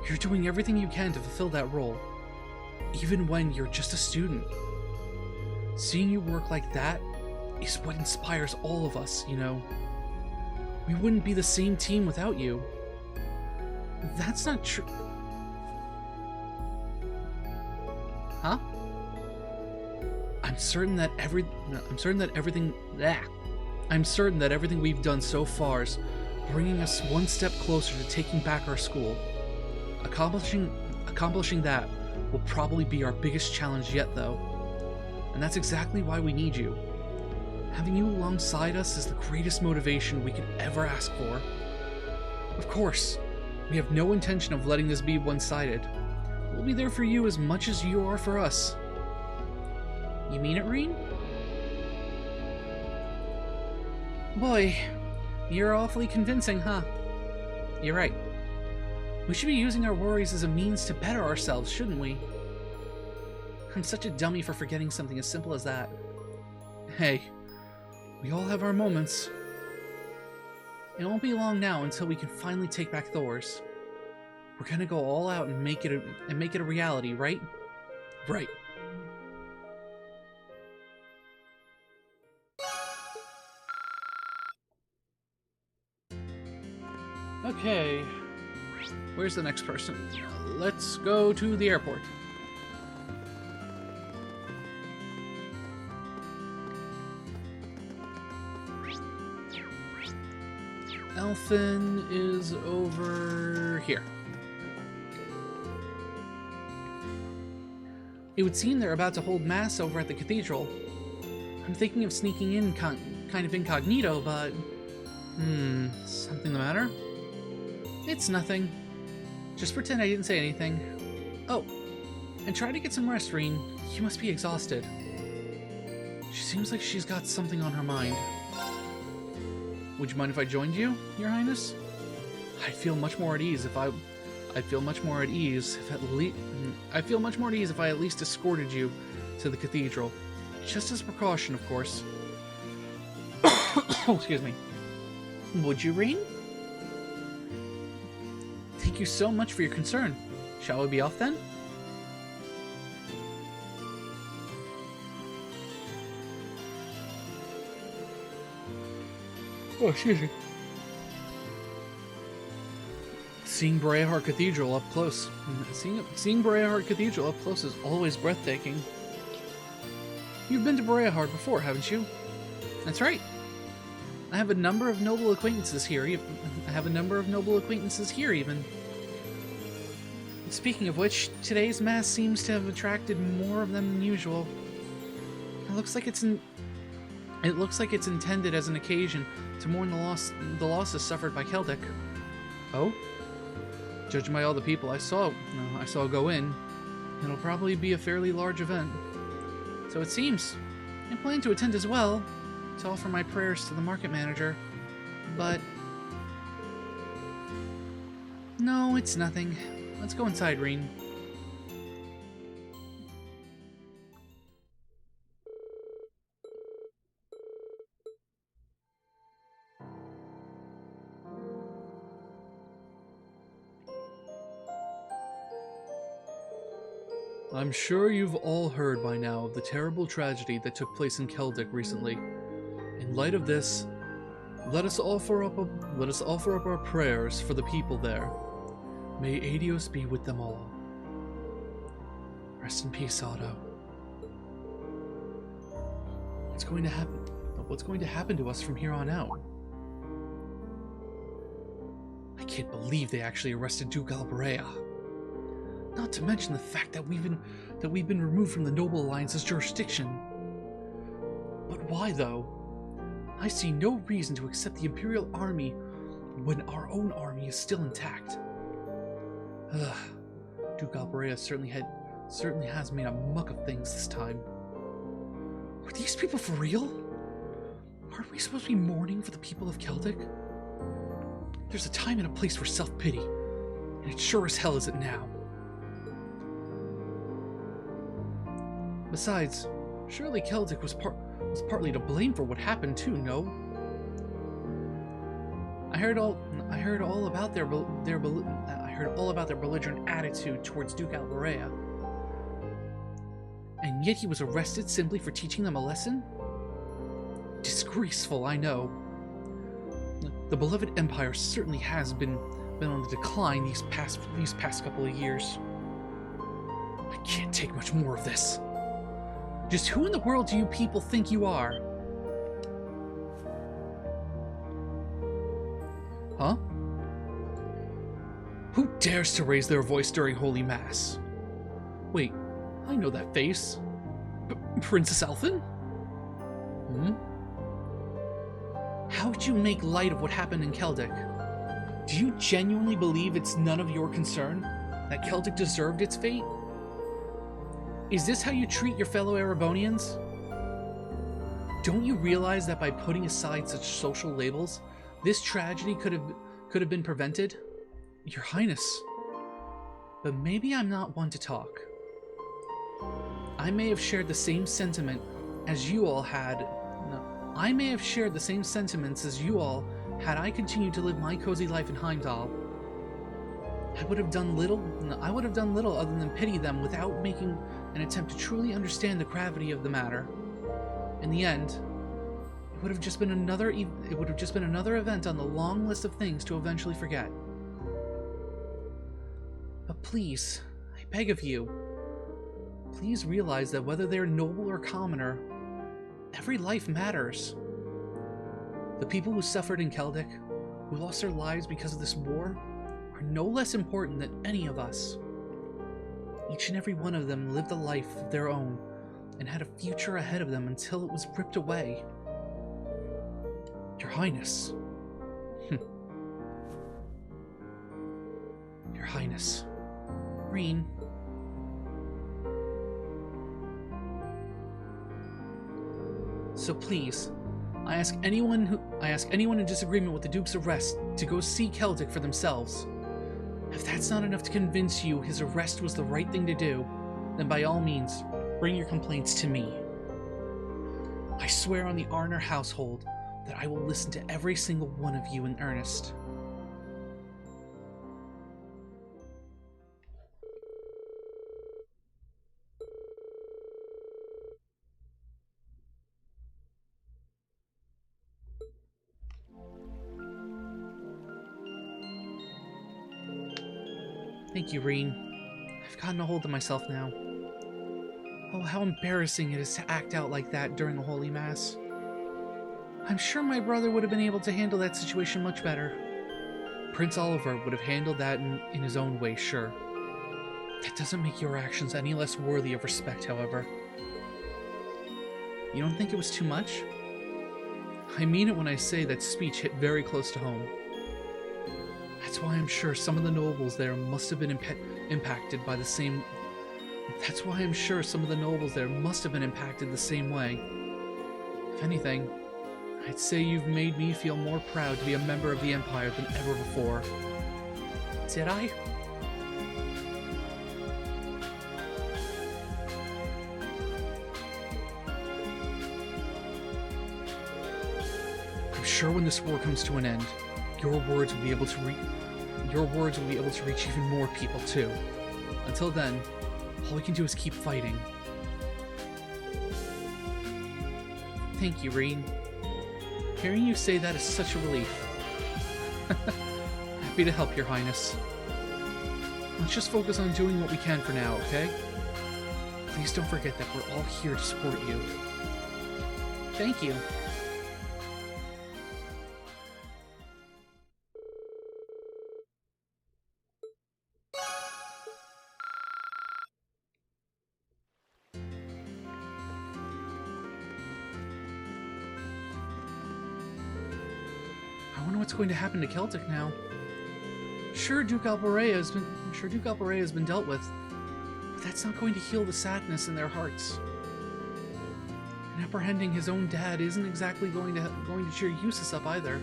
You're doing everything you can to fulfill that role, even when you're just a student. Seeing you work like that is what inspires all of us, you know. We wouldn't be the same team without you. That's not true. Huh? I'm certain that everything we've done so far is bringing us one step closer to taking back our school. Accomplishing that will probably be our biggest challenge yet, though. And that's exactly why we need you. Having you alongside us is the greatest motivation we could ever ask for. Of course, we have no intention of letting this be one-sided. We'll be there for you as much as you are for us. You mean it, Reen? Boy, you're awfully convincing, huh? You're right. We should be using our worries as a means to better ourselves, shouldn't we? I'm such a dummy for forgetting something as simple as that. Hey, we all have our moments. It won't be long now until we can finally take back Thor's. We're gonna go all out and make it a reality, right? Right. Okay. Where's the next person? Let's go to the airport. Elfin is over here. It would seem they're about to hold mass over at the cathedral. I'm thinking of sneaking in kind of incognito, but... something the matter? It's nothing. Just pretend I didn't say anything. Oh, and try to get some rest, Reen. You must be exhausted. She seems like she's got something on her mind. Would you mind if I joined you, Your Highness? I'd feel much more at ease if I at least escorted you to the cathedral. Just as a precaution, of course. Oh, excuse me. Would you, Reen? Thank you so much for your concern. Shall we be off then? Oh, excuse me. Seeing Breahard Cathedral up close. Seeing Breahard Cathedral up close is always breathtaking. You've been to Breahard before, haven't you? That's right. I have a number of noble acquaintances here. Even. Speaking of which, today's mass seems to have attracted more of them than usual. It looks like it's intended as an occasion to mourn the losses suffered by Celtic. Oh? Judging by all the people I saw go in, it'll probably be a fairly large event. So it seems. I plan to attend as well, to offer my prayers to the market manager, but... No, it's nothing. Let's go inside, Reen. I'm sure you've all heard by now of the terrible tragedy that took place in Celtic recently. In light of this, let us offer up our prayers for the people there. May Adios be with them all. Rest in peace, Otto. What's going to happen? What's going to happen to us from here on out? I can't believe they actually arrested Duke Albarea. Not to mention the fact that we've been removed from the Noble Alliance's jurisdiction. But why, though? I see no reason to accept the Imperial Army when our own army is still intact. Ugh. Duke Albarea certainly has made a muck of things this time. Are these people for real? Aren't we supposed to be mourning for the people of Celtic? There's a time and a place for self-pity, and it sure as hell isn't now. Besides, surely Celtic was partly to blame for what happened too, no? I heard all about their belligerent attitude towards Duke Albarea. And yet he was arrested simply for teaching them a lesson? Disgraceful, I know. The beloved Empire certainly has been on the decline these past couple of years. I can't take much more of this. Just who in the world do you people think you are? Huh? Who dares to raise their voice during Holy Mass? Wait, I know that face. Princess Elfin? How would you make light of what happened in Celtic? Do you genuinely believe it's none of your concern? That Celtic deserved its fate? Is this how you treat your fellow Erebonians? Don't you realize that by putting aside such social labels, this tragedy could have been prevented? Your Highness. But maybe I'm not one to talk. I may have shared the same sentiment as you all had. No, I may have shared the same sentiments as you all had I continued to live my cozy life in Heimdall. I would have done little other than pity them without making an attempt to truly understand the gravity of the matter. In the end, it would have just been another event on the long list of things to eventually forget. But please, I beg of you, please realize that whether they're noble or commoner, every life matters. The people who suffered in Celtic, who lost their lives because of this war, are no less important than any of us. Each and every one of them lived a life of their own and had a future ahead of them until it was ripped away. Your Highness. Your Highness. Reen. So please, I ask anyone in disagreement with the Duke's arrest to go see Celtic for themselves. If that's not enough to convince you his arrest was the right thing to do, then by all means, bring your complaints to me. I swear on the Arner household that I will listen to every single one of you in earnest. Thank you, Reen. I've gotten a hold of myself now. Oh, how embarrassing it is to act out like that during a Holy Mass. I'm sure my brother would have been able to handle that situation much better. Prince Oliver would have handled that in his own way, sure. That doesn't make your actions any less worthy of respect, however. You don't think it was too much? I mean it when I say that speech hit very close to home. That's why I'm sure some of the nobles there must have been impacted by the same... That's why I'm sure some of the nobles there must have been impacted the same way. If anything, I'd say you've made me feel more proud to be a member of the Empire than ever before. Did I? I'm sure when this war comes to an end, your words will be able to reach even more people too. Until then, all we can do is keep fighting. Thank you, Reen. Hearing you say that is such a relief. Happy to help, Your Highness. Let's just focus on doing what we can for now, okay? Please don't forget that we're all here to support you. Thank you. I wonder what's going to happen to Celtic now. Sure, Duke Alborea has been dealt with, but that's not going to heal the sadness in their hearts. And apprehending his own dad isn't exactly going to cheer Eustace up either.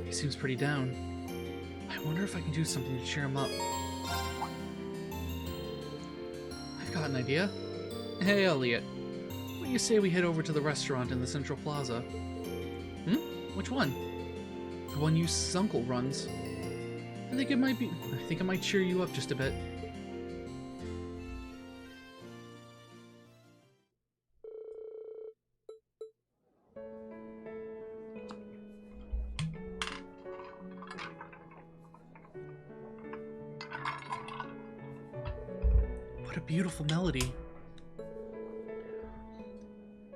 He seems pretty down. I wonder if I can do something to cheer him up. I've got an idea. Hey, Elliot. What do you say we head over to the restaurant in the Central Plaza? Which one? The one Eustace's uncle runs. I think it might cheer you up just a bit. What a beautiful melody.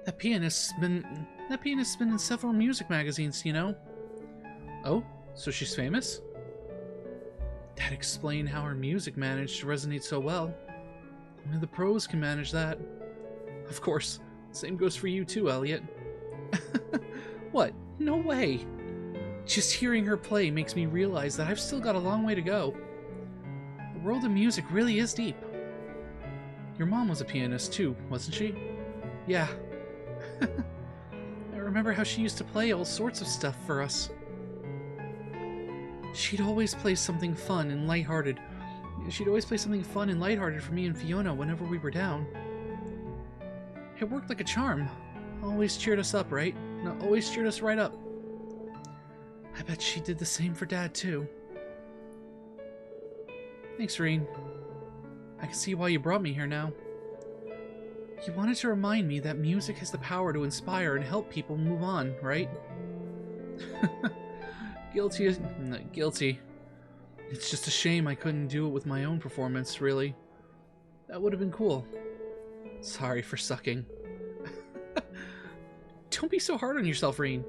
That pianist's been in several music magazines, you know? Oh, so she's famous? That'd explain how her music managed to resonate so well. Only the pros can manage that. Of course, same goes for you too, Elliot. What? No way! Just hearing her play makes me realize that I've still got a long way to go. The world of music really is deep. Your mom was a pianist too, wasn't she? Yeah. I remember how she used to play all sorts of stuff for us. She'd always play something fun and lighthearted. For me and Fiona whenever we were down. It worked like a charm. Always cheered us up, right? No, always cheered us right up. I bet she did the same for Dad, too. Thanks, Reen. I can see why you brought me here now. You wanted to remind me that music has the power to inspire and help people move on, right? Guilty. It's just a shame I couldn't do it with my own performance, really. That would have been cool. Sorry for sucking. Don't be so hard on yourself, Reen.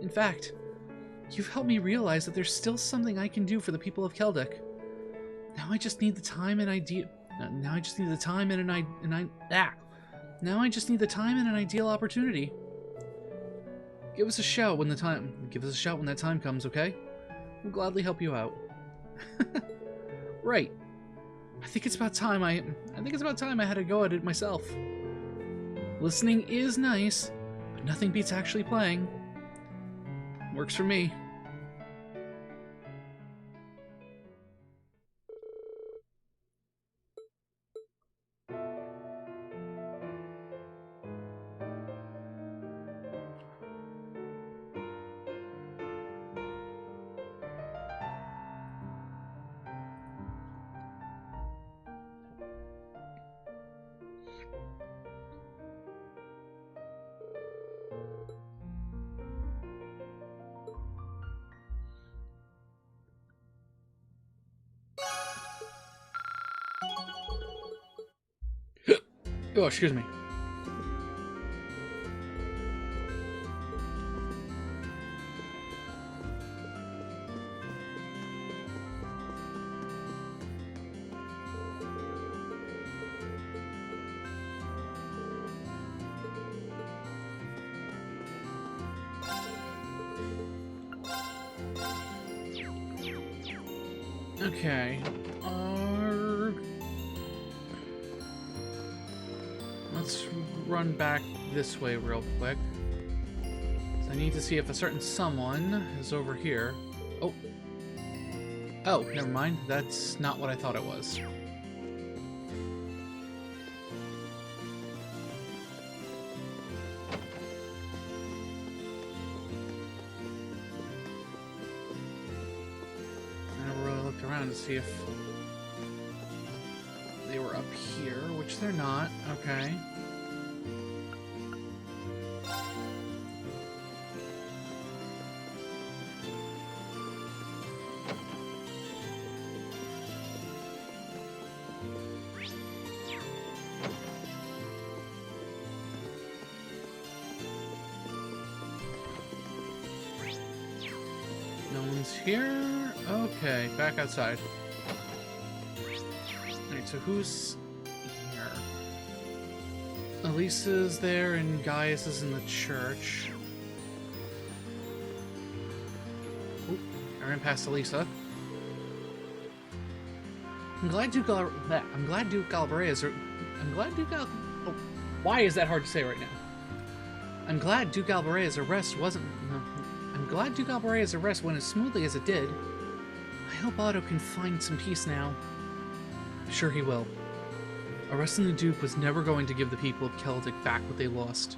In fact, you've helped me realize that there's still something I can do for the people of Celtic. Now I just need the time and Now I just need the time and an ideal opportunity. Give us a shout when that time comes, okay? We'll gladly help you out. Right. I think it's about time I had a go at it myself. Listening is nice, but nothing beats actually playing. Works for me. Oh, excuse me. Okay. Let's run back this way real quick. So I need to see if a certain someone is over here. Oh. Oh, never mind. That's not what I thought it was. I never really looked around to see if they were up here, which they're not. Okay. No one's here. Okay, back outside. Alright, so who's here? Elisa's there and Gaius is in the church. Oop, I ran past Elisa. I'm glad Duke Albarea is... Oh, why is that hard to say right now? I'm glad Duke Albarea's arrest wasn't... No, I'm glad Duke Albarea's arrest went as smoothly as it did. I hope Otto can find some peace now. I'm sure he will. Arresting the Duke was never going to give the people of Celtic back what they lost.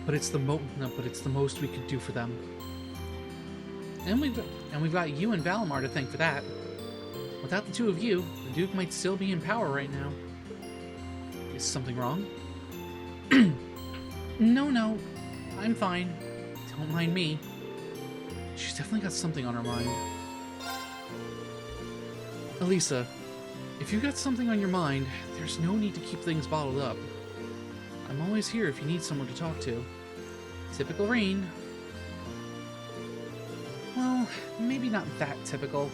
But it's the most we could do for them. And we've got you and Valimar to thank for that. Without the two of you, the Duke might still be in power right now. Is something wrong? No, I'm fine. Don't mind me. She's definitely got something on her mind. Elisa, if you've got something on your mind, there's no need to keep things bottled up. I'm always here if you need someone to talk to. Typical Rean. Well, maybe not that typical.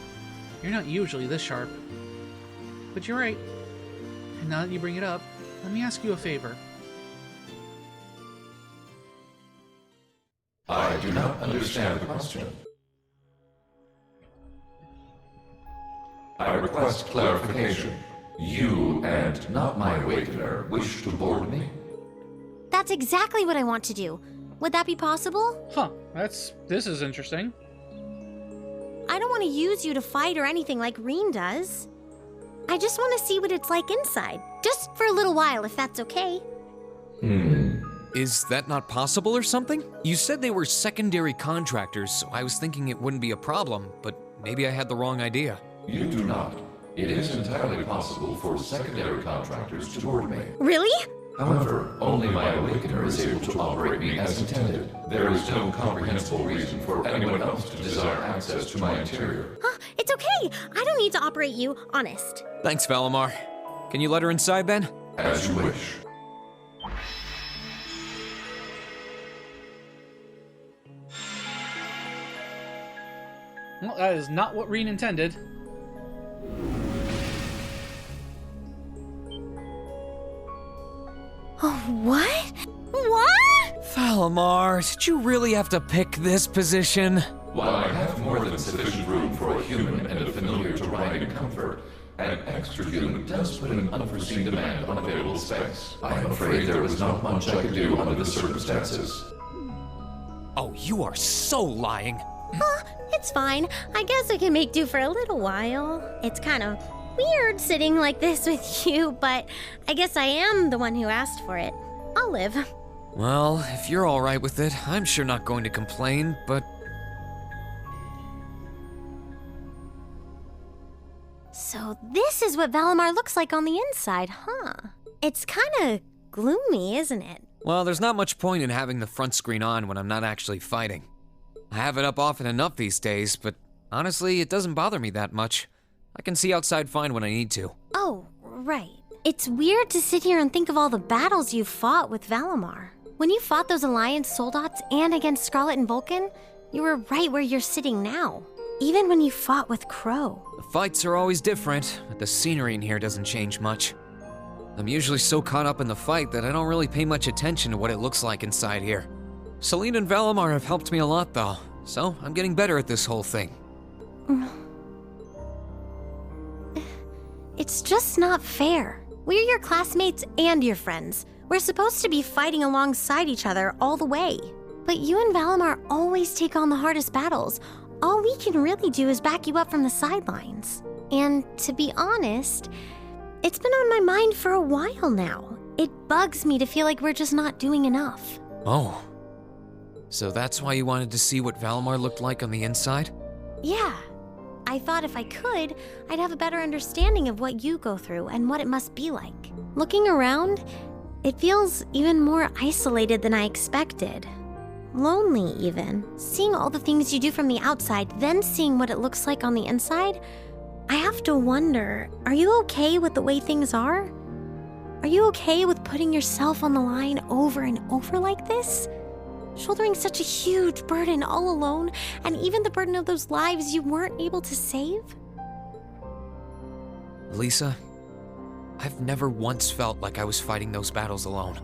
You're not usually this sharp. But you're right. And now that you bring it up, let me ask you a favor. I do not understand the question. I request clarification. You and not my awakener wish to board me? That's exactly what I want to do. Would that be possible? Huh, this is interesting. I don't want to use you to fight or anything like Rean does. I just want to see what it's like inside. Just for a little while, if that's okay. Is that not possible or something? You said they were secondary contractors, so I was thinking it wouldn't be a problem, but maybe I had the wrong idea. You do not. It is entirely possible for secondary contractors to board me. Really? However, only my awakener is able to operate me as intended. There is no comprehensible reason for anyone else to desire access to my interior. Huh, it's okay. I don't need to operate you, honest. Thanks, Valimar. Can you let her inside then? As you wish. Well, that is not what Rean intended. Oh, what? What? Valimar, did you really have to pick this position? While I have more than sufficient room for a human and a familiar to ride in comfort, an extra human does put an unforeseen demand on available space. I am afraid there was not much I could do under the circumstances. Oh, you are so lying. It's fine. I guess I can make do for a little while. It's kind of weird sitting like this with you, but I guess I am the one who asked for it. I'll live. Well, if you're all right with it, I'm sure not going to complain, but... So this is what Valimar looks like on the inside, huh? It's kind of gloomy, isn't it? Well, there's not much point in having the front screen on when I'm not actually fighting. I have it up often enough these days, but honestly, it doesn't bother me that much. I can see outside fine when I need to. Oh, right. It's weird to sit here and think of all the battles you've fought with Valimar. When you fought those Alliance soldats and against Scarlet and Vulcan, you were right where you're sitting now. Even when you fought with Crow. The fights are always different, but the scenery in here doesn't change much. I'm usually so caught up in the fight that I don't really pay much attention to what it looks like inside here. Celine and Valimar have helped me a lot though, so I'm getting better at this whole thing. It's just not fair. We're your classmates and your friends. We're supposed to be fighting alongside each other all the way. But you and Valimar always take on the hardest battles. All we can really do is back you up from the sidelines. And to be honest, it's been on my mind for a while now. It bugs me to feel like we're just not doing enough. Oh. So that's why you wanted to see what Valimar looked like on the inside? Yeah. I thought if I could, I'd have a better understanding of what you go through and what it must be like. Looking around, it feels even more isolated than I expected. Lonely, even. Seeing all the things you do from the outside, then seeing what it looks like on the inside, I have to wonder, are you okay with the way things are? Are you okay with putting yourself on the line over and over like this? Shouldering such a huge burden all alone, and even the burden of those lives you weren't able to save? Lisa, I've never once felt like I was fighting those battles alone.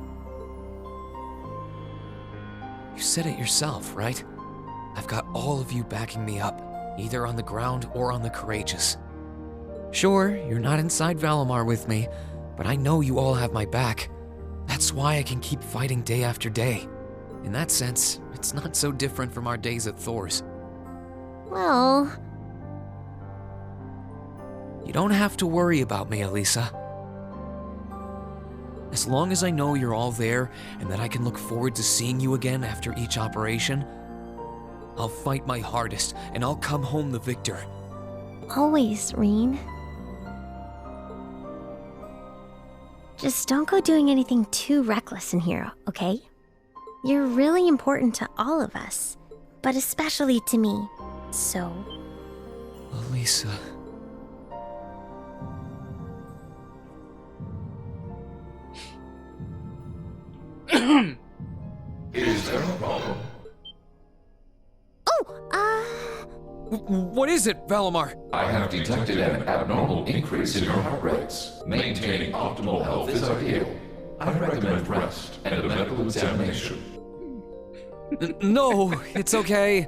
You said it yourself, right? I've got all of you backing me up, either on the ground or on the courageous. Sure, you're not inside Valimar with me, but I know you all have my back. That's why I can keep fighting day after day. In that sense, it's not so different from our days at Thor's. Well... You don't have to worry about me, Elisa. As long as I know you're all there and that I can look forward to seeing you again after each operation, I'll fight my hardest and I'll come home the victor. Always, Reen. Just don't go doing anything too reckless in here, okay? You're really important to all of us, but especially to me, so... Elisa... Is there a problem? What is it, Valimar? I have detected an abnormal increase in your heart rates. Maintaining optimal health is ideal. I recommend rest and a medical examination. No, it's okay.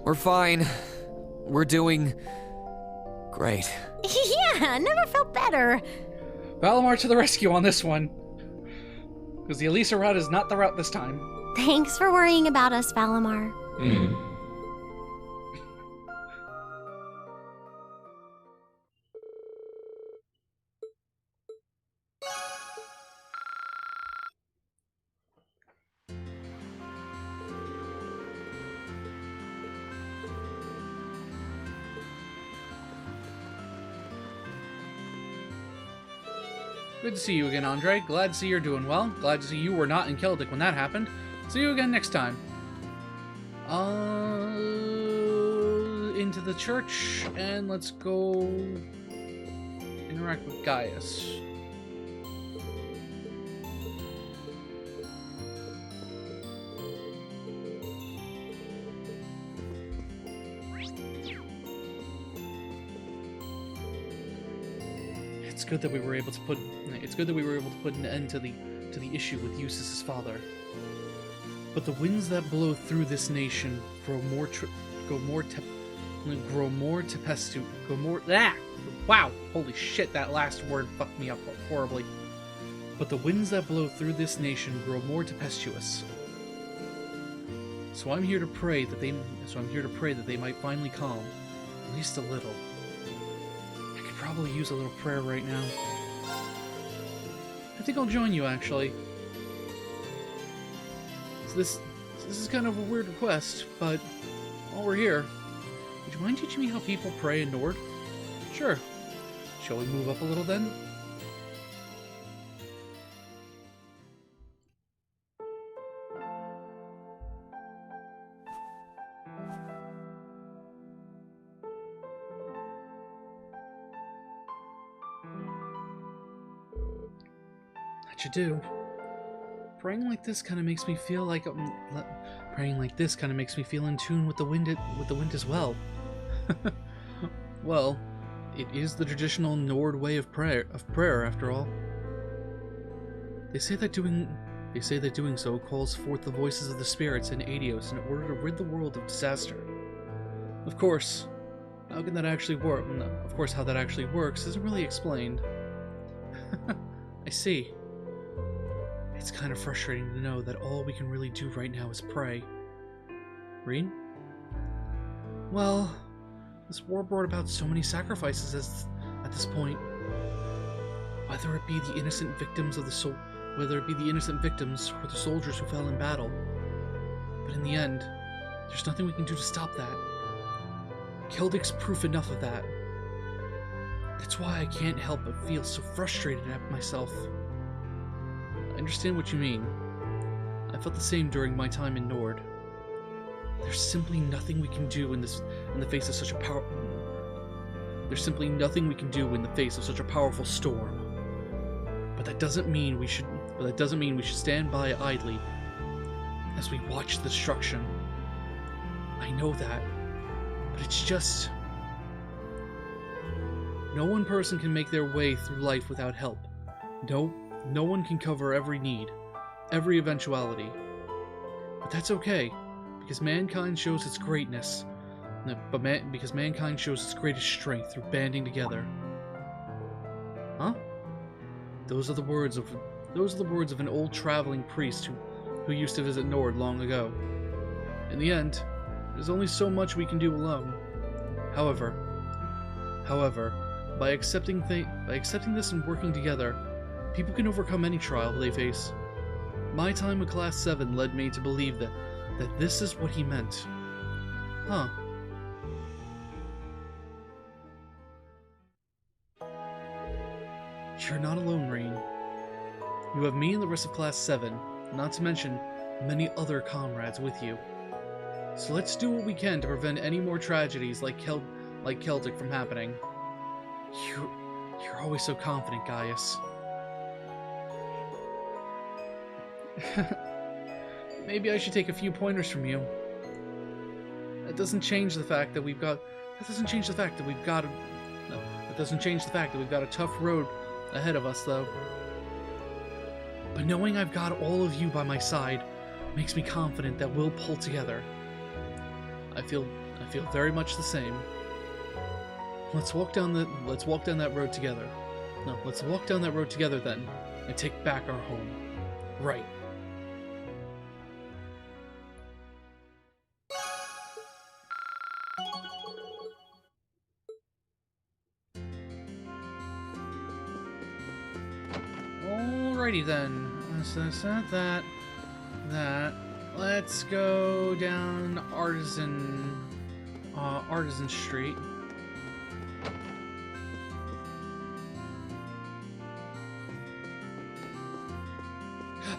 We're fine. We're doing... great. Yeah, never felt better. Valimar to the rescue on this one. Because the Elisa route is not the route this time. Thanks for worrying about us, Valimar. Good to see you again, Andre. Glad to see you're doing well. Glad to see you were not in Celtic when that happened. See you again next time. Into the church, and let's go interact with Gaius. It's good that we were able to put an end to the issue with Eustace's father. But the winds that blow through this nation wow, holy shit, that last word fucked me up horribly. But the winds that blow through this nation grow more tempestuous. So I'm here to pray that they might finally calm, at least a little. I could probably use a little prayer right now. I think I'll join you, actually. So this is kind of a weird request, but while we're here, would you mind teaching me how people pray in Nord? Sure. Shall we move up a little then? That you do. Praying like this kind of makes me feel like in tune with the wind as well. Well, it is the traditional Nord way of prayer after all. They say that doing so calls forth the voices of the spirits and Adios in order to rid the world of disaster. Of course, How can that actually work? Of course, how that actually works isn't really explained. I see. It's kind of frustrating to know that all we can really do right now is pray. Rean? Well, this war brought about so many sacrifices at this point. Whether it be the innocent victims or the soldiers who fell in battle. But in the end, there's nothing we can do to stop that. Keldic's proof enough of that. That's why I can't help but feel so frustrated at myself. I understand what you mean. I felt the same during my time in Nord. There's simply nothing we can do in the face of such a powerful storm. But that doesn't mean we should stand by idly as we watch the destruction. I know that, but it's just no one person can make their way through life without help. No one can cover every need, every eventuality. But that's okay, because mankind shows its greatness. Because mankind shows its greatest strength through banding together. Huh? Those are the words of an old traveling priest who used to visit Nord long ago. In the end, there's only so much we can do alone. However, by accepting this and working together, people can overcome any trial they face. My time with Class 7 led me to believe that this is what he meant. Huh. You're not alone, Rain. You have me and the rest of Class 7, not to mention many other comrades with you. So let's do what we can to prevent any more tragedies like Celtic from happening. You're always so confident, Gaius. Maybe I should take a few pointers from you. That doesn't change the fact that we've got a tough road ahead of us, though. But knowing I've got all of you by my side makes me confident that we'll pull together. I feel very much the same. Let's walk down that road together. No, let's walk down that road together then, and take back our home. Right. Alrighty then. That. Let's go down Artisan Street.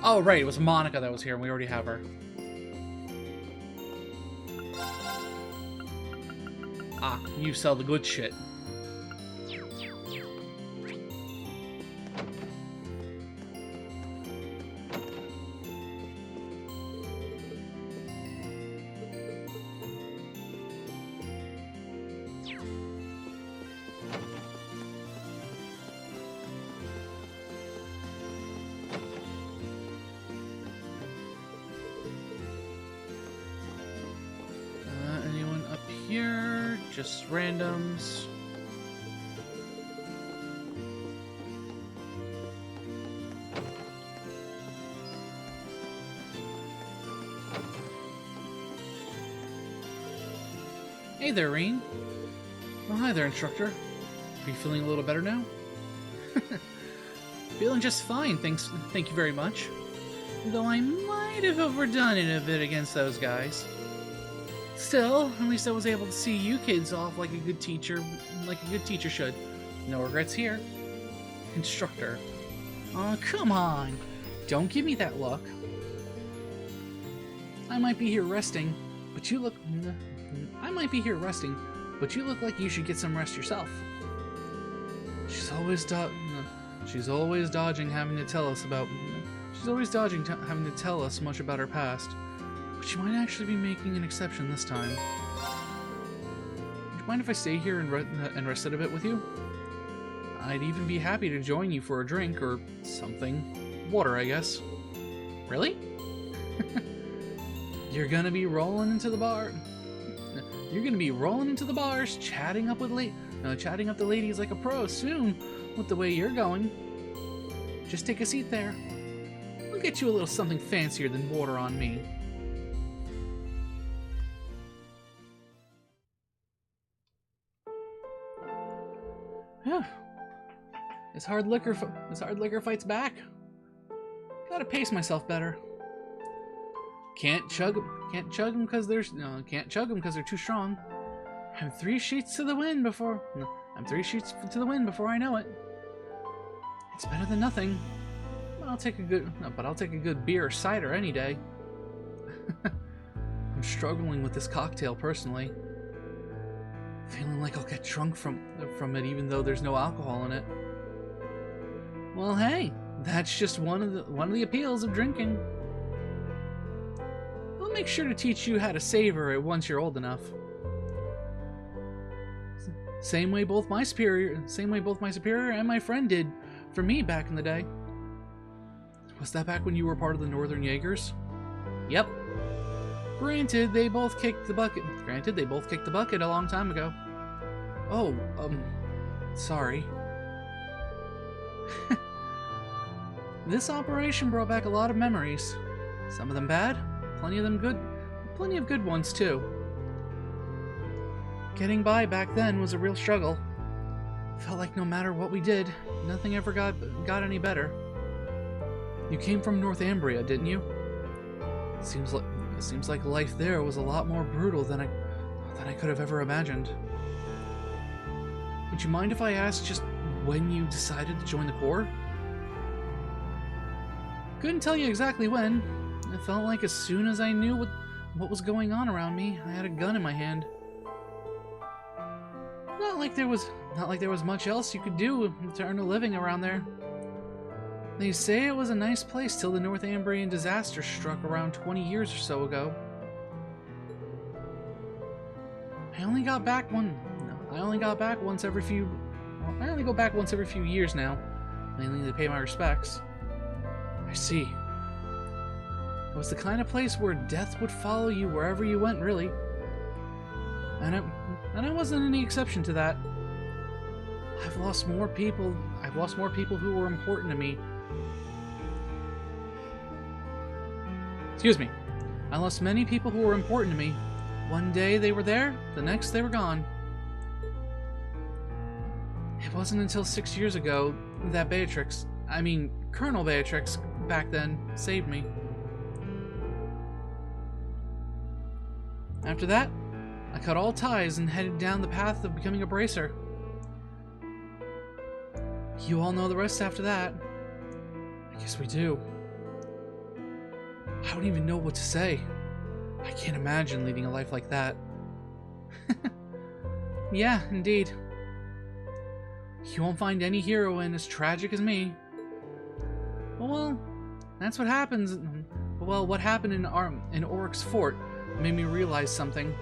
Oh, right, it was Monica that was here, and we already have her. Ah, you sell the good shit. Here, just randoms. Hey there, Rain. Oh, hi there, instructor. Are you feeling a little better now? Feeling just fine, thank you very much. Though I might have overdone it a bit against those guys. Still, at least I was able to see you kids off like a good teacher should. No regrets here. Instructor. Oh, come on. Don't give me that look. I might be here resting, but you look like you should get some rest yourself. She's always dodging having to tell us much about her past. But she might actually be making an exception this time. Would you mind if I stay here and rested a bit with you? I'd even be happy to join you for a drink or something. Water, I guess. Really? You're gonna be rolling into the bar? You're gonna be rolling into the bars, chatting up the ladies like a pro soon, with the way you're going. Just take a seat there. We'll get you a little something fancier than water on me. This hard liquor fight's back. Gotta pace myself better. Can't chug them because they're too strong. I'm 3 sheets to the wind before I know it. It's better than nothing. I'll take a good beer or cider any day. I'm struggling with this cocktail personally. Feeling like I'll get drunk from it even though there's no alcohol in it. Well, hey, that's just one of the appeals of drinking. I'll make sure to teach you how to savor it once you're old enough. Same way both my superior and my friend did for me back in the day. Was that back when you were part of the Northern Jaegers? Yep. Granted, they both kicked the bucket a long time ago. Oh, sorry. This operation brought back a lot of memories. Some of them bad, plenty of good ones too. Getting by back then was a real struggle. Felt like no matter what we did, nothing ever got any better. You came from Northumbria, didn't you? Seems like life there was a lot more brutal than I could have ever imagined. Would you mind if I asked just when you decided to join the Corps? Couldn't tell you exactly when. It felt like as soon as I knew what was going on around me, I had a gun in my hand. Not like there was much else you could do to earn a living around there. They say it was a nice place till the Northumbrian disaster struck around 20 years or so ago. I only go back once every few years now, mainly to pay my respects. I see. It was the kind of place where death would follow you wherever you went, really. And I wasn't any exception to that. I've lost more people who were important to me. Excuse me. I lost many people who were important to me. One day they were there, the next they were gone. It wasn't until 6 years ago that Colonel Beatrix, back then, saved me. After that, I cut all ties and headed down the path of becoming a bracer. You all know the rest after that. I guess we do. I don't even know what to say. I can't imagine leading a life like that. Yeah, indeed. You won't find any heroine as tragic as me. Well, that's what happens. Well, what happened in Oryx's fort made me realize something.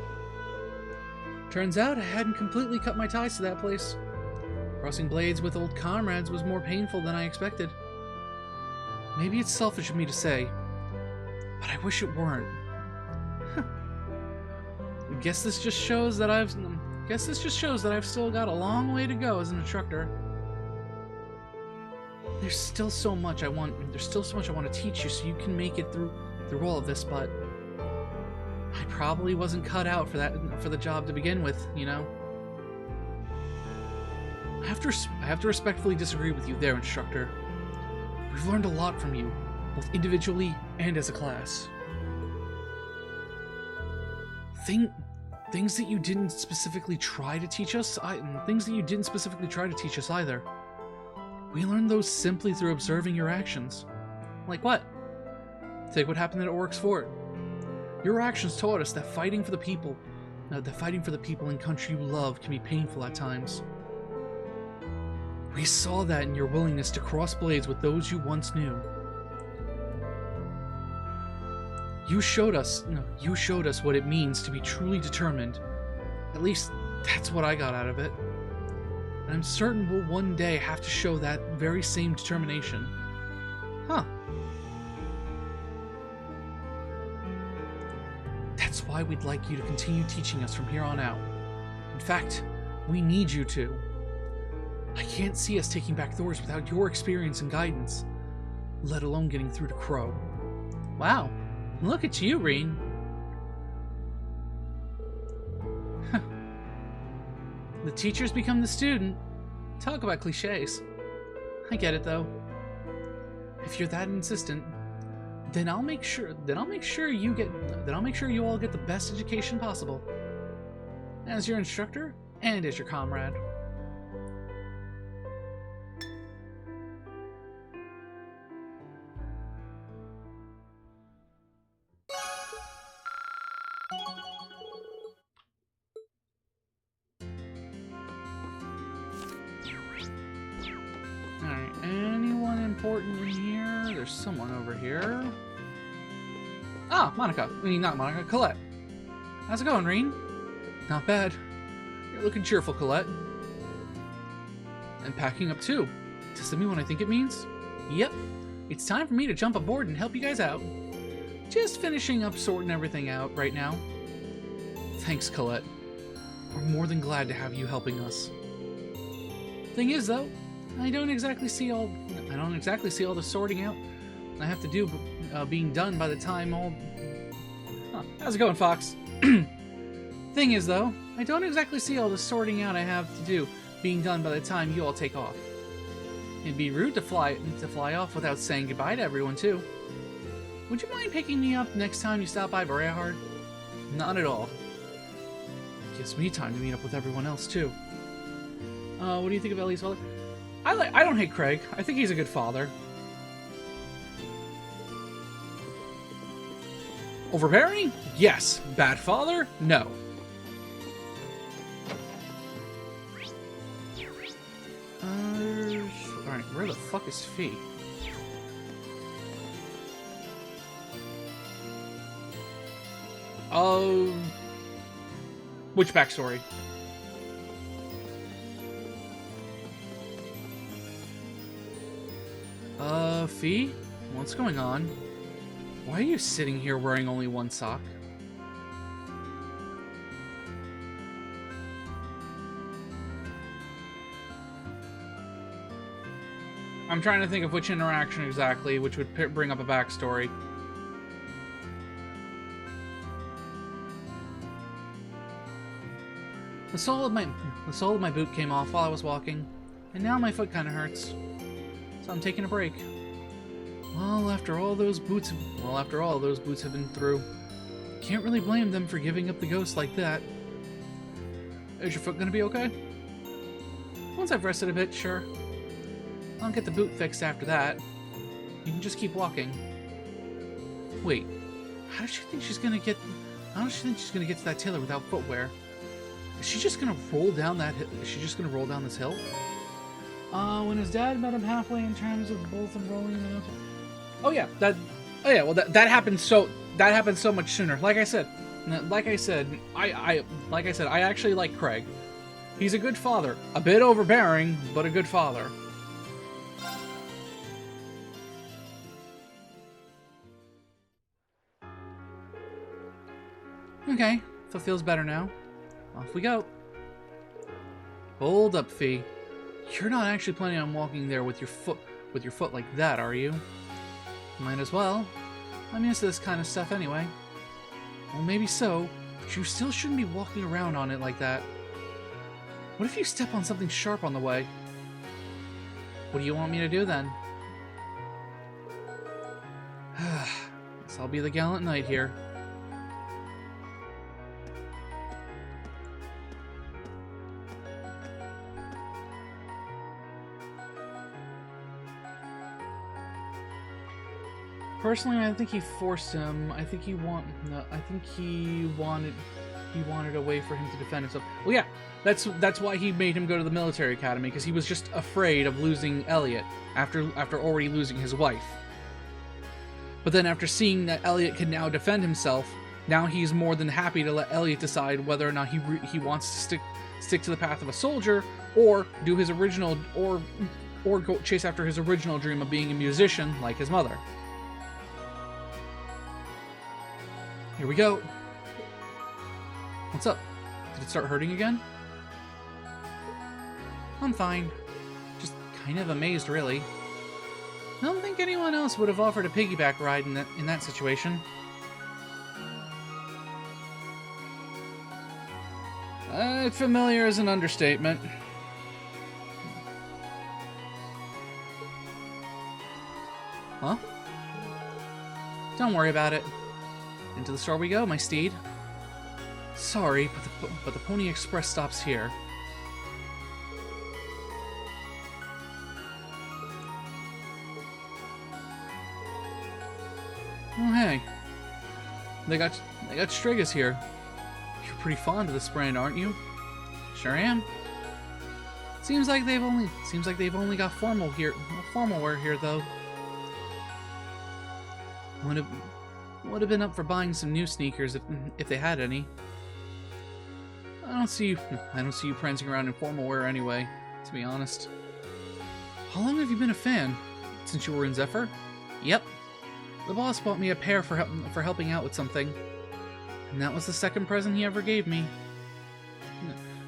Turns out I hadn't completely cut my ties to that place. Crossing blades with old comrades was more painful than I expected. Maybe it's selfish of me to say, but I wish it weren't. Guess this just shows that I've still got a long way to go as an instructor. There's still so much I want to teach you so you can make it through all of this, but I probably wasn't cut out for the job to begin with, you know. I have to respectfully disagree with you there, instructor. We've learned a lot from you, both individually and as a class. Things that you didn't specifically try to teach us, either. We learned those simply through observing your actions. Like what? Take what happened at Oryx's fort. Your actions taught us that fighting for the people in country you love can be painful at times. We saw that in your willingness to cross blades with those you once knew. You showed us what it means to be truly determined. At least, that's what I got out of it. And I'm certain we'll one day have to show that very same determination. Huh. why we'd like you to continue teaching us from here on out. In fact, we need you to. I can't see us taking back Thors without your experience and guidance, let alone getting through to Crow. Wow, look at you, Reen. The teacher's become the student. Talk about cliches. I get it though. If you're that insistent, then I'll make sure you all get the best education possible. As your instructor and as your comrade. Alright, anyone important in here? There's someone over here. Ah, Monica. I mean, not Monica, Colette. How's it going, Reen? Not bad. You're looking cheerful, Colette. And packing up too. Does that mean what I think it means? Yep. It's time for me to jump aboard and help you guys out. Just finishing up sorting everything out right now. Thanks, Colette. We're more than glad to have you helping us. Thing is, though, I don't exactly see all the sorting out I have to do being done by the time all... Huh. How's it going, Fox? Thing is, though, I don't exactly see all the sorting out I have to do being done by the time you all take off. It'd be rude to fly off without saying goodbye to everyone, too. Would you mind picking me up next time you stop by Berea? Not at all. It gives me time to meet up with everyone else, too. What do you think of Ellie's father? I don't hate Craig. I think he's a good father. Overbearing? Yes. Bad father? No. Alright, where the fuck is Fee? Which backstory? Fee? What's going on? Why are you sitting here wearing only one sock? I'm trying to think of which interaction exactly, which would bring up a backstory. The sole of my boot came off while I was walking, and now my foot kind of hurts. So I'm taking a break. Well, after all those boots have been through, can't really blame them for giving up the ghost like that. Is your foot gonna be okay? Once I've rested a bit, sure. I'll get the boot fixed after that. You can just keep walking. Wait, how does she think she's gonna get to that tailor without footwear? Is she just gonna roll down that? Is she just gonna roll down this hill? When his dad met him halfway in terms of both enrolling in the... Well, that happened so much sooner. Like I said, I actually like Craig. He's a good father. A bit overbearing, but a good father. Okay, so it feels better now. Off we go. Hold up, Fee. You're not actually planning on walking there with your foot like that, are you? Might as well. I'm used to this kind of stuff anyway. Well, maybe so, but you still shouldn't be walking around on it like that. What if you step on something sharp on the way? What do you want me to do then? Guess I'll be the gallant knight here. Personally, I think he forced him. I think he wanted a way for him to defend himself. Well, yeah, that's why he made him go to the military academy, because he was just afraid of losing Elliot after already losing his wife. But then after seeing that Elliot can now defend himself, now he's more than happy to let Elliot decide whether or not he wants to stick to the path of a soldier, or do his original, or go chase after his original dream of being a musician like his mother. Here we go. What's up? Did it start hurting again? I'm fine. Just kind of amazed, really. I don't think anyone else would have offered a piggyback ride in that situation. Familiar is an understatement. Huh? Don't worry about it. Into the store we go, my steed. Sorry, but the Pony Express stops here. Oh hey, they got Strigas here. You're pretty fond of this brand, aren't you? Sure am. Seems like they've only got formal wear here though. Would have been up for buying some new sneakers if they had any. I don't see you prancing around in formal wear anyway, to be honest. How long have you been a fan? Since you were in Zephyr? Yep. The boss bought me a pair for helping out with something. And that was the second present he ever gave me.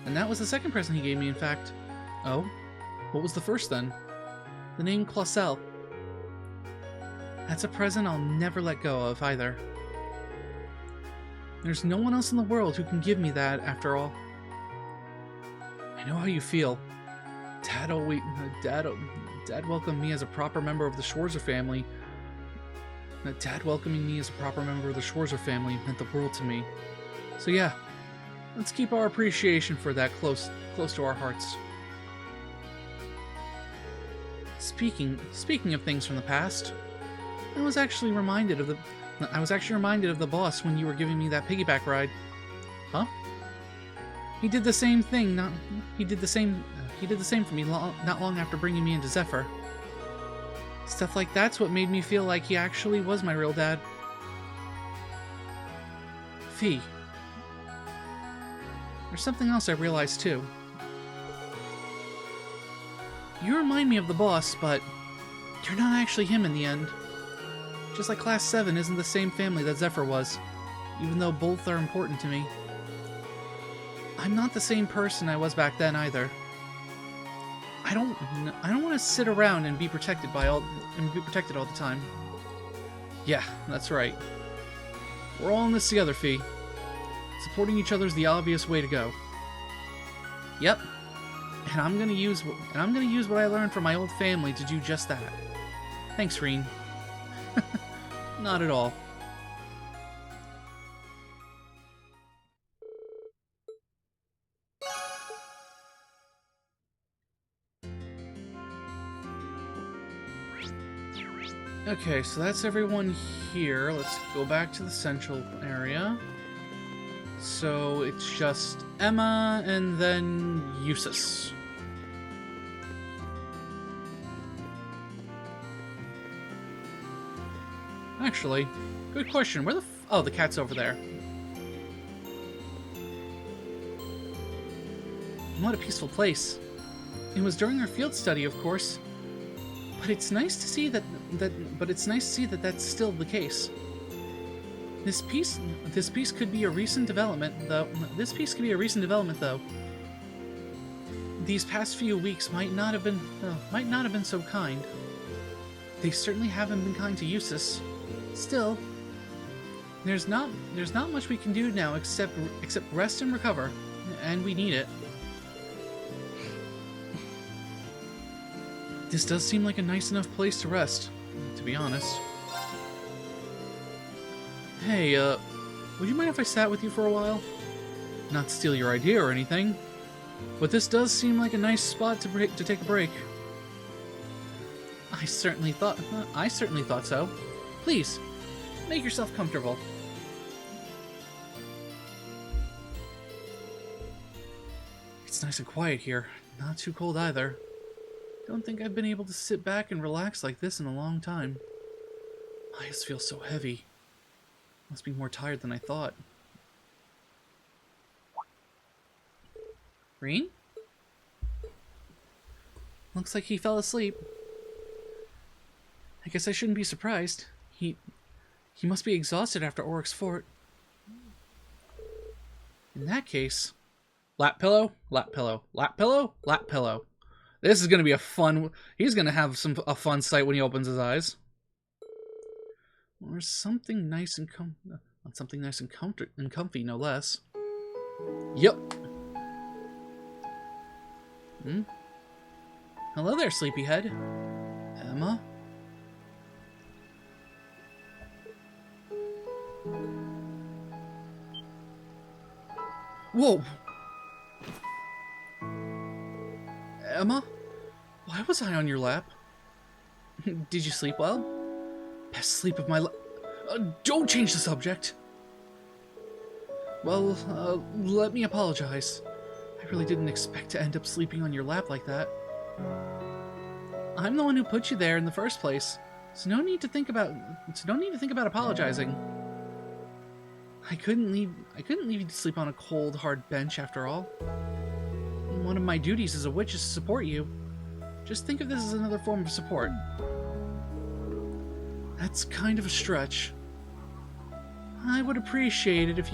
In fact. Oh? What was the first then? The name Clausel. That's a present I'll never let go of, either. There's no one else in the world who can give me that, after all. I know how you feel. Dad welcomed me as a proper member of the Schwarzer family. Dad welcoming me as a proper member of the Schwarzer family meant the world to me. So yeah, let's keep our appreciation for that close to our hearts. Speaking of things from the past, I was actually reminded of the boss when you were giving me that piggyback ride. Huh? He did the same thing. He did the same for me not long after bringing me into Zephyr. Stuff like that's what made me feel like he actually was my real dad. Fee. There's something else I realized too. You remind me of the boss, but you're not actually him in the end. Just like Class 7 isn't the same family that Zephyr was, even though both are important to me. I'm not the same person I was back then either. I don't want to sit around and be protected all the time. Yeah, that's right. We're all in this together, Fee. Supporting each other is the obvious way to go. Yep. And I'm gonna use what I learned from my old family to do just that. Thanks, Reen. Not at all. Okay, so that's everyone here. Let's go back to the central area. So it's just Emma and then Eustace. Actually, good question. Where the oh, the cat's over there. What a peaceful place. It was during our field study, of course. But it's nice to see that that's still the case. This piece could be a recent development, though. These past few weeks might not have been so kind. They certainly haven't been kind to Eustace. Still, there's not much we can do now except rest and recover, and we need it. This does seem like a nice enough place to rest, to be honest. Hey, would you mind if I sat with you for a while? Not to steal your idea or anything, but this does seem like a nice spot to take a break. I certainly thought so. Please, make yourself comfortable. It's nice and quiet here. Not too cold either. Don't think I've been able to sit back and relax like this in a long time. My eyes feel so heavy. Must be more tired than I thought. Reen? Looks like he fell asleep. I guess I shouldn't be surprised. He must be exhausted after Oryx Fort. In that case, lap pillow, lap pillow, lap pillow, lap pillow. This is going to be a fun... He's going to have a fun sight when he opens his eyes. Or something nice and comfy, no less. Yep. Hello there, sleepyhead. Emma? Whoa! Emma? Why was I on your lap? Did you sleep well? Best sleep of my life. Don't change the subject! Well, let me apologize. I really didn't expect to end up sleeping on your lap like that. I'm the one who put you there in the first place, so no need to think about apologizing. I couldn't leave you to sleep on a cold, hard bench after all. One of my duties as a witch is to support you. Just think of this as another form of support. That's kind of a stretch. I would appreciate it if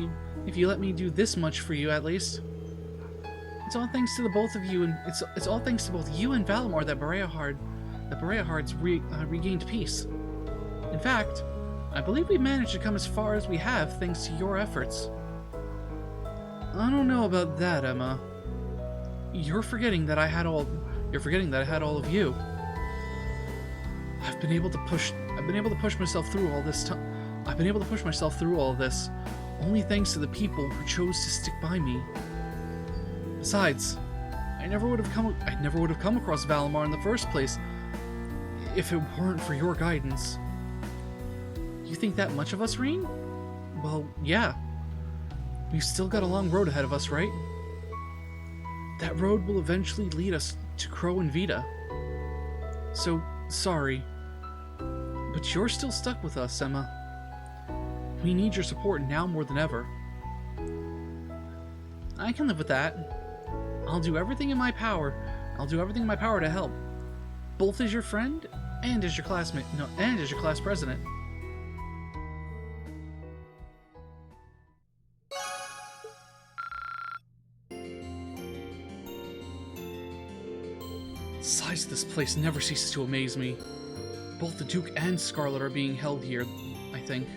you let me do this much for you at least. It's all thanks to the both of you, and it's all thanks to both you and Valimar that Berea Heart's regained peace. In fact, I believe we've managed to come as far as we have thanks to your efforts. I don't know about that, Emma. You're forgetting that I had all of you. I've been able to push myself through all this time. I've been able to push myself through all of this only thanks to the people who chose to stick by me. Besides, I never would have come across Valimar in the first place if it weren't for your guidance. You think that much of us, Reen? Well, yeah. We've still got a long road ahead of us, right? That road will eventually lead us to Crow and Vita. So, sorry. But you're still stuck with us, Emma. We need your support now more than ever. I can live with that. I'll do everything in my power to help. Both as your friend and as your classmate. No, and as your class president. The size of this place never ceases to amaze me. Both the Duke and Scarlet are being held here, I think.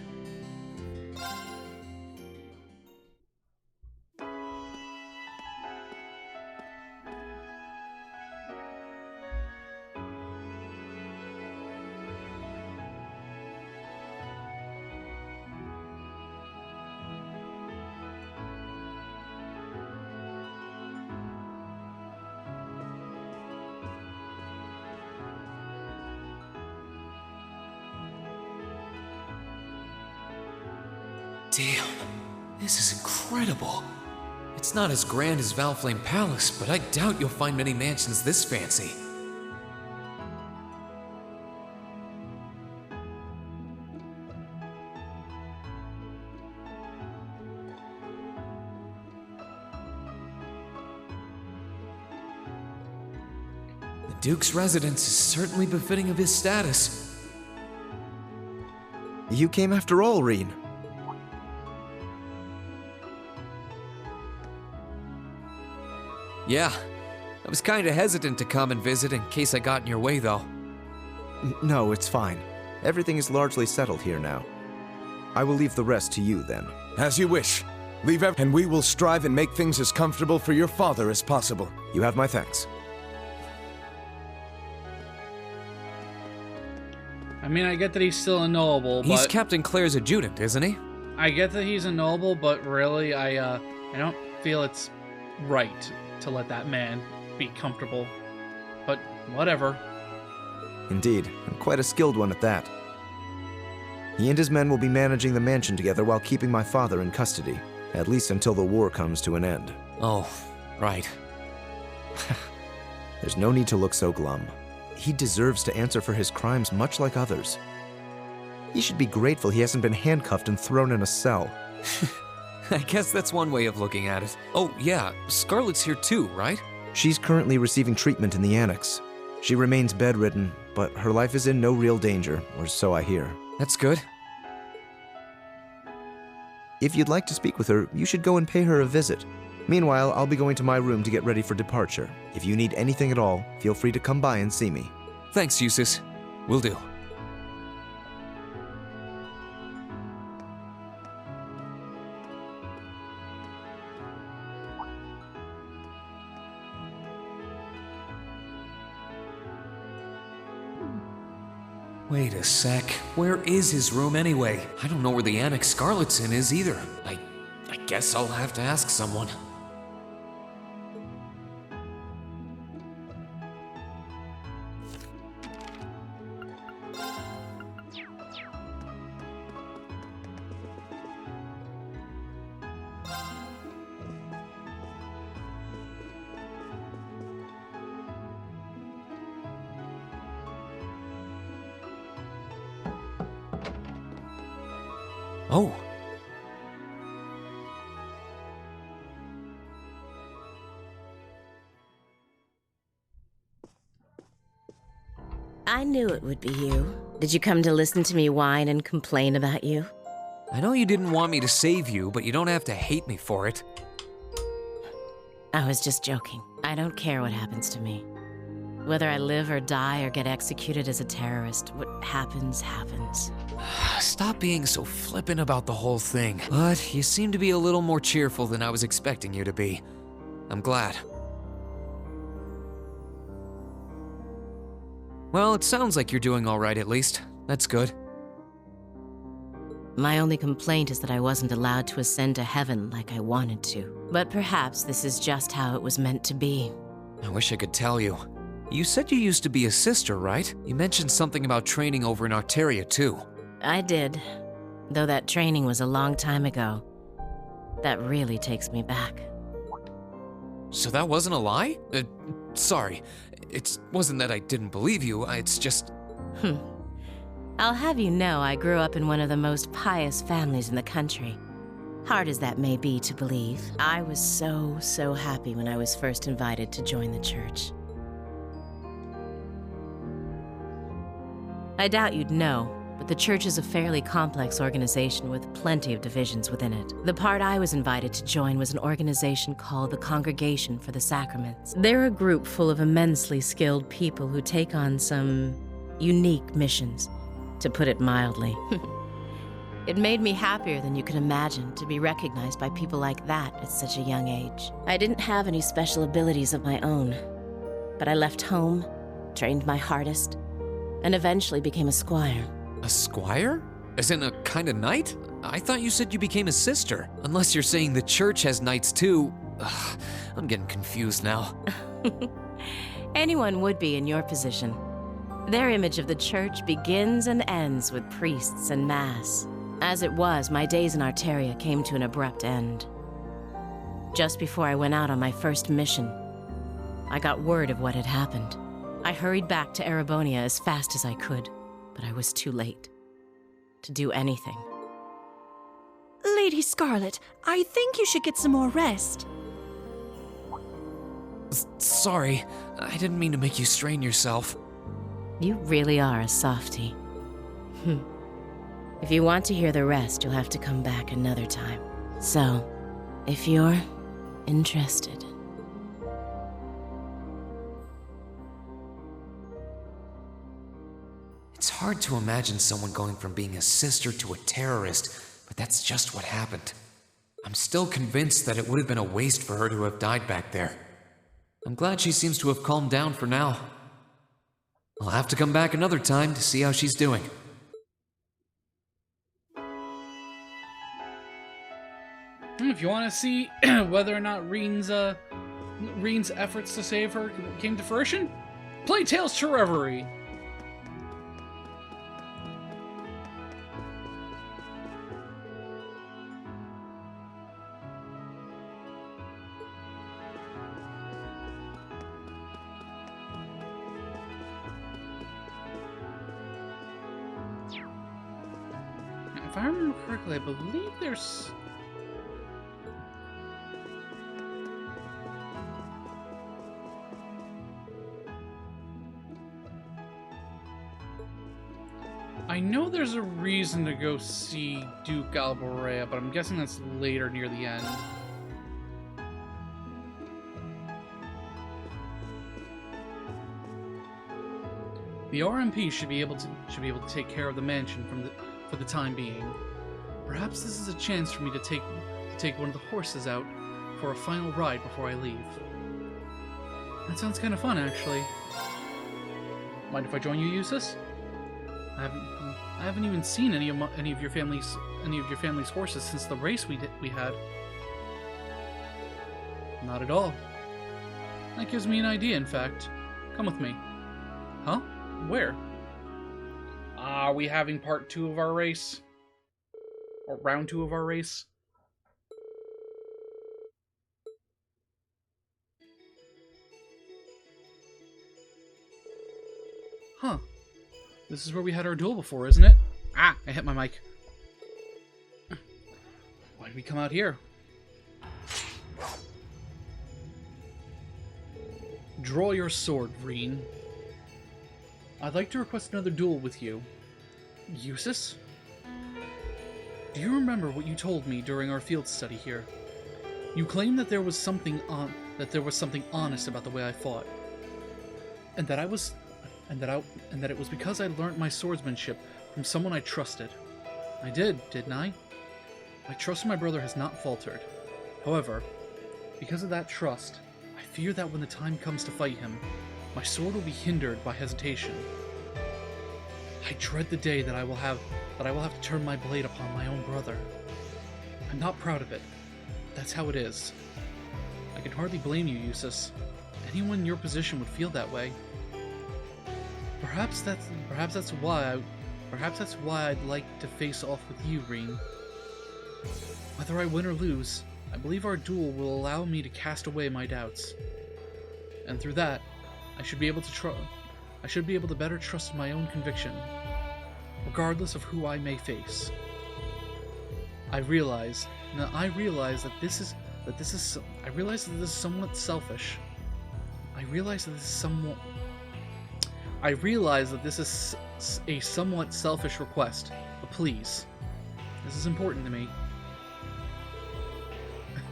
Damn, this is incredible. It's not as grand as Valflame Palace, but I doubt you'll find many mansions this fancy. The Duke's residence is certainly befitting of his status. You came after all, Reen. Yeah, I was kinda hesitant to come and visit in case I got in your way, though. No, it's fine. Everything is largely settled here now. I will leave the rest to you, then. As you wish. Leave and we will strive and make things as comfortable for your father as possible. You have my thanks. I mean, I get that he's still a noble, but... He's Captain Claire's adjutant, isn't he? I get that he's a noble, but really, I don't feel it's right to let that man be comfortable. But whatever. Indeed, and quite a skilled one at that. He and his men will be managing the mansion together while keeping my father in custody, at least until the war comes to an end. Oh, right. There's no need to look so glum. He deserves to answer for his crimes much like others. He should be grateful he hasn't been handcuffed and thrown in a cell. I guess that's one way of looking at it. Oh, yeah, Scarlet's here too, right? She's currently receiving treatment in the annex. She remains bedridden, but her life is in no real danger, or so I hear. That's good. If you'd like to speak with her, you should go and pay her a visit. Meanwhile, I'll be going to my room to get ready for departure. If you need anything at all, feel free to come by and see me. Thanks, Eustace. Will do. Wait a sec. Where is his room anyway? I don't know where the Annex Scarlet's in is either. I guess I'll have to ask someone. Oh. I knew it would be you. Did you come to listen to me whine and complain about you? I know you didn't want me to save you, but you don't have to hate me for it. I was just joking. I don't care what happens to me. Whether I live or die or get executed as a terrorist, what happens, happens. Stop being so flippant about the whole thing. But you seem to be a little more cheerful than I was expecting you to be. I'm glad. Well, it sounds like you're doing all right at least. That's good. My only complaint is that I wasn't allowed to ascend to heaven like I wanted to. But perhaps this is just how it was meant to be. I wish I could tell you. You said you used to be a sister, right? You mentioned something about training over in Arteria, too. I did, though that training was a long time ago. That really takes me back. So that wasn't a lie? Sorry. It wasn't that I didn't believe you, it's just... I'll have you know I grew up in one of the most pious families in the country. Hard as that may be to believe, I was so happy when I was first invited to join the church. I doubt you'd know, but the church is a fairly complex organization with plenty of divisions within it. The part I was invited to join was an organization called the Congregation for the Sacraments. They're a group full of immensely skilled people who take on some unique missions, to put it mildly. It made me happier than you could imagine to be recognized by people like that at such a young age. I didn't have any special abilities of my own, but I left home, trained my hardest, and eventually became a squire. A squire? As in a kind of knight? I thought you said you became a sister. Unless you're saying the church has knights too. Ugh, I'm getting confused now. Anyone would be in your position. Their image of the church begins and ends with priests and mass. As it was, my days in Arteria came to an abrupt end. Just before I went out on my first mission, I got word of what had happened. I hurried back to Erebonia as fast as I could, but I was too late to do anything. Lady Scarlet, I think you should get some more rest. Sorry, I didn't mean to make you strain yourself. You really are a softie. If you want to hear the rest, you'll have to come back another time. So, if you're interested. It's hard to imagine someone going from being a sister to a terrorist, but that's just what happened. I'm still convinced that it would have been a waste for her to have died back there. I'm glad she seems to have calmed down for now. I'll have to come back another time to see how she's doing. If you want to see whether or not Reen's efforts to save her came to fruition, play Tales to Reverie. If I remember correctly, I believe there's... I know there's a reason to go see Duke Alborea, but I'm guessing that's later near the end. The RMP should be able to take care of the mansion for the time being. Perhaps this is a chance for me to take one of the horses out for a final ride before I leave. That sounds kind of fun, actually. Mind if I join you, Eustace? I haven't even seen any of your family's horses since the race we had. Not at all. That gives me an idea, in fact. Come with me. Huh? Where? Are we having part 2 of our race? Or round 2 of our race? Huh. This is where we had our duel before, isn't it? Ah! I hit my mic. Why did we come out here? Draw your sword, Reen. I'd like to request another duel with you. Eustace? Do you remember what you told me during our field study here? You claimed that there was something honest about the way I fought. And that it was because I learned my swordsmanship from someone I trusted. I didn't I? My trust in my brother has not faltered. However, because of that trust, I fear that when the time comes to fight him, my sword will be hindered by hesitation. I dread the day that I will have to turn my blade upon my own brother. I'm not proud of it. That's how it is. I can hardly blame you, Eustace. Anyone in your position would feel that way. Perhaps that's why I'd like to face off with you, Reen. Whether I win or lose, I believe our duel will allow me to cast away my doubts. And through that, I should be able to better trust my own conviction, regardless of who I may face. I realize that this is somewhat selfish. I realize that this is a somewhat selfish request, but please, this is important to me.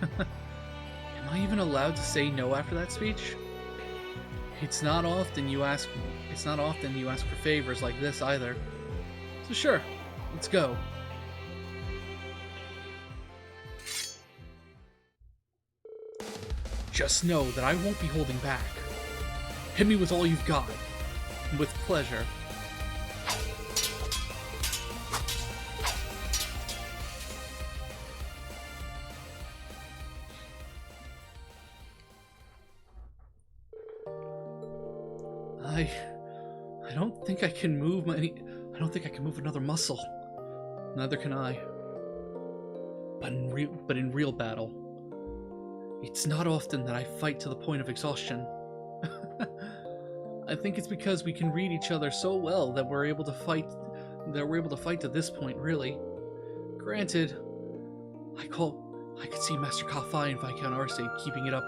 Am I even allowed to say no after that speech? It's not often you ask for favors like this either. So sure, let's go. Just know that I won't be holding back. Hit me with all you've got. With pleasure. I don't think I can move another muscle. Neither can I. But in real battle, it's not often that I fight to the point of exhaustion. I think it's because we can read each other so well that we're able to fight to this point, really. Granted, I could see Master Ka-Fai and Viscount Arcade keeping it up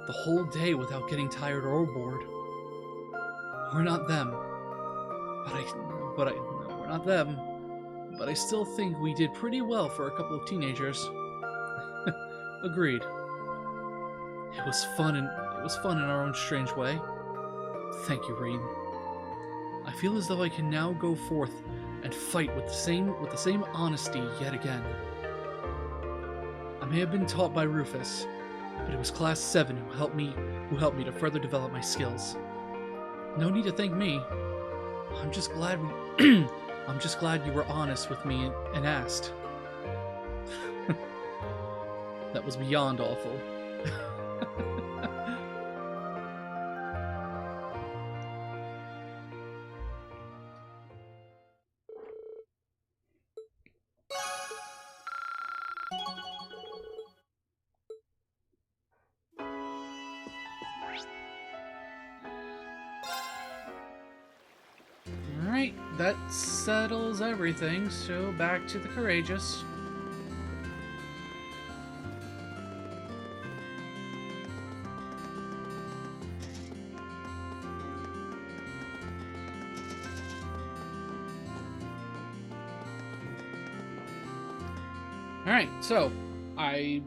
the whole day without getting tired or bored. We're not them. We're not them. But I still think we did pretty well for a couple of teenagers. Agreed. It was fun in our own strange way. Thank you, Reen. I feel as though I can now go forth and fight with the same honesty yet again. I may have been taught by Rufus, but it was Class 7 who helped me to further develop my skills. No need to thank me. I'm just glad you were honest with me and asked. That was beyond awful. Alright, that settles everything, so back to the Courageous. Alright, so I'm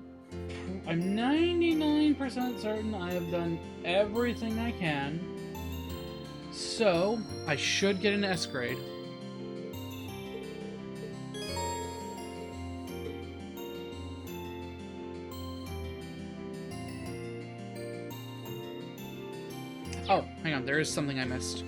99% certain I have done everything I can. So I should get an S grade. Oh, hang on, there is something I missed.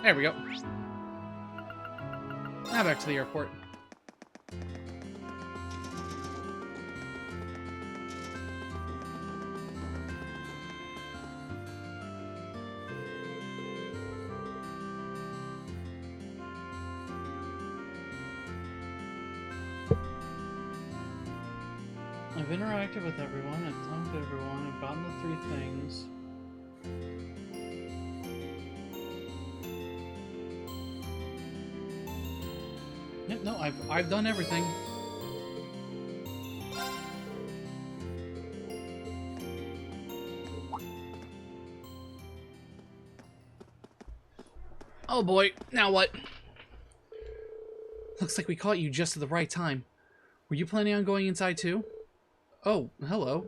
There we go. Now back to the airport. I've interacted with everyone, I've talked to everyone, I've gotten the 3 things. Yep, no, I've done everything. Oh boy, now what? Looks like we caught you just at the right time. Were you planning on going inside too? Oh, hello.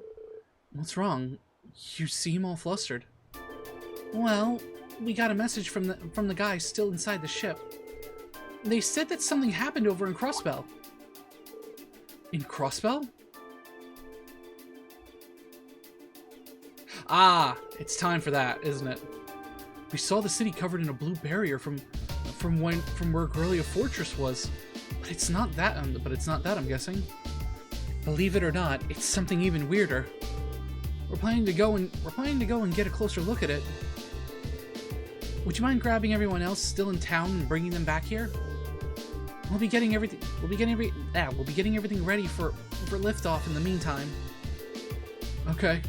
What's wrong? You seem all flustered. Well, we got a message from the guy still inside the ship. They said that something happened over in Crossbell. In Crossbell? Ah, it's time for that, isn't it? We saw the city covered in a blue barrier from where Grellia Fortress was, but it's not that. I'm guessing. Believe it or not, it's something even weirder. We're planning to go and get a closer look at it. Would you mind grabbing everyone else still in town and bringing them back here? We'll be getting everything ready for liftoff in the meantime. Okay.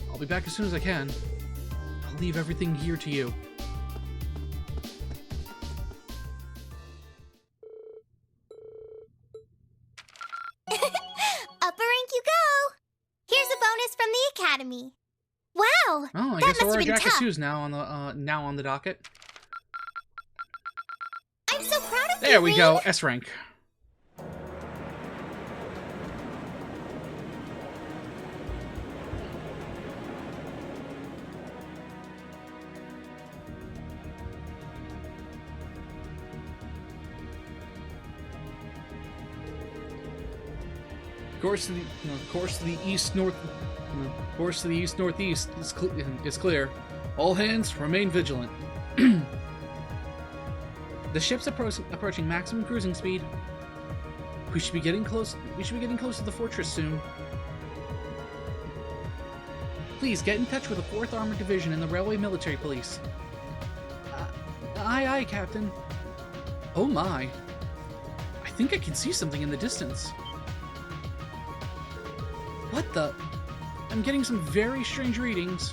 I'll be back as soon as I can. I'll leave everything here to you. Upper rank you go! Here's a bonus from the Academy. Wow! Oh, I guess Aura Jackasu's now on the docket. I'm so proud of you, There we go, S rank. Course to the east northeast is clear. All hands remain vigilant. The ship's approaching maximum cruising speed. We should be getting close to the fortress soon. Please get in touch with the 4th Armored Division and the Railway Military Police. Aye, Captain. Oh my. I think I can see something in the distance. What the? I'm getting some very strange readings.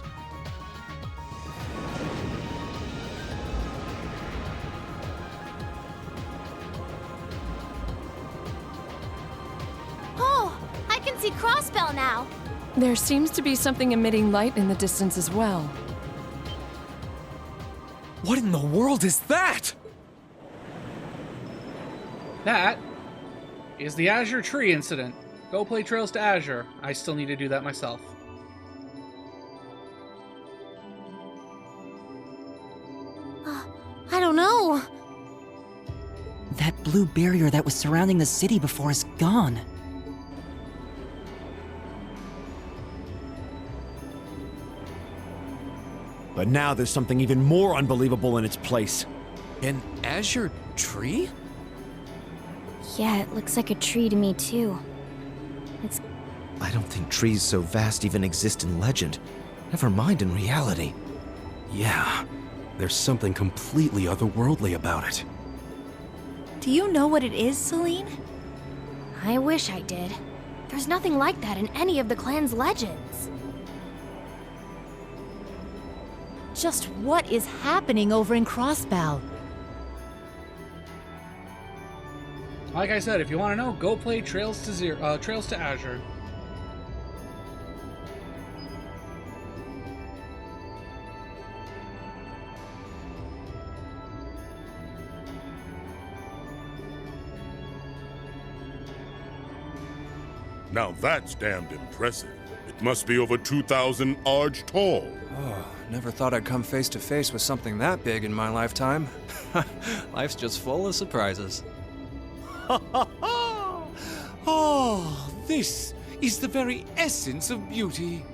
Oh, I can see Crossbell now. There seems to be something emitting light in the distance as well. What in the world is that? That is the Azure Tree incident. Go play Trails to Azure. I still need to do that myself. I don't know. That blue barrier that was surrounding the city before is gone. But now there's something even more unbelievable in its place. An Azure Tree? Yeah, it looks like a tree to me too. I don't think trees so vast even exist in legend. Never mind in reality. Yeah, there's something completely otherworldly about it. Do you know what it is, Celine? I wish I did. There's nothing like that in any of the clan's legends. Just what is happening over in Crossbell? Like I said, if you want to know, go play Trails to Azure. Now that's damned impressive. It must be over 2,000 arj tall. Oh, never thought I'd come face to face with something that big in my lifetime. Life's just full of surprises. Oh, this is the very essence of beauty.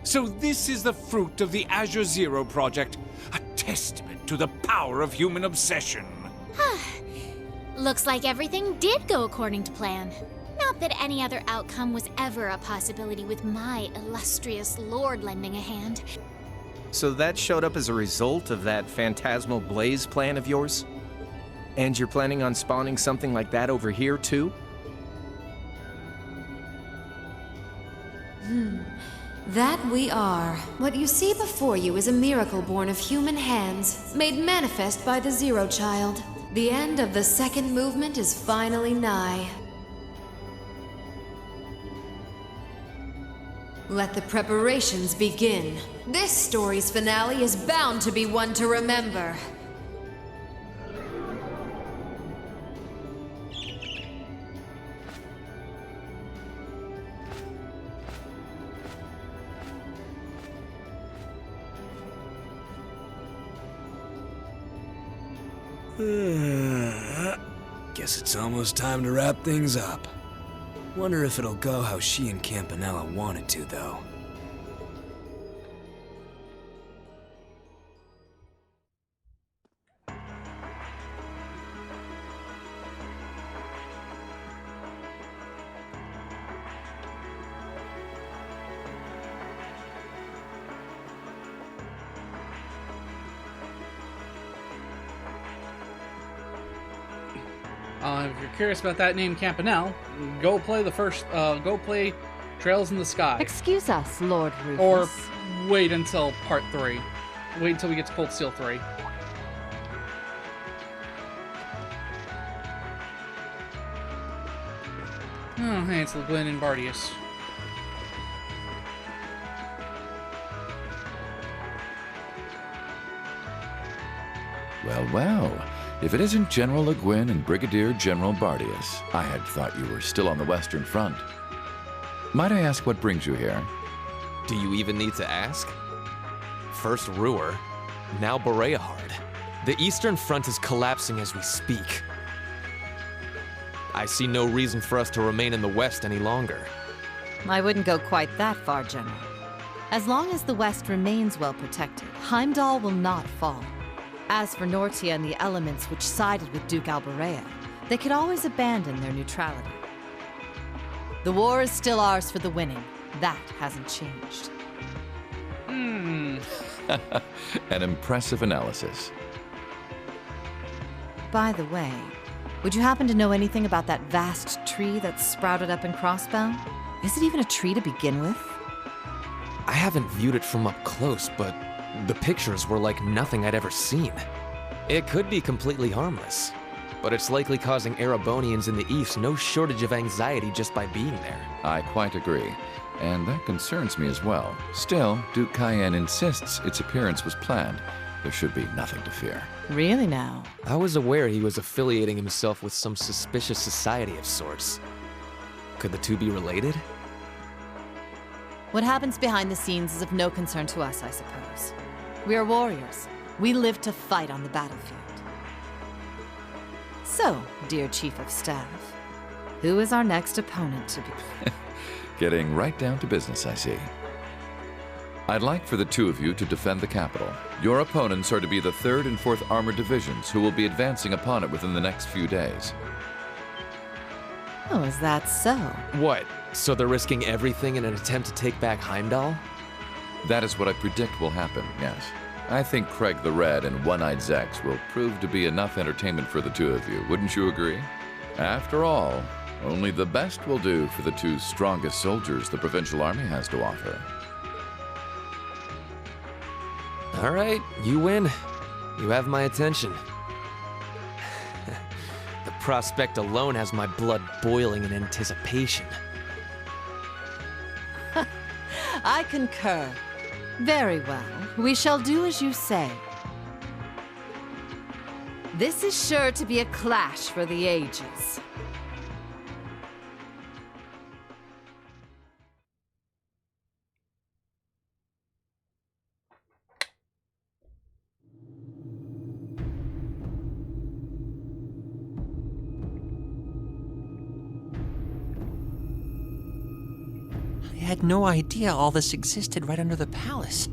So this is the fruit of the Azure Zero project, a testament to the power of human obsession. Looks like everything did go according to plan. Not that any other outcome was ever a possibility with my illustrious lord lending a hand. So that showed up as a result of that phantasmal blaze plan of yours? And you're planning on spawning something like that over here, too? That we are. What you see before you is a miracle born of human hands, made manifest by the Zero Child. The end of the second movement is finally nigh. Let the preparations begin. This story's finale is bound to be one to remember. Guess it's almost time to wrap things up. Wonder if it'll go how she and Campanella wanted to, though. If you're curious about that name, Campanelle, go play Trails in the Sky. Excuse us, Lord Rufus. Or wait until part 3. Wait until we get to Cold Steel 3. Oh, hey, it's Glenn and Bardius. Well, well. If it isn't General Le Guin and Brigadier General Bardius, I had thought you were still on the Western Front. Might I ask what brings you here? Do you even need to ask? First Ruhr, now Bereahard. The Eastern Front is collapsing as we speak. I see no reason for us to remain in the West any longer. I wouldn't go quite that far, General. As long as the West remains well protected, Heimdall will not fall. As for Nortia and the elements which sided with Duke Alberea, they could always abandon their neutrality. The war is still ours for the winning. That hasn't changed. An impressive analysis. By the way, would you happen to know anything about that vast tree that's sprouted up in Crossbell? Is it even a tree to begin with? I haven't viewed it from up close, but the pictures were like nothing I'd ever seen. It could be completely harmless, but it's likely causing Erebonians in the East no shortage of anxiety just by being there. I quite agree, and that concerns me as well. Still, Duke Cayenne insists its appearance was planned. There should be nothing to fear. Really now? I was aware he was affiliating himself with some suspicious society of sorts. Could the two be related? What happens behind the scenes is of no concern to us, I suppose. We are warriors. We live to fight on the battlefield. So, dear Chief of Staff, who is our next opponent to be? Getting right down to business, I see. I'd like for the two of you to defend the capital. Your opponents are to be the 3rd and 4th Armored Divisions, who will be advancing upon it within the next few days. Oh, is that so? What? So they're risking everything in an attempt to take back Heimdall? That is what I predict will happen, yes. I think Craig the Red and One-Eyed Zex will prove to be enough entertainment for the two of you, wouldn't you agree? After all, Only the best will do for the 2 strongest soldiers the provincial army has to offer. All right, you win. You have my attention. The prospect alone has my blood boiling in anticipation. I concur. Very well. We shall do as you say. This is sure to be a clash for the ages. I had no idea all this existed right under the palace.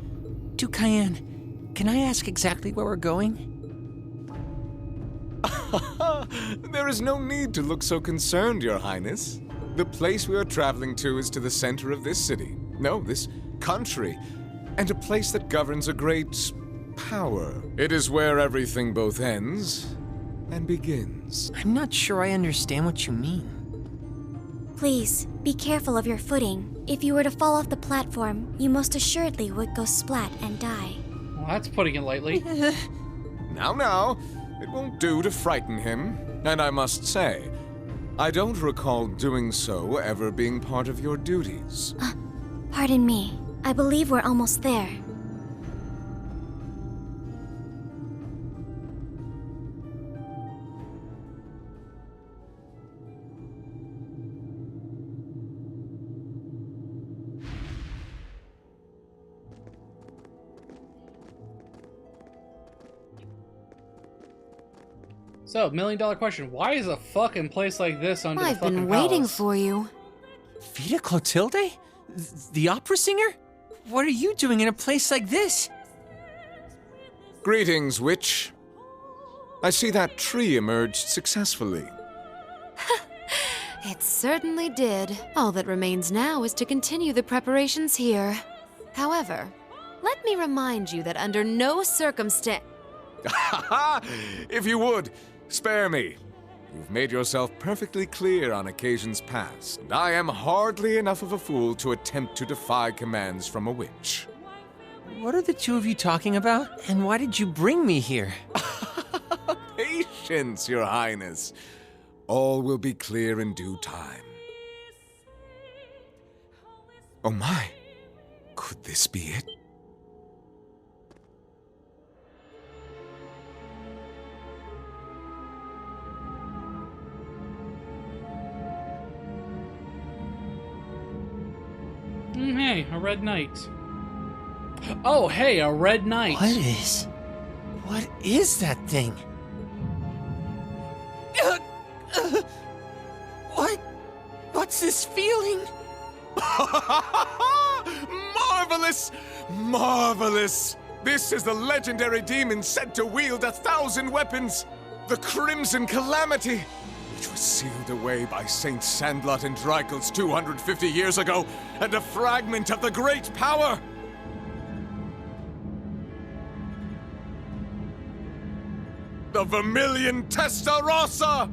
Duke Cayenne, can I ask exactly where we're going? There is no need to look so concerned, Your Highness. The place we are traveling to is to the center of this city. No, this country. And a place that governs a great power. It is where everything both ends and begins. I'm not sure I understand what you mean. Please, be careful of your footing. If you were to fall off the platform, you most assuredly would go splat and die. Well, that's putting it lightly. Now, it won't do to frighten him. And I must say, I don't recall doing so ever being part of your duties. Pardon me. I believe we're almost there. So, $1 million question. Why is a fucking place like this under the I've fucking been waiting palace? for you. Vida Clotilde? The opera singer? What are you doing in a place like this? Greetings, witch. I see that tree emerged successfully. It certainly did. All that remains now is to continue the preparations here. However, let me remind you that under no circumstance... If you would, spare me. You've made yourself perfectly clear on occasions past, and I am hardly enough of a fool to attempt to defy commands from a witch. What are the two of you talking about? And why did you bring me here? Patience, Your Highness. All will be clear in due time. Oh my, could this be it? Hey, a red knight. Oh, hey, a red knight. What is that thing? What's this feeling? Marvelous! Marvelous! This is the legendary demon said to wield 1,000 weapons. The Crimson Calamity, which was sealed away by Saint Sandlot and Dreikel's 250 years ago, and a fragment of the great power. The Vermilion Testarossa!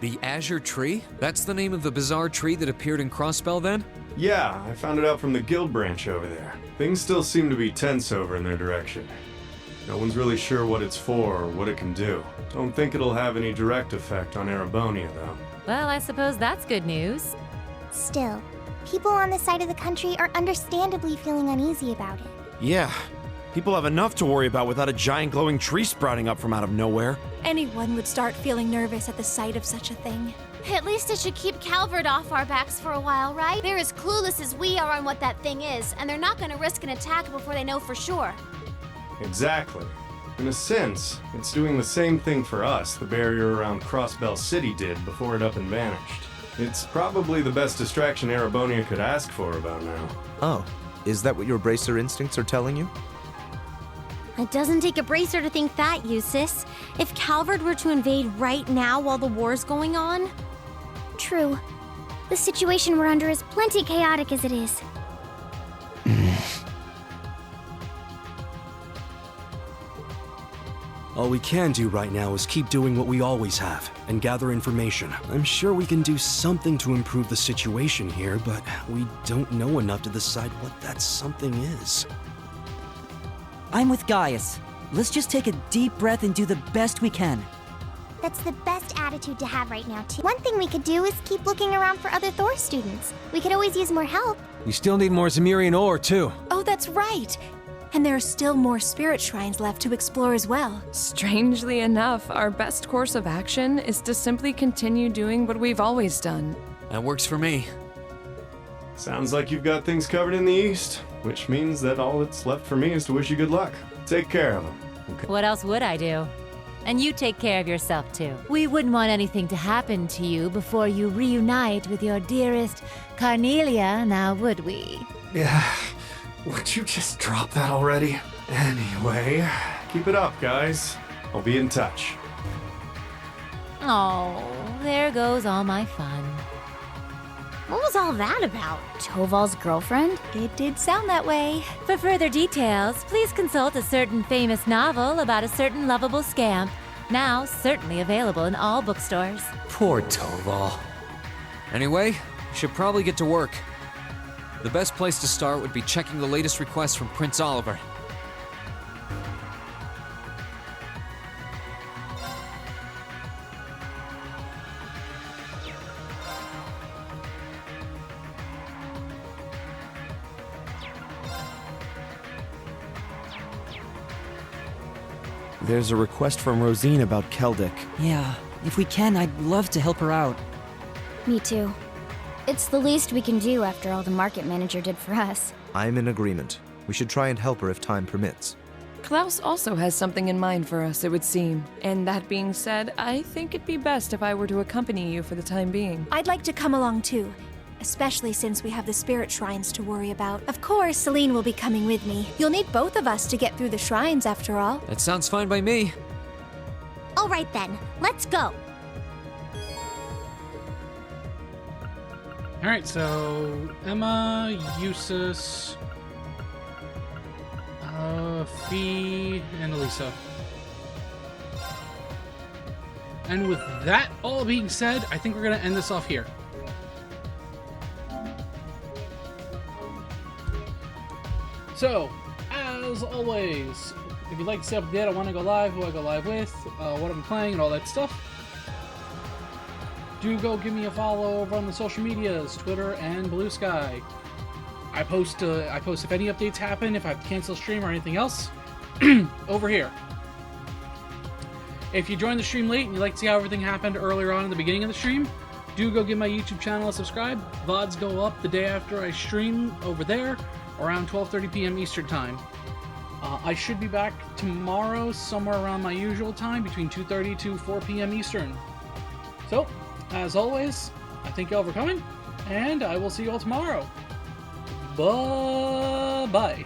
The Azure Tree? That's the name of the bizarre tree that appeared in Crossbell then? Yeah, I found it out from the guild branch over there. Things still seem to be tense over in their direction. No one's really sure what it's for or what it can do. Don't think it'll have any direct effect on Erebonia, though. Well, I suppose that's good news. Still, people on this side of the country are understandably feeling uneasy about it. Yeah, people have enough to worry about without a giant glowing tree sprouting up from out of nowhere. Anyone would start feeling nervous at the sight of such a thing. At least it should keep Calvert off our backs for a while, right? They're as clueless as we are on what that thing is, and they're not gonna risk an attack before they know for sure. Exactly. In a sense, it's doing the same thing for us the barrier around Crossbell City did before it up and vanished. It's probably the best distraction Erebonia could ask for about now. Oh, Is that what your bracer instincts are telling you? It doesn't take a bracer to think that, Eustace. If Calvard were to invade right now while the war's going on... True. The situation we're under is plenty chaotic as it is. All we can do right now is keep doing what we always have, and gather information. I'm sure we can do something to improve the situation here, but we don't know enough to decide what that something is. I'm with Gaius. Let's just take a deep breath and do the best we can. That's the best attitude to have right now, too. One thing we could do is keep looking around for other Thor students. We could always use more help. We still need more Zemirian ore, too. Oh, that's right. And there are still more spirit shrines left to explore as well. Strangely enough, our best course of action is to simply continue doing what we've always done. That works for me. Sounds like you've got things covered in the east, which means that all that's left for me is to wish you good luck. Take care of them. Okay. What else would I do? And you take care of yourself, too. We wouldn't want anything to happen to you before you reunite with your dearest Carnelia, now would we? Yeah. Would you just drop that already? Anyway, keep it up, guys. I'll be in touch. Oh, there goes all my fun. What was all that about? Toval's girlfriend? It did sound that way. For further details, please consult a certain famous novel about a certain lovable scamp, now certainly available in all bookstores. Poor Toval. Anyway, we should probably get to work. The best place to start would be checking the latest request from Prince Oliver. There's a request from Rosine about Keldic. Yeah, if we can, I'd love to help her out. Me too. It's the least we can do after all the market manager did for us. I'm in agreement. We should try and help her if time permits. Klaus also has something in mind for us, it would seem. And that being said, I think it'd be best if I were to accompany you for the time being. I'd like to come along too, especially since we have the spirit shrines to worry about. Of course, Celine will be coming with me. You'll need both of us to get through the shrines, after all. That sounds fine by me. All right then, let's go. Alright, so Emma, Eustace, Fee, and Elisa. And with that all being said, I think we're going to end this off here. So, as always, if you'd like to stay up to date, I want to go live, who I go live with, what I'm playing, and all that stuff, do go give me a follow over on the social medias, Twitter and Blue Sky. I post if any updates happen, if I cancel stream or anything else, over here. If you joined the stream late and you'd like to see how everything happened earlier on in the beginning of the stream, do go give my YouTube channel a subscribe. VODs go up the day after I stream over there, around 12:30 p.m. Eastern Time. I should be back tomorrow, somewhere around my usual time, between 2:30 to 4 p.m. Eastern. So, as always, I thank you all for coming, and I will see you all tomorrow. Bye-bye.